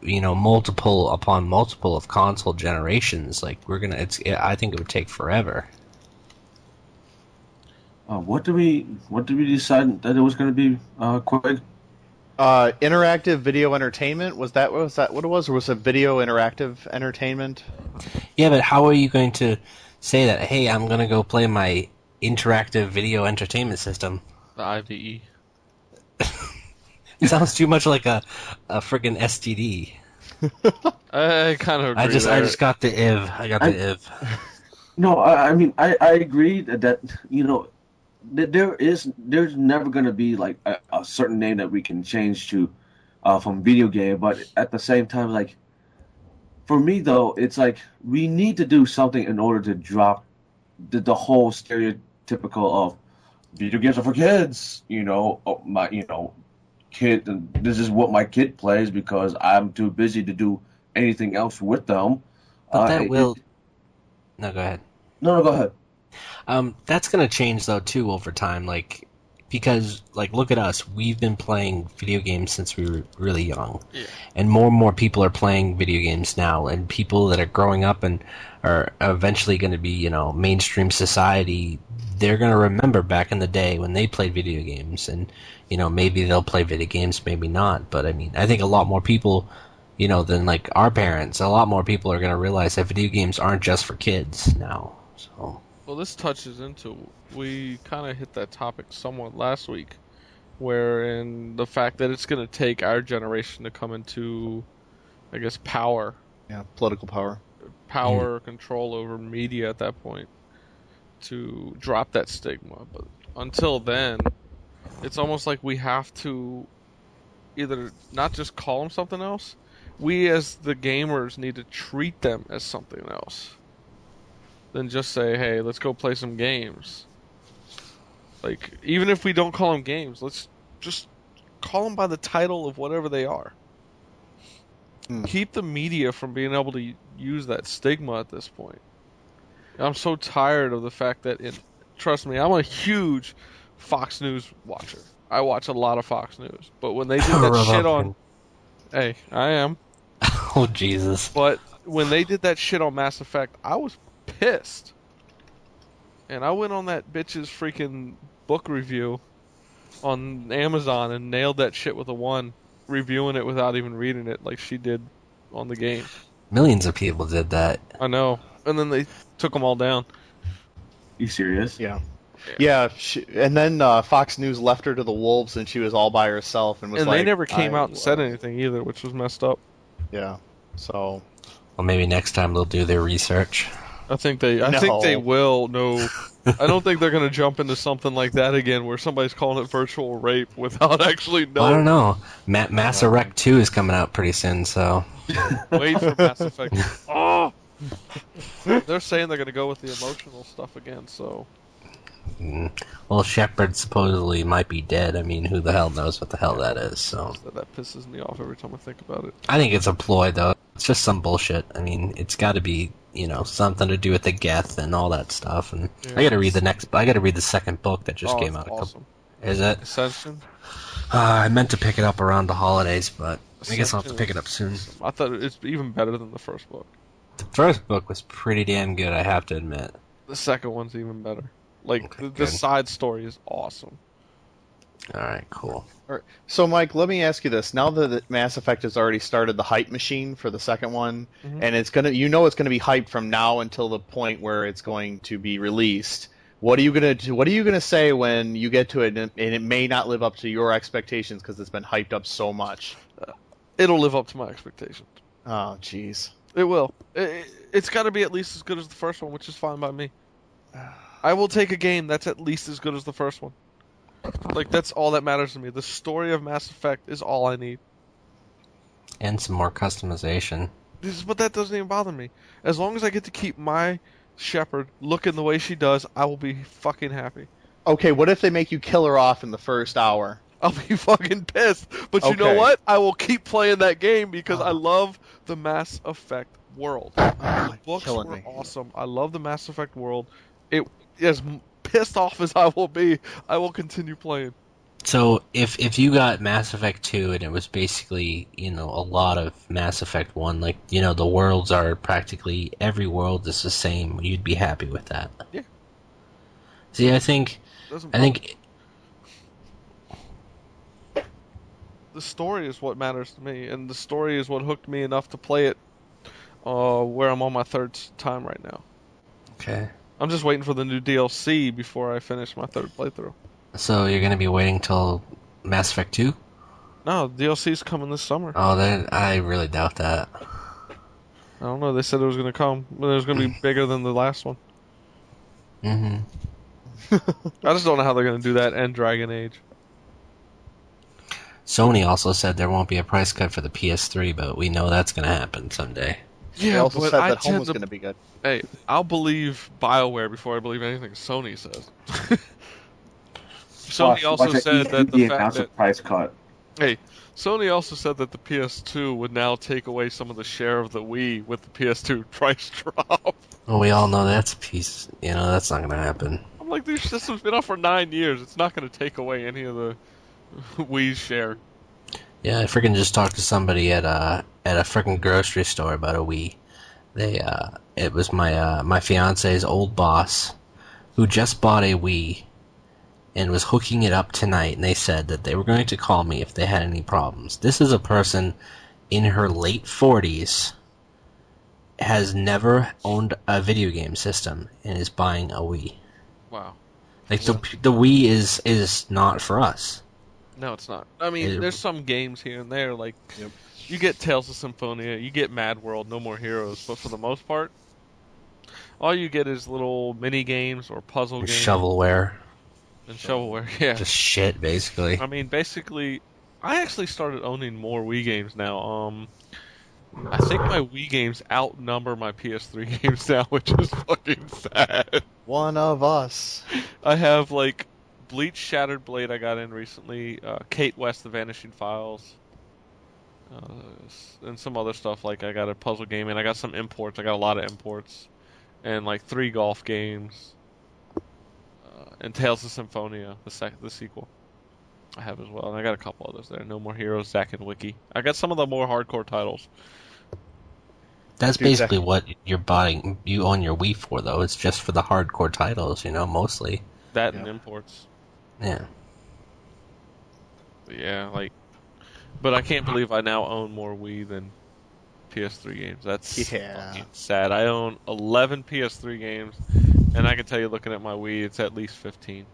Multiple upon multiple of console generations. I think it would take forever. What did we decide that it was going to be, Quig? Interactive video entertainment. Was that what it was, or was it video interactive entertainment? Yeah, but how are you going to say that? Hey, I'm going to go play my interactive video entertainment system. The IVE. It sounds too much like a freaking STD. I kind of agree. I just got the IV. I got the IV. No, I agree that there's never going to be like a certain name that we can change to from video game, but at the same time, for me though, it's we need to do something in order to drop the whole stereotypical of video games are for kids. Kid, this is what my kid plays because I'm too busy to do anything else with them. But that will. No, go ahead. No, go ahead. That's gonna change though too over time, because look at us. We've been playing video games since we were really young, and more people are playing video games now. And people that are growing up and are eventually going to be, mainstream society. They're going to remember back in the day when they played video games, and maybe they'll play video games, maybe not. But I think a lot more people, than our parents, a lot more people are going to realize that video games aren't just for kids now. So. Well, this touches into, we kind of hit that topic somewhat last week, wherein the fact that it's going to take our generation to come into, I guess, power political power. Or control over media at that point to drop that stigma. But until then, it's almost like we have to either not just call them something else, we as the gamers need to treat them as something else. Then just say, hey, let's go play some games. Like, even if we don't call them games, let's just call them by the title of whatever they are. Keep the media from being able to use that stigma at this point. I'm so tired of the fact that, trust me, I'm a huge Fox News watcher. I watch a lot of Fox News. But when they did that shit on... Hey, I am. Oh, Jesus. But when they did that shit on Mass Effect, I was pissed. And I went on that bitch's freaking book review on Amazon and nailed that shit with a 1, reviewing it without even reading it like she did on the game. Millions of people did that. I know. And then they took them all down. You serious? Yeah. And then Fox News left her to the wolves, and she was all by herself, and was and like, they never came out and said anything either, which was messed up. Yeah. So. Well, maybe next time they'll do their research. I think they will. No, I don't think they're going to jump into something like that again, where somebody's calling it virtual rape without actually knowing. Well, I don't know. Mass Effect 2 is coming out pretty soon, so. Wait for Mass Effect. Oh! They're saying they're going to go with the emotional stuff again, so. Well, Shepard supposedly might be dead. I mean, who the hell knows what the hell that is, so. That pisses me off every time I think about it. I think it's a ploy, though. It's just some bullshit. I mean, it's got to be, something to do with the Geth and all that stuff. And I got to read the second book that just came out. Awesome. Is it? Ascension? I meant to pick it up around the holidays, but I guess I'll have to pick it up soon. I thought it's even better than the first book. The first book was pretty damn good, I have to admit. The second one's even better. Like, the side story is awesome. Alright, cool. All right. So, Mike, let me ask you this. Now that Mass Effect has already started the hype machine for the second one, and it's gonna be hyped from now until the point where it's going to be released. What are you gonna say when you get to it and it may not live up to your expectations because it's been hyped up so much? It'll live up to my expectations. Oh, jeez. It will. It's got to be at least as good as the first one, which is fine by me. I will take a game that's at least as good as the first one. Like, that's all that matters to me. The story of Mass Effect is all I need. And some more customization. But that doesn't even bother me. As long as I get to keep my Shepard looking the way she does, I will be fucking happy. Okay, what if they make you kill her off in the first hour? I'll be fucking pissed. But you know what? I will keep playing that game because I love the Mass Effect world. The books were awesome. I love the Mass Effect world. As pissed off as I will be, I will continue playing. So if you got Mass Effect 2 and it was basically, a lot of Mass Effect 1, like, the worlds are practically, every world is the same, you'd be happy with that. Yeah. See, I think the story is what matters to me, and the story is what hooked me enough to play it where I'm on my third time right now. Okay. I'm just waiting for the new DLC before I finish my third playthrough. So you're going to be waiting till Mass Effect 2? No, DLC's coming this summer. Oh, then I really doubt that. I don't know. They said it was going to come, but it was going to be bigger than the last one. Mm-hmm. I just don't know how they're going to do that and Dragon Age. Sony also said there won't be a price cut for the PS3, but we know that's going to happen someday. Yeah, they also said that home was going to be good. Hey, I'll believe BioWare before I believe anything Sony says. Sony also said that the fact that price cut. Hey, Sony also said that the PS2 would now take away some of the share of the Wii with the PS2 price drop. Well, we all know that's a piece. That's not going to happen. I'm like, this system's been out for 9 years. It's not going to take away any of the Wii's share. Yeah, I freaking just talked to somebody at a freaking grocery store about a Wii. It was my fiance's old boss who just bought a Wii and was hooking it up tonight, and they said that they were going to call me if they had any problems. This is a person in her late 40s, has never owned a video game system, and is buying a Wii. Wow. Like, the Wii is not for us. No, it's not. I mean, It- there's some games here and there, like Yep. you get Tales of Symphonia, you get Mad World, No More Heroes, but for the most part, all you get is little mini games or puzzle games shovelware, and shovelware. Yeah. just shit, basically. I mean, basically, I actually started owning more Wii games now. I think my Wii games outnumber my PS3 games now, which is fucking sad. One of us. I have like Bleach Shattered Blade I got in recently, Kate West The Vanishing Files, and some other stuff. Like I got a puzzle game and I got some imports. I got a lot of imports and like 3 golf games, and Tales of Symphonia, the sequel. I have as well, and I got a couple others there. No More Heroes, Zack and Wiki. I got some of the more hardcore titles. That's Dude, basically what you're buying. You own your Wii for, though. It's just for the hardcore titles, mostly. That and Yeah. imports. Yeah. But yeah, like, but I can't believe I now own more Wii than PS3 games. That's Yeah. fucking sad. I own 11 PS3 games, and I can tell you, looking at my Wii, it's at least 15.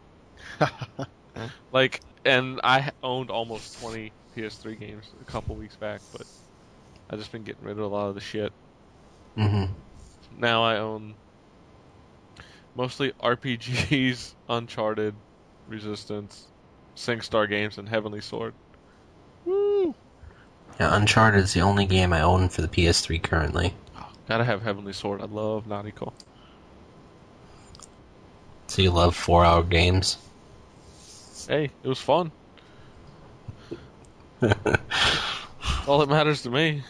Like, and I owned almost 20 PS3 games a couple weeks back, but I've just been getting rid of a lot of the shit. hmm Now I own mostly RPGs, Uncharted, Resistance, SingStar games, and Heavenly Sword. Woo! Yeah, Uncharted is the only game I own for the PS3 currently. Gotta have Heavenly Sword. I love Nautical. So you love 4-hour games? Hey, it was fun. All that matters to me.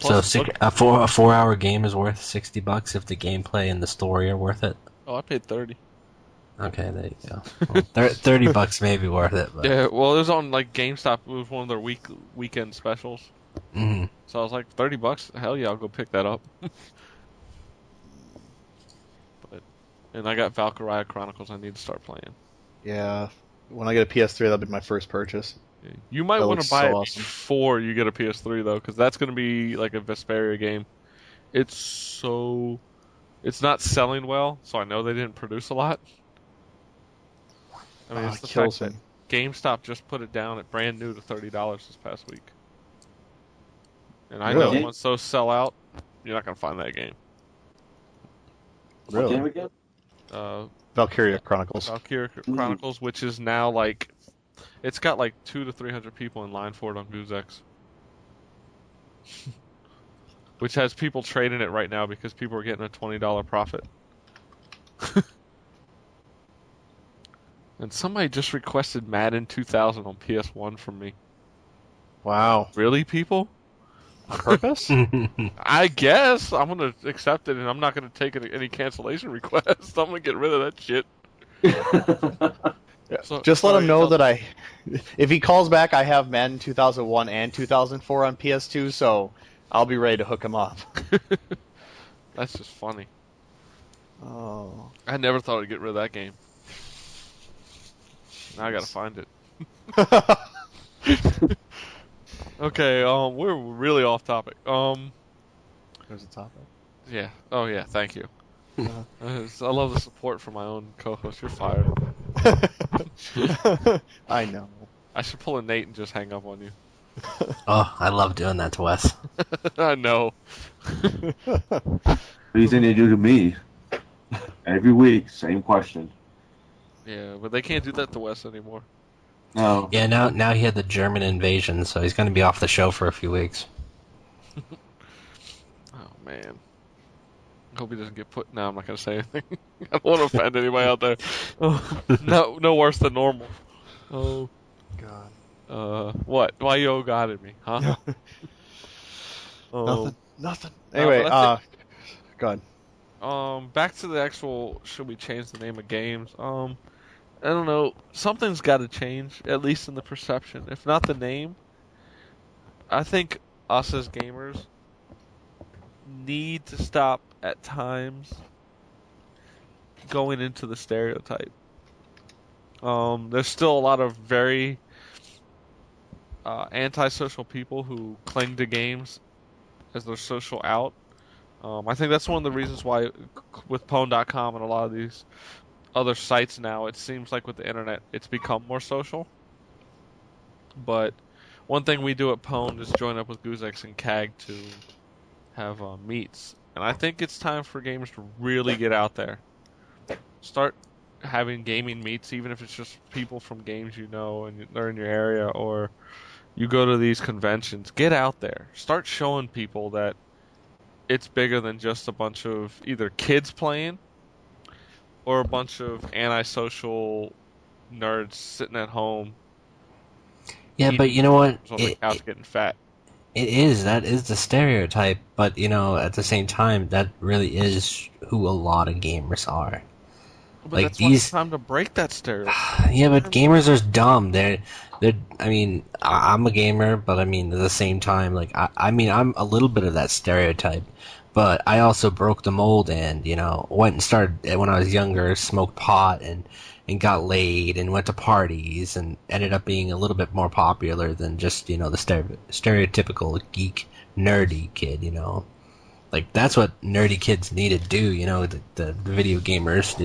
So Plus, a 4-hour game is worth $60 if the gameplay and the story are worth it. oh, I paid 30. Okay, there you go. Well, $30 may be worth it, but Yeah, well, it was on like GameStop. It was one of their weekend specials. Mhm. So I was like, $30. Hell yeah, I'll go pick that up. And I got Valkyria Chronicles. I need to start playing. Yeah. When I get a PS3, that'll be my first purchase. You might That want to looks buy so it awesome. before you get a PS3 though, because that's going to be like a Vesperia game. It's not selling well, so I know they didn't produce a lot. I mean, it's the fact that Killzone. GameStop just put it down at brand new to $30 this past week. And I Really? know once those sell out, you're not going to find that game. What Really? game again? Valkyria Chronicles. Valkyria Chronicles, which is now like, it's got like 200 to 300 people in line for it on GoozeX. Which has people trading it right now because people are getting a $20 profit. And somebody just requested Madden 2000 on PS1 from me. Wow. Really, people? On purpose? I guess I'm gonna accept it, and I'm not gonna take any cancellation requests. I'm gonna get rid of that shit. So, Just let sorry, him know tell- that if he calls back, I have Madden 2001 and 2004 on PS2, so I'll be ready to hook him up. That's just funny. Oh. I never thought I'd get rid of that game. Now I gotta find it. Okay, we're really off topic. There's a topic. Yeah. Oh yeah. Thank you. Uh-huh. I love the support from my own co-host. You're fired. I know. I should pull a Nate and just hang up on you. Oh, I love doing that to Wes. I know. What do you think they do to me? Every week, same question. Yeah, but they can't do that to Wes anymore. No. Yeah, now he had the German invasion, so he's going to be off the show for a few weeks. Oh man. I hope he doesn't get put. No, I'm not gonna say anything. I don't want to offend anybody out there. Oh, no worse than normal. Oh, God. what? Why you oh God at me, huh? Oh. Nothing. No, Anyway, but I go ahead. Back to the actual. Should we change the name of games? I don't know. Something's got to change, at least in the perception. If not the name, I think us as gamers need to stop at times going into the stereotype. There's still a lot of very antisocial people who cling to games as their social out. I think that's one of the reasons why with Pwned.com and a lot of these other sites now, it seems like with the internet, it's become more social. But one thing we do at Pwned is join up with Guzex and CAG to have meets. And I think it's time for gamers to really get out there. Start having gaming meets, even if it's just people from games you know and they're in your area, or you go to these conventions. Get out there. Start showing people that it's bigger than just a bunch of either kids playing or a bunch of antisocial nerds sitting at home. Yeah, but you know what? On the couch getting fat. That is the stereotype, but at the same time, that really is who a lot of gamers are. But like that's why it's time to break that stereotype. Yeah, but gamers are dumb. I mean, I'm a gamer, but I mean, at the same time, like, I'm a little bit of that stereotype, but I also broke the mold and, went and started, when I was younger, smoked pot and got laid and went to parties and ended up being a little bit more popular than just, the stereotypical geek, nerdy kid, Like, that's what nerdy kids need to do, the video gamers,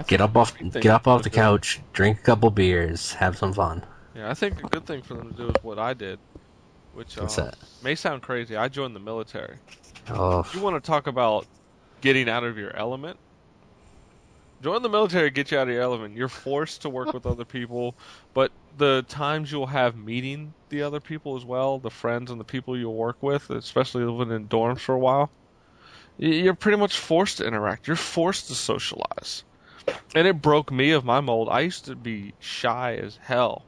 get up off the couch, drink a couple beers, have some fun. Yeah, I think a good thing for them to do is what I did, which may sound crazy. I joined the military. Oh. If you want to talk about getting out of your element, join the military, get you out of your element. You're forced to work with other people, but the times you'll have meeting the other people as well, the friends and the people you'll work with, especially living in dorms for a while, you're pretty much forced to interact. You're forced to socialize. And it broke me of my mold. I used to be shy as hell.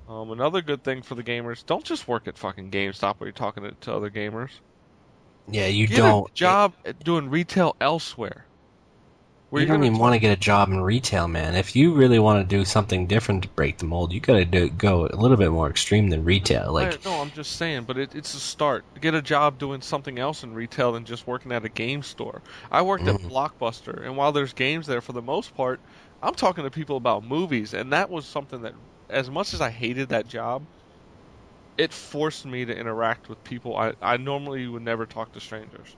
Another good thing for the gamers, don't just work at fucking GameStop where you're talking to other gamers. Yeah, you Get don't. a job at doing retail elsewhere. You don't even want to get a job in retail, man. If you really want to do something different to break the mold, you gotta go a little bit more extreme than retail. Like, no, I'm just saying, but it's a start. Get a job doing something else in retail than just working at a game store. I worked at Blockbuster, and while there's games there for the most part, I'm talking to people about movies, and that was something that, as much as I hated that job, it forced me to interact with people I normally would never talk to strangers.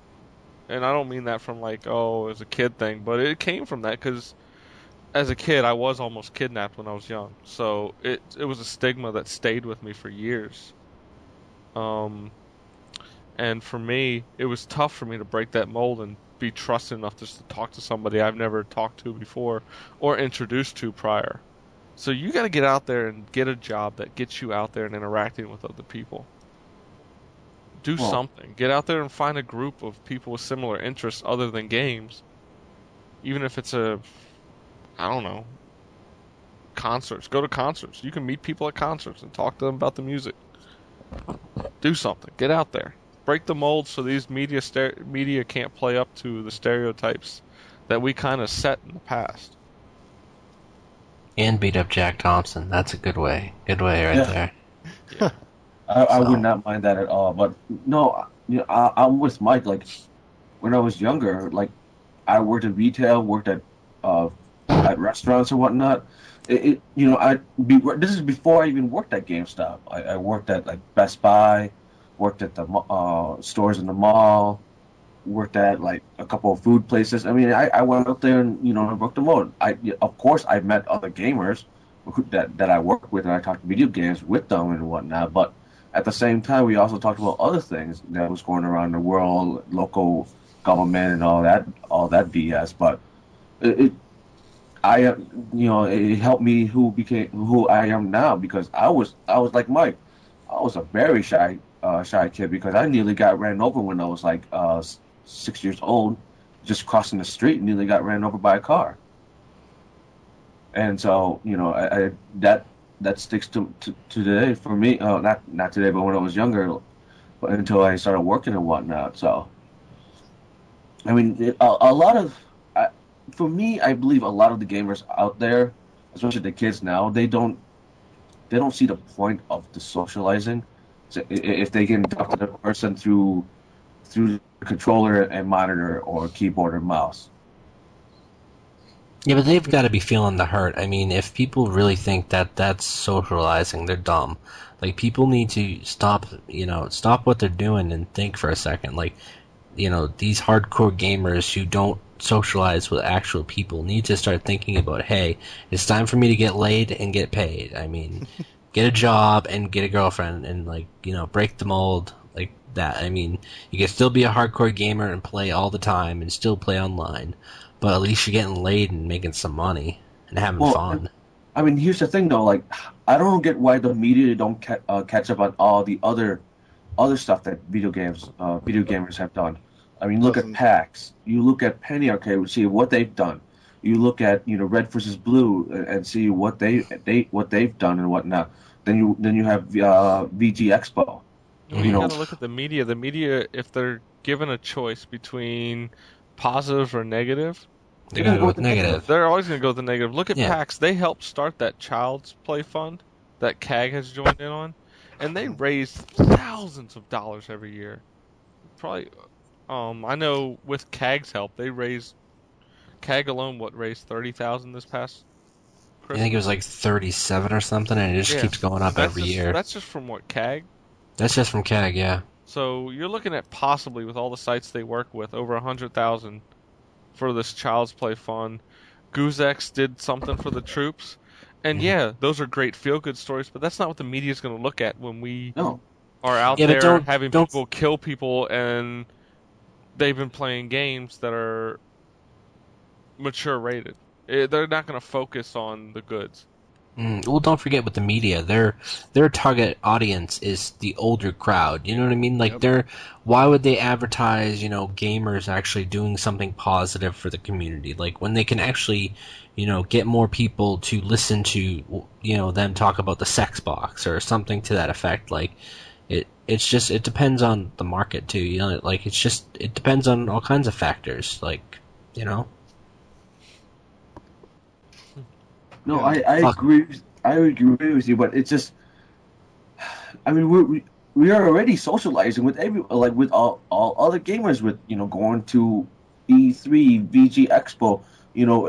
And I don't mean that from like, as a kid thing, but it came from that because as a kid I was almost kidnapped when I was young. So it was a stigma that stayed with me for years. And for me, it was tough for me to break that mold and be trusted enough just to talk to somebody I've never talked to before or introduced to prior. So you got to get out there and get a job that gets you out there and interacting with other people. Do something. Get out there and find a group of people with similar interests other than games. Even if it's concerts. Go to concerts. You can meet people at concerts and talk to them about the music. Do something. Get out there. Break the mold so these media can't play up to the stereotypes that we kind of set in the past. And beat up Jack Thompson. That's a good way. Good way right there. Yeah. I would not mind that at all. But no, I'm with Mike. Like when I was younger, like I worked in retail, worked at restaurants or whatnot. This is before I even worked at GameStop. I worked at like Best Buy, worked at the stores in the mall, worked at like a couple of food places. I mean, I went out there and broke the mold. Of course I met other gamers that I worked with, and I talked video games with them and whatnot. But at the same time, we also talked about other things that was going around the world, local government, and all that BS. But it helped me who I am now, because I was like Mike. I was a very shy kid, because I nearly got ran over when I was like 6 years old, just crossing the street, and nearly got ran over by a car. And so that sticks to today for me. Not today, but when I was younger, but until I started working and whatnot. So, I mean, for me, I believe a lot of the gamers out there, especially the kids now, they don't see the point of the socializing. So if they can talk to the person through the controller and monitor or keyboard or mouse. Yeah, but they've got to be feeling the hurt. I mean, if people really think that that's socializing, they're dumb. Like, people need to stop what they're doing and think for a second. Like, these hardcore gamers who don't socialize with actual people need to start thinking about, hey, it's time for me to get laid and get paid. I mean, get a job and get a girlfriend and like break the mold like that. I mean, you can still be a hardcore gamer and play all the time and still play online, but at least you're getting laid and making some money and having fun. I mean, here's the thing though. Like, I don't get why the media don't catch up on all the other stuff that video gamers have done. I mean, look at PAX. You look at Penny Arcade, see what they've done. You look at Red versus Blue and see what they've done and whatnot. Then you have VG Expo. You gotta look at the media. The media, if they're given a choice between positive or negative, they're gonna go with negative. They're always gonna go with the negative. Look at PAX. They helped start that Child's Play Fund that CAG has joined in on, and they raise thousands of dollars every year. Probably, I know with CAG's help, they raised CAG alone raised $30,000 this past Christmas? I think it was like 37 or something, and it just keeps going up every year. That's just from what, CAG? That's just from CAG, yeah. So you're looking at possibly, with all the sites they work with, over 100,000 for this Child's Play Fund. Goozex did something for the troops. And yeah, those are great feel-good stories, but that's not what the media's going to look at when we are out there having people kill people and they've been playing games that are mature rated. They're not going to focus on the goods. Well, don't forget with the media, their target audience is the older crowd. You know what I mean? Like, why would they advertise, gamers actually doing something positive for the community? Like, when they can actually, get more people to listen to, them talk about the sex box or something to that effect. Like, it depends on the market too. Like, it depends on all kinds of factors. Like, No, I agree. I agree with you, but it's just. I mean, we are already socializing with with all other gamers. With going to E3, VG Expo.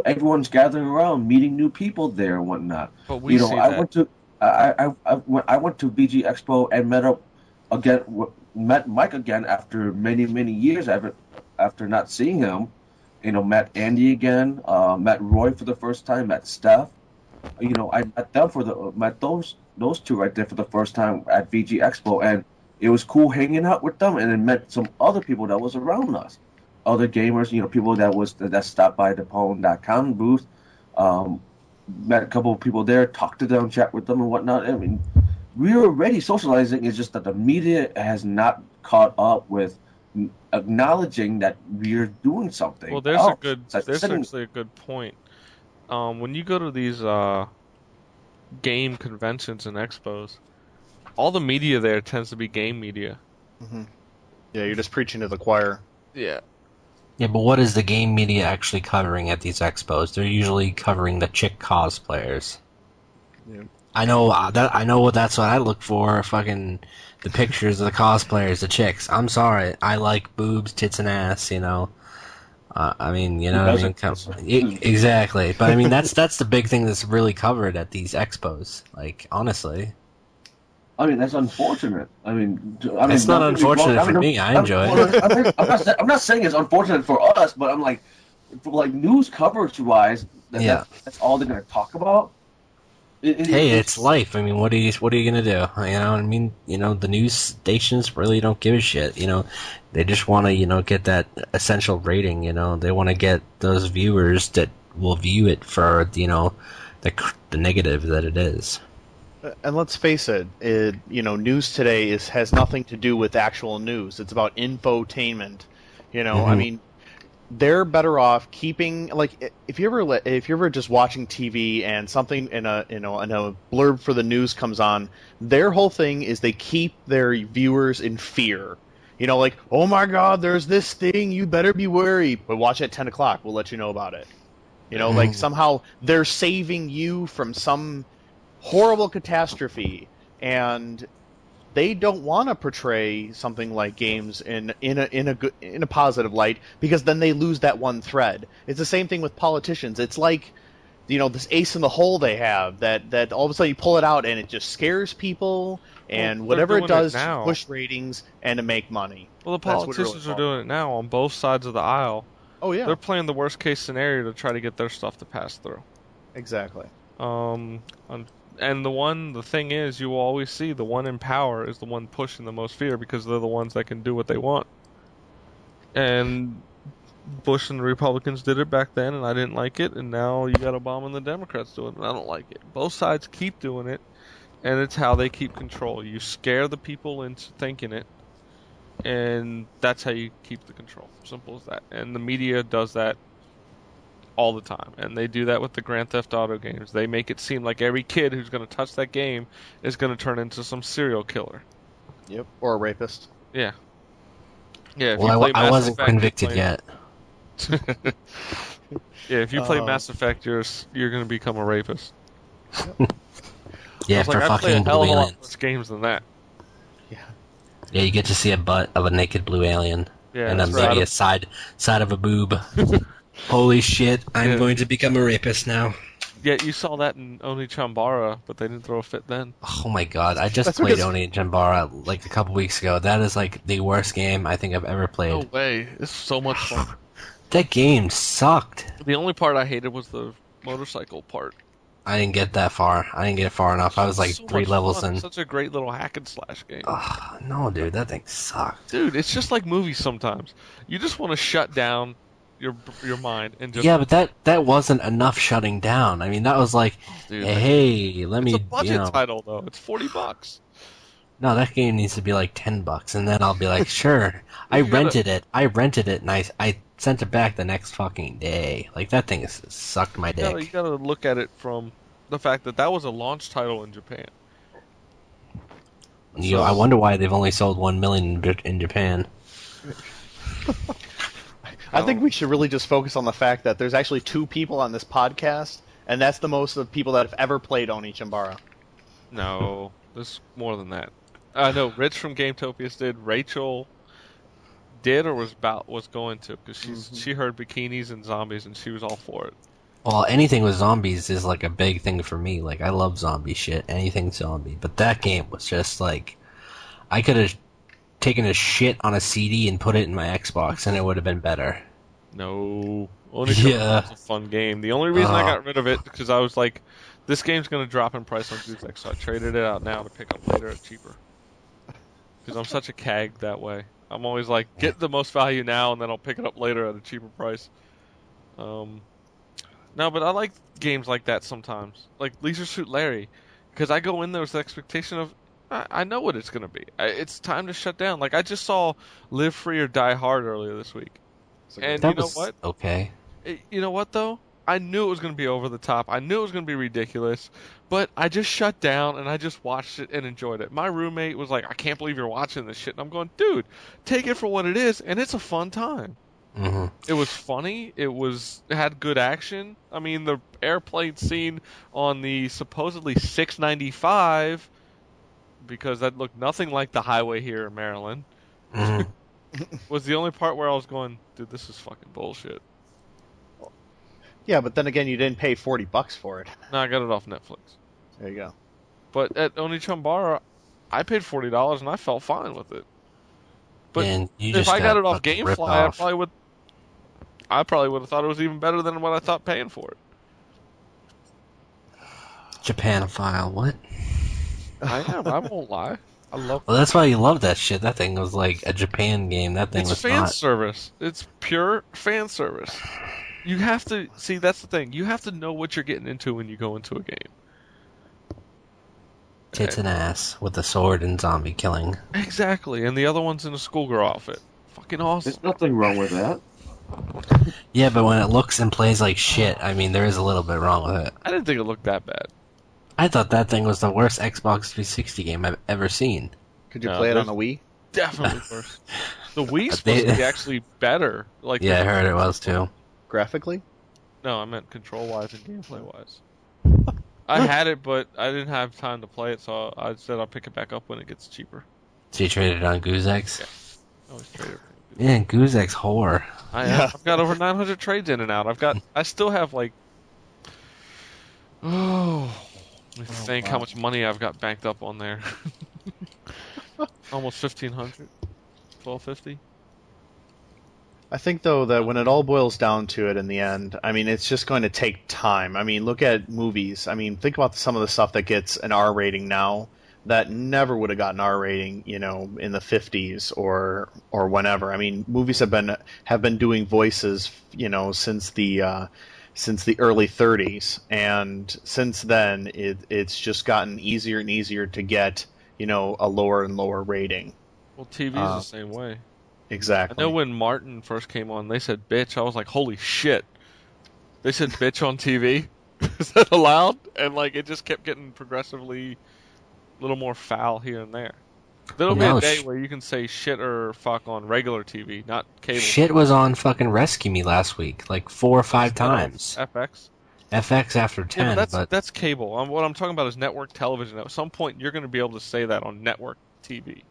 Everyone's gathering around, meeting new people there and whatnot. But we see I went to VG Expo and met Mike again after many years after not seeing him. Met Andy again, met Roy for the first time, met Steph. I met them met those two right there for the first time at VG Expo, and it was cool hanging out with them, and then met some other people that was around us, other gamers, people that stopped by the Pwned.com booth, met a couple of people there, talked to them, chat with them and whatnot. I mean, we're already socializing. It's just that the media has not caught up with acknowledging that we're doing something. Well, there's actually a good point. When you go to these game conventions and expos, all the media there tends to be game media. Mm-hmm. Yeah, you're just preaching to the choir. Yeah. Yeah, but what is the game media actually covering at these expos? They're usually covering the chick cosplayers. Yeah. I know that's what I look for. Fucking the pictures of the cosplayers, the chicks. I'm sorry, I like boobs, tits, and ass. I mean, what I mean? Exactly. But I mean, that's the big thing that's really covered at these expos. Like, honestly. I mean, that's unfortunate. It's not unfortunate for me. I enjoy it. I'm not saying it's unfortunate for us, but I'm like, for news coverage wise, that's all they're gonna talk about. It's life. I mean, what are you gonna do? I mean, the news stations really don't give a shit. They just want to, get that essential rating. They want to get those viewers that will view it for, the negative that it is. And let's face it, news today has nothing to do with actual news. It's about infotainment. I mean, they're better off keeping, like, if you're ever just watching TV and something in a blurb for the news comes on, their whole thing is they keep their viewers in fear. Like, oh my God, there's this thing, you better be wary. But watch at 10 o'clock, we'll let you know about it. Like, somehow they're saving you from some horrible catastrophe, and they don't want to portray something like games in a positive light, because then they lose that one thread. It's the same thing with politicians. It's like, this ace in the hole they have that all of a sudden you pull it out and it just scares people, and whatever it does to push ratings and to make money. Well, the politicians are doing it now on both sides of the aisle. Oh yeah, they're playing the worst case scenario to try to get their stuff to pass through. Exactly. And the thing is, you will always see the one in power is the one pushing the most fear because they're the ones that can do what they want. And Bush and the Republicans did it back then, and I didn't like it. And now you got Obama and the Democrats doing it, and I don't like it. Both sides keep doing it, and it's how they keep control. You scare the people into thinking it, and that's how you keep the control. Simple as that. And the media does that all the time, and they do that with the Grand Theft Auto games. They make it seem like every kid who's going to touch that game is going to turn into some serial killer. Yep. Or a rapist. Yeah. Yeah. If you Well, play I Mass wasn't Effect, convicted you're yet. yeah, if you play Mass Effect, you're going to become a rapist. Yeah, I was like, for I play a fucking hell blue of a lot aliens. worse games than that. Yeah. Yeah, you get to see a butt of a naked blue alien. Yeah, And then that's maybe right. a side of a boob. Holy shit, I'm Yeah. going to become a rapist now. Yeah, you saw that in Oni Chambara, but they didn't throw a fit then. Oh my god, I just That's played because- Oni Jambara like a couple weeks ago. That is like the worst game I think I've ever played. No way. It's so much fun. That game sucked. The only part I hated was the motorcycle part. I didn't get that far. I didn't get far enough. I was like So 3 much levels fun. in. Such a great little hack and slash game. Ugh, no, dude, that thing sucked. Dude, it's just like movies sometimes. You just want to shut down your mind and just Yeah, but that wasn't enough shutting down. I mean, that was like, dude, hey, let it's me, a budget you know. title though. It's $40. No, that game needs to be like $10, and then I'll be like, sure. I You gotta- rented it, and I sent it back the next fucking day. Like, that thing sucked my dick. You gotta look at it from the fact that that was a launch title in Japan. You know, I wonder why they've only sold 1 million in Japan. I think we should really just focus on the fact that there's actually 2 people on this podcast, and that's the most of the people that have ever played Oni Chambara. No, there's more than that. I know Rich from Gametopias did. Rachel did or was going to because she heard bikinis and zombies and she was all for it. Well, anything with zombies is like a big thing for me. Like, I love zombie shit. Anything zombie. But that game was just like, I could have taken a shit on a CD and put it in my Xbox, and it would have been better. No, Only Yeah. It's a fun game. The only reason I got rid of it because I was like, this game's gonna drop in price on Goosex, so I traded it out now to pick up later at cheaper. Because I'm such a cag that way. I'm always like, get the most value now, and then I'll pick it up later at a cheaper price. No, but I like games like that sometimes, like Leisure Suit Larry, because I go in there with the expectation of, I know what it's gonna be. It's time to shut down. Like I just saw Live Free or Die Hard earlier this week, and That you know was what? okay. You know what though? I knew it was going to be over the top. I knew it was going to be ridiculous, but I just shut down and I just watched it and enjoyed it. My roommate was like, "I can't believe you're watching this shit," and I'm going, "Dude, take it for what it is, and it's a fun time." Hmm. It was funny. It had good action. I mean, the airplane scene on the supposedly 695, because that looked nothing like the highway here in Maryland, Hmm. was the only part where I was going, "Dude, this is fucking bullshit." Yeah, but then again, you didn't pay $40 for it. No, I got it off Netflix. There you go. But at Oni Chambara, I paid $40 and I felt fine with it. But And you if just I got it off fucking ripped GameFly, I off. probably would have thought it was even better than what I thought paying for it. Japanophile, what? I am. I won't lie. I love. Well, that's why you love that shit. That thing was like a Japan game. That thing It's was fan not. service. It's pure fan service. You have to see. That's the thing. You have to know what you're getting into when you go into a game. Tits and ass with a sword and zombie killing. Exactly. And the other one's in a schoolgirl outfit. Fucking awesome. There's nothing wrong with that. Yeah, but when it looks and plays like shit, I mean, there is a little bit wrong with it. I didn't think it looked that bad. I thought that thing was the worst Xbox 360 game I've ever seen. Could you No, play it on there's- a Wii? Definitely worse. The Wii's supposed to be actually better. Like Yeah, I heard it was too. Graphically? No, I meant control-wise and gameplay-wise. I had it, but I didn't have time to play it, so I said I'll pick it back up when it gets cheaper. So you traded it on Goozex? Yeah. I always trade it. Man, Goozex whore. I've got over 900 trades in and out. I still have like, let me think how much money I've got banked up on there. Almost 1,500, 1,250. I think, though, that when it all boils down to it in the end, I mean, it's just going to take time. I mean, look at movies. I mean, think about some of the stuff that gets an R rating now that never would have gotten an R rating, in the 50s or whenever. I mean, movies have been doing voices, since the early 30s, and since then, it's just gotten easier and easier to get, a lower and lower rating. Well, TV's the same way. Exactly. I know when Martin first came on, they said bitch. I was like, holy shit. They said bitch on TV? Is that allowed? And it just kept getting progressively a little more foul here and there. There'll be a day where you can say shit or fuck on regular TV, not cable. Shit was on fucking Rescue Me last week, 4 or 5 times. FX? FX after 10, yeah, but that's cable. What I'm talking about is network television. At some point, you're going to be able to say that on network TV.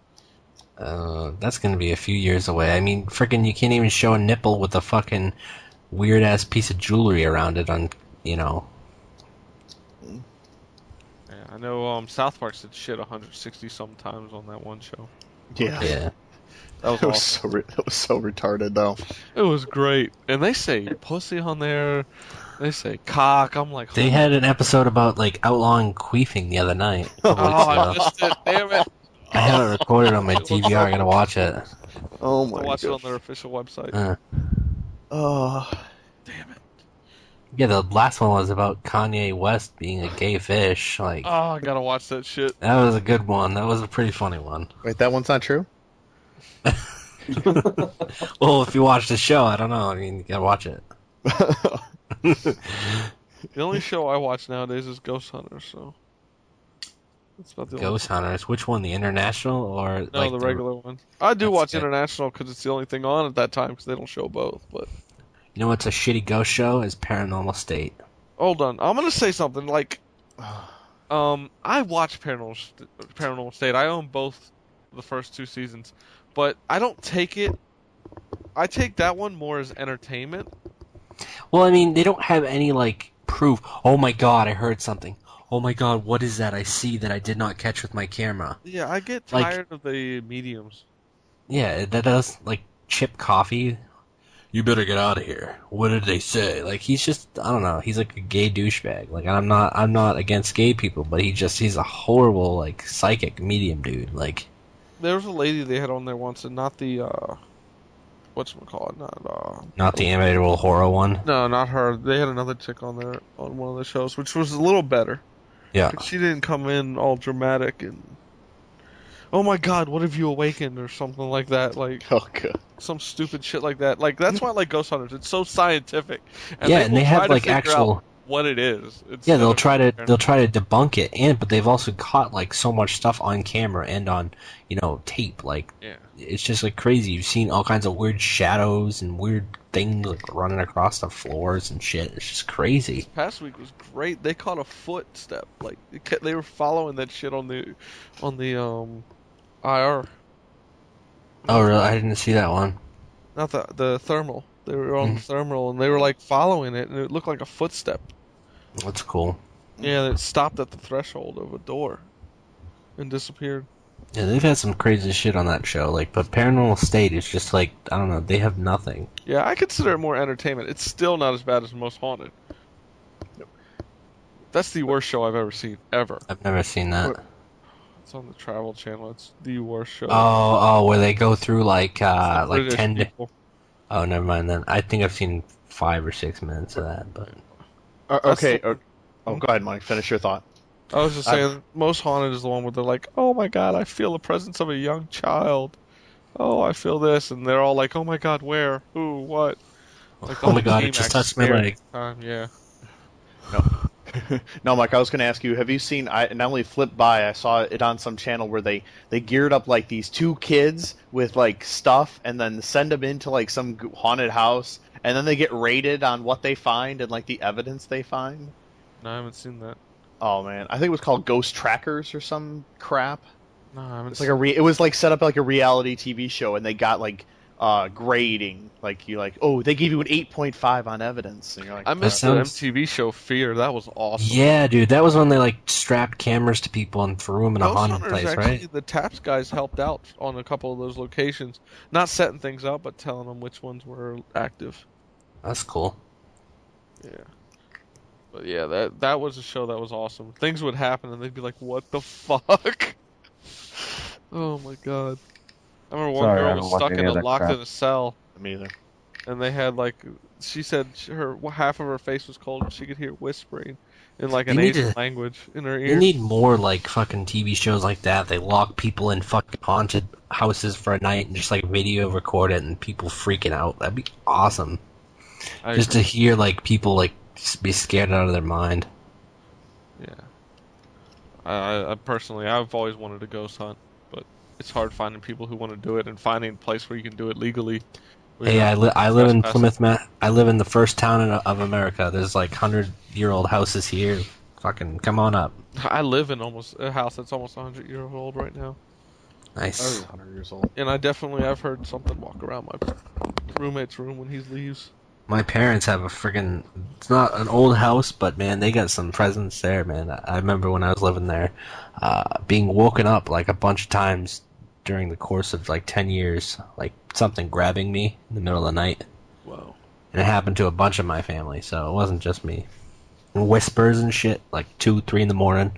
That's going to be a few years away. I mean, frickin' you can't even show a nipple with a fucking weird-ass piece of jewelry around it on, Yeah, I know South Park said shit 160 sometimes on that one show. Yeah. That was awesome. That was so retarded, though. It was great. And they say pussy on there. They say cock. I'm like... They had an episode about, outlawing queefing the other night. I missed it. Damn it. I have it recorded on my DVR. I gotta watch it. Oh my god. Watch it on their official website. Oh. Damn it. Yeah, the last one was about Kanye West being a gay fish. Oh, I gotta watch that shit. That was a good one. That was a pretty funny one. Wait, that one's not true? Well, if you watch the show, I don't know. I mean, you gotta watch it. The only show I watch nowadays is Ghost Hunters, so... That's about the Ghost Hunters. Which one? The international or No, the regular one. I do watch international because it's the only thing on at that time because they don't show both. But you know what's a shitty ghost show? Is Paranormal State. hold on, I'm gonna say something. I watch Paranormal State. I own both the first 2 seasons, but I don't take it. I take that one more as entertainment. Well, I mean, they don't have any proof. Oh my god, I heard something. Oh my god, what is that I see that I did not catch with my camera? Yeah, I get tired of the mediums. Yeah, that does, Chip Coffee. You better get out of here. What did they say? He's just, I don't know, he's a gay douchebag. I'm not against gay people, but he's a horrible, psychic medium dude. There was a lady they had on there once, and not the, whatchamacallit, not the Amityville Horror one? No, not her. They had another chick on there on one of the shows, which was a little better. Yeah. She didn't come in all dramatic and, oh my god, what have you awakened, or something like that. Oh god. Some stupid shit like that. That's why I like Ghost Hunters. It's so scientific. And they have actual... what it is. Yeah, they'll try to debunk it, but they've also caught so much stuff on camera and on tape. Yeah. It's just crazy. You've seen all kinds of weird shadows and weird things running across the floors and shit. It's just crazy. This past week was great. They caught a footstep. They were following that shit on the IR. Oh really? I didn't see that one. Not the thermal. They were on the thermal and they were following it, and it looked like a footstep. That's cool. Yeah, it stopped at the threshold of a door and disappeared. Yeah, they've had some crazy shit on that show. But Paranormal State is just I don't know, they have nothing. Yeah, I consider it more entertainment. It's still not as bad as Most Haunted. That's the worst show I've ever seen, ever. I've never seen that. It's on the Travel Channel. It's the worst show. Oh, where they go through 10 people. Oh, never mind then. I think I've seen 5 or 6 minutes of that, but... Okay. Go ahead, Mike. Finish your thought. I was just saying, Most Haunted is the one where they're like, oh my god, I feel the presence of a young child. Oh, I feel this. And they're all like, oh my god, where? Who? What? Oh my god, it just touched my leg. Yeah. No, Mike, I was going to ask you, have you seen, I not only flipped by, I saw it on some channel where they geared up these 2 kids with stuff and then send them into some haunted house and then they get rated on what they find and the evidence they find? No, I haven't seen that. Oh man, I think it was called Ghost Trackers or some crap. No, I haven't It's it was set up like a reality TV show and they got grading. Like you like, oh, they gave you an 8.5 on evidence, and you're like, I missed the MTV show Fear. That was awesome. Yeah, dude, that was when they like strapped cameras to people and threw them in a Ghost haunted Hunters, place, actually, right? the TAPS guys helped out on a couple of those locations. Not setting things up, but telling them which ones were active. That's cool. Yeah. But yeah, that was a show that was awesome. Things would happen and they'd be like, what the fuck? Oh my god. I remember one Sorry, I girl don't was watch stuck any in of a that locked crap. in a cell, me either. and they had like, she said her half of her face was cold and she could hear whispering in like an They need Asian to- language in her They ear. need more like fucking TV shows like that. They lock people in fucking haunted houses for a night and just like video record it and people freaking out. That'd be awesome. I Just to agree. hear like people like be scared out of their mind. Yeah. I personally, I've always wanted to ghost hunt, but it's hard finding people who want to do it and finding a place where you can do it legally. where Hey, you're I not live in trespassing. Plymouth, I live in the first town of America. There's like 100-year-old houses here. Fucking come on up. I live in almost a house that's almost 100 years old right now, I was Nice. 100 years old. and I've heard something walk around my roommate's room when he leaves. My parents have a friggin'. It's not an old house, but man, they got some presents there, man. I remember when I was living there, being woken up like a bunch of times during the course of like 10 years, like something grabbing me in the middle of the night. Wow. And it happened to a bunch of my family, so it wasn't just me. And whispers and shit, like 2, 3 in the morning.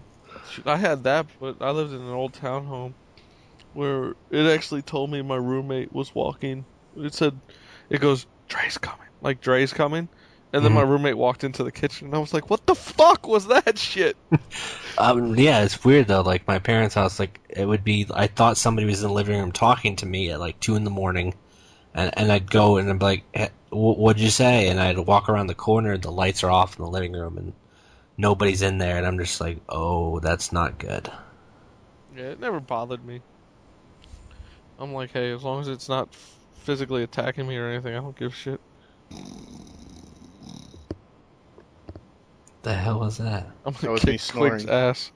Shoot, I had that, but I lived in an old townhome where it actually told me my roommate was walking. It goes, Dre's coming. Like, Dre's coming. And then my roommate walked into the kitchen, and I was like, what the fuck was that shit? Yeah, it's weird though. Like my parents' house, like it would be. I thought somebody was in the living room talking to me at like 2 in the morning, and I'd go and I'd be like, hey, "What'd you say?" And I'd walk around the corner, and the lights are off in the living room, and nobody's in there, and I'm just like, "Oh, that's not good." Yeah, it never bothered me. I'm like, hey, as long as it's not physically attacking me or anything, I don't give a shit. The hell was that? I'm That gonna was me kick Quick's snoring. ass.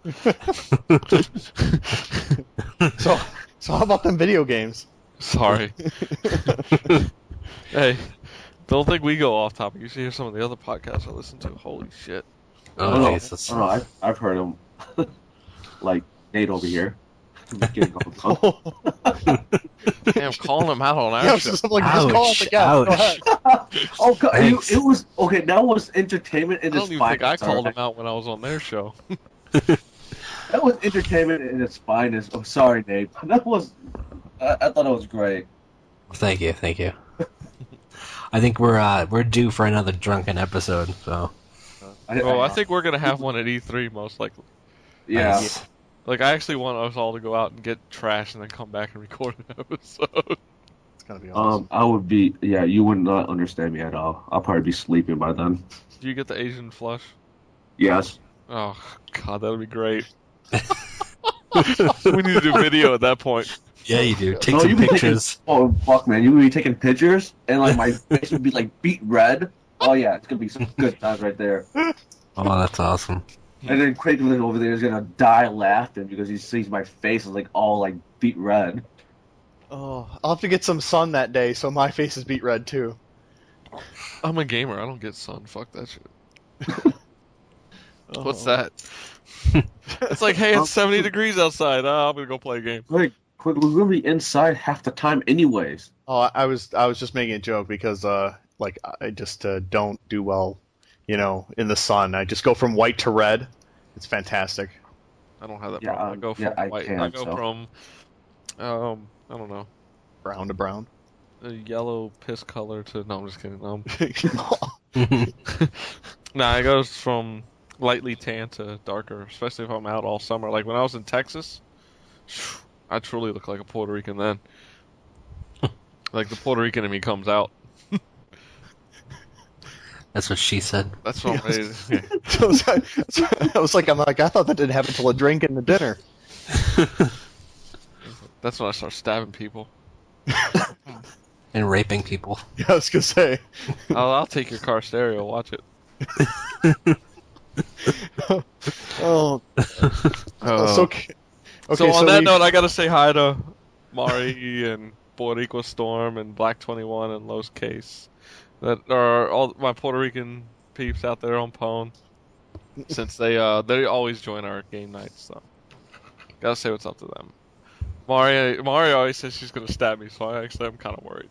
So how about them video games? Sorry. Hey, don't think we go off topic. You should hear some of the other podcasts I listen to. Holy shit. Oh Jesus! I've heard him. Like Nate over here. Getting all drunk. Damn, calling them out on Yeah, our so show. I'm like, just call it the guest. Go ahead. Oh God, Thanks. it was okay. That was entertainment I in don't its even think I finest. called alright? them out when I was on their show. That was entertainment in its finest. Oh, sorry, Nate. That was. I thought it was great. Thank you, thank you. I think we're due for another drunken episode. So I think we're gonna have one at E3 most likely. Yeah. Nice. Like, I actually want us all to go out and get trash and then come back and record an episode. It's gonna be awesome. I would be. Yeah, you would not understand me at all. I'll probably be sleeping by then. Do you get the Asian flush? Yes. Oh god, that would be great. We need to do video at that point. Yeah, you do. Take No, some you be pictures. Oh fuck, man! You would be taking pictures, and like my face would be like beet red. Oh yeah, it's gonna be some good times right there. Oh, that's awesome. And then Craigland over there is gonna die laughing because he sees my face is like all like beet red. Oh, I'll have to get some sun that day, so my face is beet red too. I'm a gamer. I don't get sun. Fuck that shit. What's that? It's like, hey, it's 70 degrees outside. Oh, I'm gonna go play a game. Like, we're gonna be inside half the time, anyways. Oh, I was just making a joke because like I just don't do well, in the sun. I just go from white to red. It's fantastic. I don't have that Yeah, problem. I go from yeah, I white. can, I go so. from, I don't know, Brown to brown. a yellow piss color to. No, I'm just kidding. Nah, it goes from lightly tan to darker, especially if I'm out all summer. Like when I was in Texas, I truly look like a Puerto Rican then. Like the Puerto Rican in me comes out. That's what she said. That's what I'm ready to. Yeah. I'm like, I thought that didn't happen until a drink and a dinner. That's when I start stabbing people. And raping people. Yeah, I was gonna say. I'll take your car stereo. Watch it. Oh, so okay. So on that we- note, I gotta say hi to Mari and Boricua Storm and Black 21 and Los Case. That are all my Puerto Rican peeps out there on Pwn. Since they always join our game nights, so gotta say what's up to them. Mario always says she's gonna stab me, so I'm kind of worried.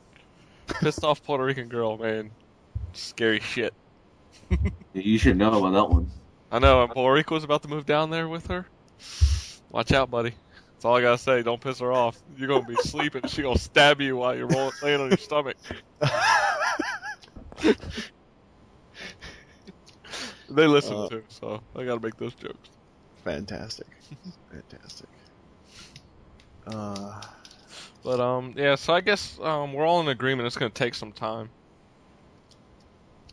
Pissed off Puerto Rican girl, man, scary shit. You should know about that one. I know, and Puerto Rico's about to move down there with her. Watch out, buddy. That's all I gotta say. Don't piss her off. You're gonna be sleeping. She gonna stab you while you're laying on your stomach. They listen too, so I gotta make those jokes. Fantastic. But yeah. So I guess we're all in agreement. It's gonna take some time.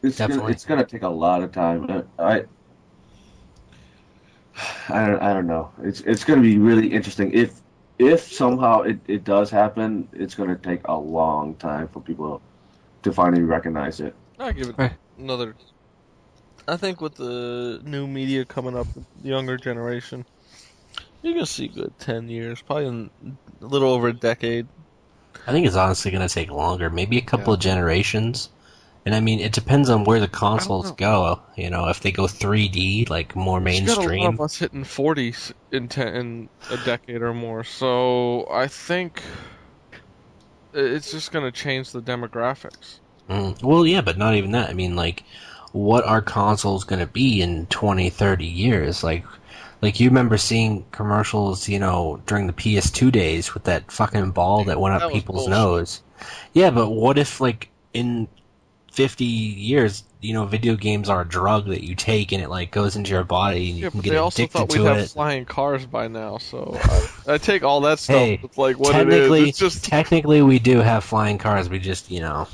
It's gonna take a lot of time. I don't know. It's gonna be really interesting. If somehow it does happen, it's gonna take a long time for people to finally recognize it. I'll give it another. I think with the new media coming up, the younger generation, you're gonna see good 10 years, probably in a little over a decade. I think it's honestly going to take longer, maybe a couple of generations. And I mean, it depends on where the consoles go. You know, if they go 3D, like more mainstream. There's got a lot of us hitting 40s in a decade or more, so I think it's just going to change the demographics. Well, yeah, but not even that. I mean, like, what are consoles going to be in 20, 30 years? Like you remember seeing commercials, you know, during the PS2 days with that fucking ball that went up people's nose. Yeah, but what if, like, in 50 years, you know, video games are a drug that you take and it, like, goes into your body and you can get addicted to it? They also thought we'd have flying cars by now, so I take all that stuff with, like, what it is. It's just... Technically, we do have flying cars. We just, you know...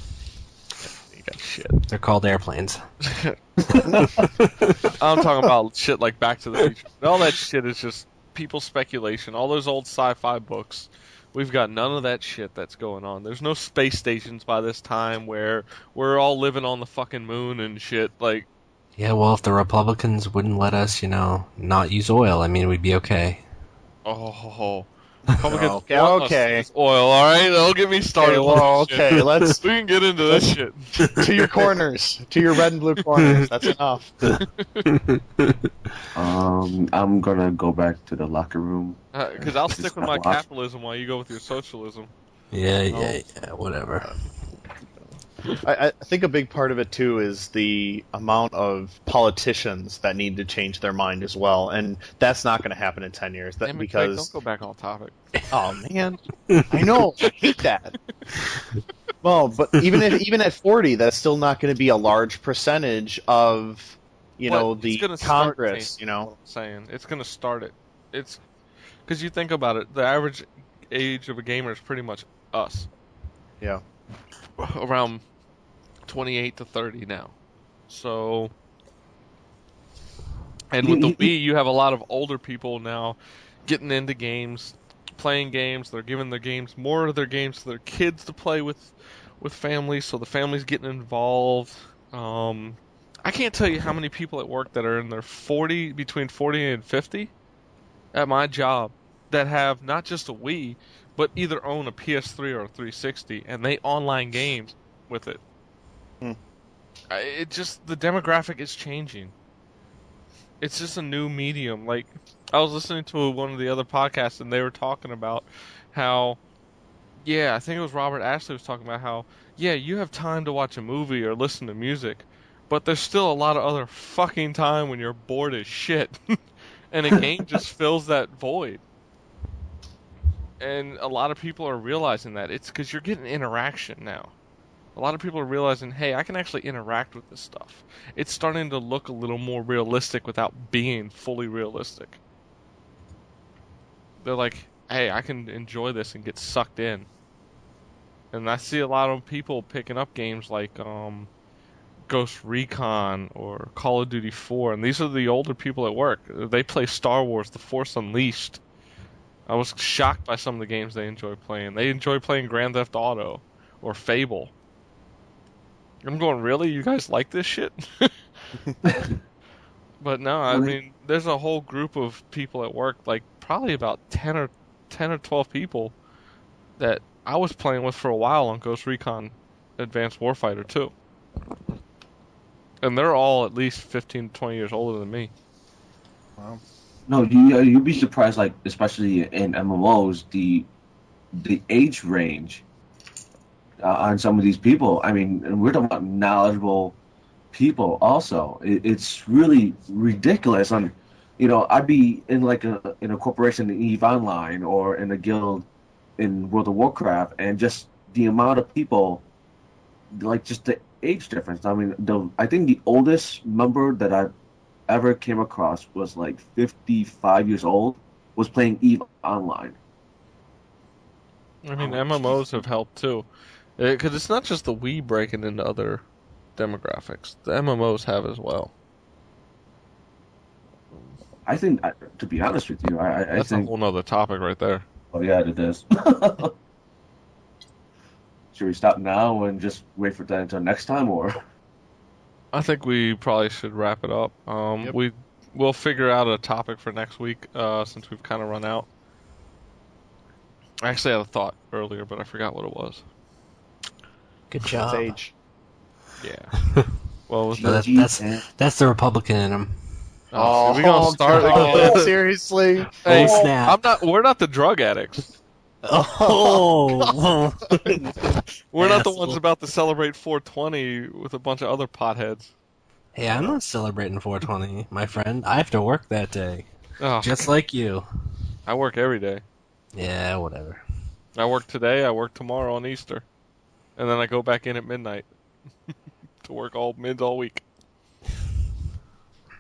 Shit. They're called airplanes. I'm talking about shit like Back to the Future. All that shit is just people's speculation. All those old sci-fi books. We've got none of that shit that's going on. There's no space stations by this time where we're all living on the fucking moon and shit. Like, yeah, well, if the Republicans wouldn't let us, you know, not use oil, I mean, we'd be okay. Okay. Oil, all right. Don't get me started. Okay, we can get into this shit. To your corners, to your red and blue corners. That's enough. I'm gonna go back to the locker room. Because I'll stick with my capitalism while you go with your socialism. Yeah, whatever. I think a big part of it, too, is the amount of politicians that need to change their mind as well, and that's not going to happen in 10 years. Because don't go back on topic. Oh, man. I know. I hate that. Well, but even at 40, that's still not going to be a large percentage of, the Congress, you know. I'm saying. It's going to start it. It's because you think about it, the average age of a gamer is pretty much us. Yeah. Around 28 to 30 now. So, and with the Wii, you have a lot of older people now getting into games, playing games. They're giving more of their games to their kids to play with families, so the family's getting involved. I can't tell you how many people at work that are in their between 40 and 50 at my job that have not just a Wii, but either own a PS3 or a 360, and they online games with it. The demographic is changing. It's just a new medium. Like, I was listening to one of the other podcasts, and they were talking about how, I think it was Robert Ashley was talking about how, you have time to watch a movie or listen to music, but there's still a lot of other fucking time when you're bored as shit. And a game just fills that void. And a lot of people are realizing that. It's because you're getting interaction now. A lot of people are realizing, hey, I can actually interact with this stuff. It's starting to look a little more realistic without being fully realistic. They're like, hey, I can enjoy this and get sucked in. And I see a lot of people picking up games like Ghost Recon or Call of Duty 4. And these are the older people at work. They play Star Wars, The Force Unleashed. I was shocked by some of the games they enjoy playing. They enjoy playing Grand Theft Auto or Fable. I'm going, really? You guys like this shit? But no, I mean, there's a whole group of people at work, like probably about 10 or 12 people that I was playing with for a while on Ghost Recon Advanced Warfighter 2. And they're all at least 15 to 20 years older than me. Wow. No, you'd be surprised, like especially in MMOs, the age range on some of these people. I mean, and we're talking about knowledgeable people. Also, it's really ridiculous. I'd be in like in a corporation in EVE Online or in a guild in World of Warcraft, and just the amount of people, like just the age difference. I mean, I think the oldest member that I've ever came across was like 55 years old, was playing EVE Online. I mean, MMOs have helped too. Because it's not just the Wii breaking into other demographics. The MMOs have as well. I think, to be honest with you, I That's think. a whole nother topic right there. Oh yeah, it is. Should we stop now and just wait for that until next time, or? I think we probably should wrap it up. Yep. We'll figure out a topic for next week, since we've kind of run out. I actually had a thought earlier, but I forgot what it was. Good That's job. age. Yeah. Well, No, that's the Republican in him. oh, we gonna start God. again? Seriously? Hey, Oh, snap. We're not the drug addicts. Oh, We're not the Asshole. ones about to celebrate 420 with a bunch of other potheads. hey, I'm not celebrating 420, my friend. I have to work that day, Oh, just like you. I work every day. Yeah, whatever. I work today, I work tomorrow on Easter. And then I go back in at midnight to work all week.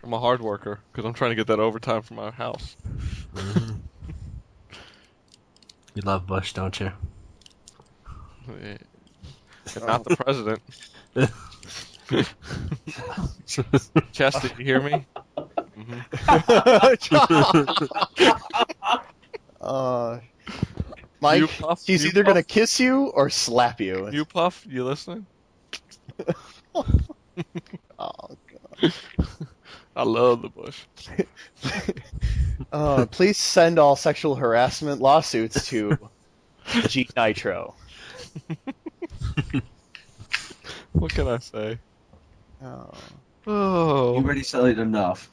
I'm a hard worker because I'm trying to get that overtime for my house. Mhm. You love Bush, don't you? And not the president. Chess, did you hear me? Mike, You puff, he's you either puff. going to kiss you or slap you. You Puff, you listening? Oh, God. I love the Bush. Please send all sexual harassment lawsuits to G Nitro. What can I say? Oh. Oh, You already said it enough.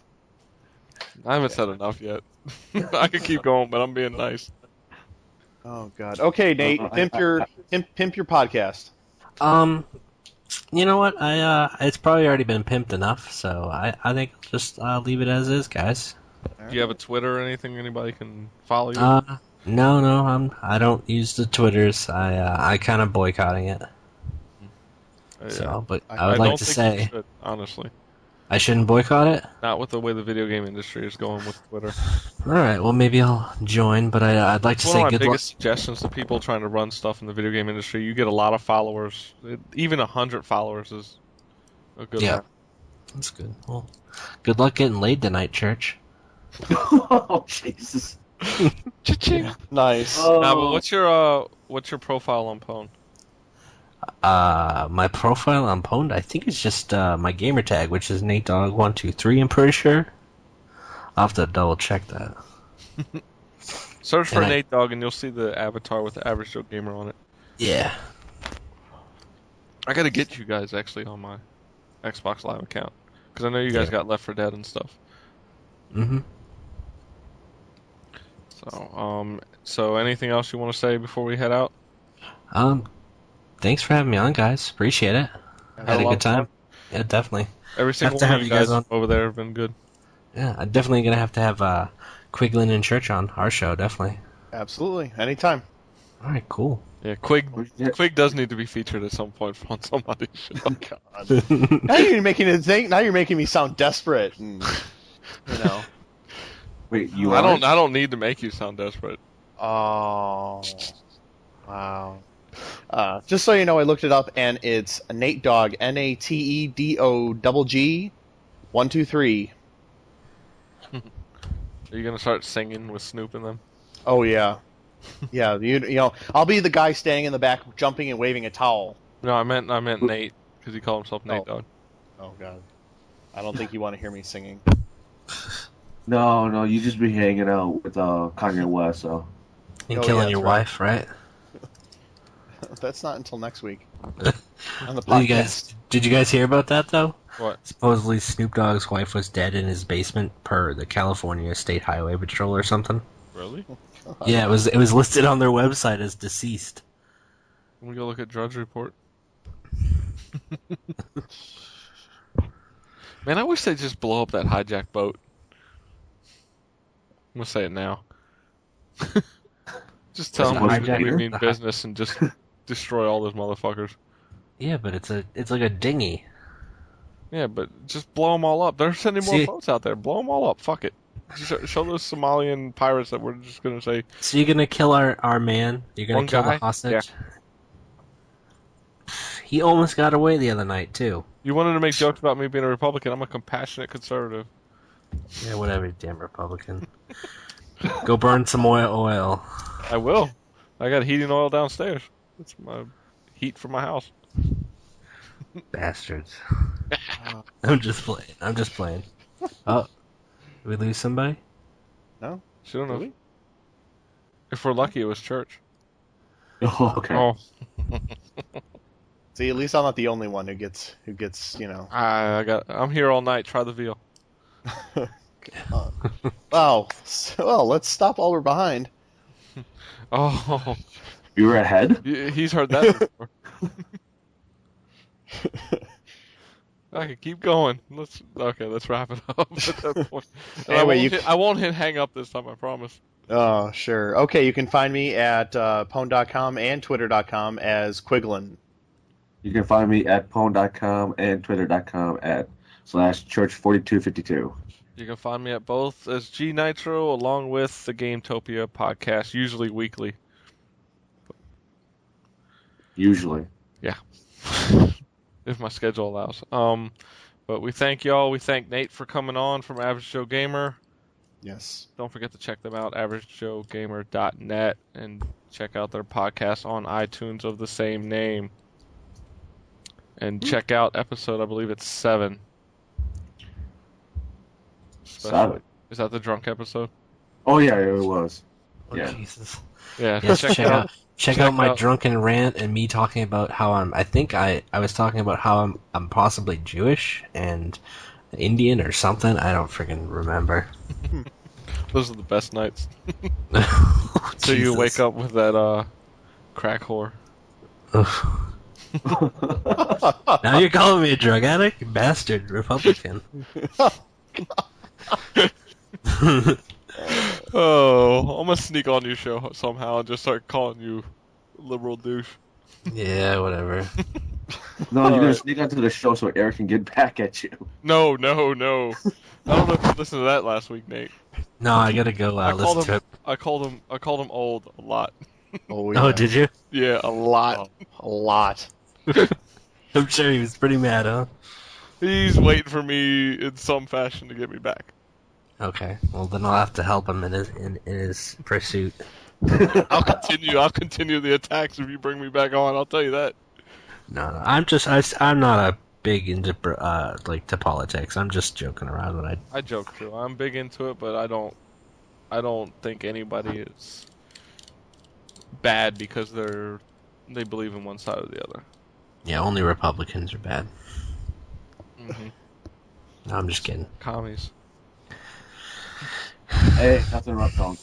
I haven't said enough yet. I could keep going, but I'm being nice. Oh, God. Okay, Nate, pimp your podcast. You know what? It's probably already been pimped enough, so I think I'll just leave it as is, guys. Do you have a Twitter or anything anybody can follow you? No, I don't use the Twitters. I kind of boycotting it. So, but I would like don't to think say you should, honestly, I shouldn't boycott it. not with the way the video game industry is going with Twitter. All right, well maybe I'll join, but I'd like to One say of my good luck. biggest suggestions to people trying to run stuff in the video game industry: you get a lot of followers. Even 100 followers is a good Yeah. amount. That's good. Well, good luck getting laid tonight, church. Oh Jesus! Cha-ching. Nice. Nah, but what's your profile on Pwn? My profile on Pwned, I think it's just my gamer tag, which is NateDog123. I'm pretty sure. I'll have to double check that. Search for And Nate Dogg and you'll see the avatar with the Average Joe Gamer on it. Yeah. I gotta get you guys actually on my Xbox Live account because I know you guys Yeah. got Left 4 Dead and stuff. Mm-hmm. So anything else you want to say before we head out? Thanks for having me on, guys. Appreciate it. Had a lot good of time. Yeah, definitely. Every single to one of have you you guys guys on. over there have been good. Yeah, I'm definitely gonna have to have Quiglin and Church on our show. Definitely. Absolutely. Anytime. All right, cool. Yeah, Quig does need to be featured at some point on somebody's show. Oh, God. Now you're making it think. Now you're making me sound desperate. And, you know. Wait, you I aren't? don't need to make you sound desperate. Oh. Wow. Just so you know, I looked it up, and it's Nate Dogg, NATEDOGG 123. Are you gonna start singing with Snoop in them? Oh yeah, yeah. You know, I'll be the guy staying in the back, jumping and waving a towel. No, I meant Nate because he called himself Nate Dogg. Oh God, I don't think you want to hear me singing. No, you just be hanging out with Kanye West, so. And Oh, killing yeah, your that's right. wife, right? That's not until next week on the Did podcast. did you guys hear about that though? What? Supposedly Snoop Dogg's wife was dead in his basement per the California State Highway Patrol or something. Really? Yeah, it was listed on their website as deceased. Let me go look at Drudge Report. Man, I wish they'd just blow up that hijacked boat. I'm gonna say it now. Just tell them we mean business and just destroy all those motherfuckers. Yeah, but it's like a dinghy. Yeah, but just blow them all up. They're sending more boats out there. Blow them all up. Fuck it. Show those Somalian pirates that we're just gonna say. So you're gonna kill our man? You're gonna kill the hostage? Yeah. He almost got away the other night too. You wanted to make jokes about me being a Republican. I'm a compassionate conservative. Yeah, whatever, you damn Republican. Go burn some oil. I will. I got heating oil downstairs. That's my heat for my house. Bastards. I'm just playing. Oh, did we lose somebody? No? Sure enough. Really? If we're lucky, it was church. Oh, okay. Oh. See, at least I'm not the only one who gets, I'm here all night. Try the veal. Wow. Well, let's stop while we're behind. Oh. You were ahead? He's heard that before. I can keep going. Let's wrap it up at that point. Anyway, I won't hit hang up this time, I promise. Oh, sure. Okay, you can find me at pwned.com and twitter.com as Quiglin. You can find me at pwn.com and twitter.com at /church4252. You can find me at both as G Nitro along with the Gametopia podcast, usually weekly. Usually. Yeah. If my schedule allows. But we thank y'all. We thank Nate for coming on from Average Joe Gamer. Yes. Don't forget to check them out, averagejoegamer.net, and check out their podcast on iTunes of the same name. And check out episode, I believe it's 7. 7? Is that the drunk episode? Oh, yeah, it was. Oh, yeah. Jesus. Yeah. Yes, check out my drunken rant and me talking about how I was talking about how I'm possibly Jewish and Indian or something. I don't freaking remember. Those are the best nights. Oh, So you Jesus. wake up with that crack whore. Now you're calling me a drug addict? You bastard Republican. Oh, I'm gonna sneak on your show somehow and just start calling you liberal douche. Yeah, whatever. No, you're going to sneak onto the show so Eric can get back at you. No. I don't know if you listened to that last week, Nate. No, I gotta go listen to it. I called him old a lot. Oh, yeah. Oh, did you? Yeah, a lot. A lot. I'm sure he was pretty mad, huh? He's waiting for me in some fashion to get me back. Okay, well then I'll have to help him in his pursuit. I'll continue the attacks if you bring me back on. I'll tell you that. No, I'm not a big into to politics. I'm just joking around when I joke too. I'm big into it, but I don't think anybody is bad because they believe in one side or the other. Yeah, only Republicans are bad. Mm-hmm. No, I'm just kidding. Commies. Hey, nothing wrong.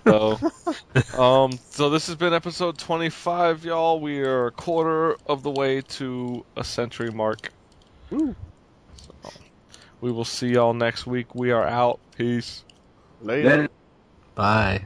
So this has been episode 25, y'all. We are a quarter of the way to a century mark. Woo. So, we will see y'all next week. We are out. Peace. Later. Bye.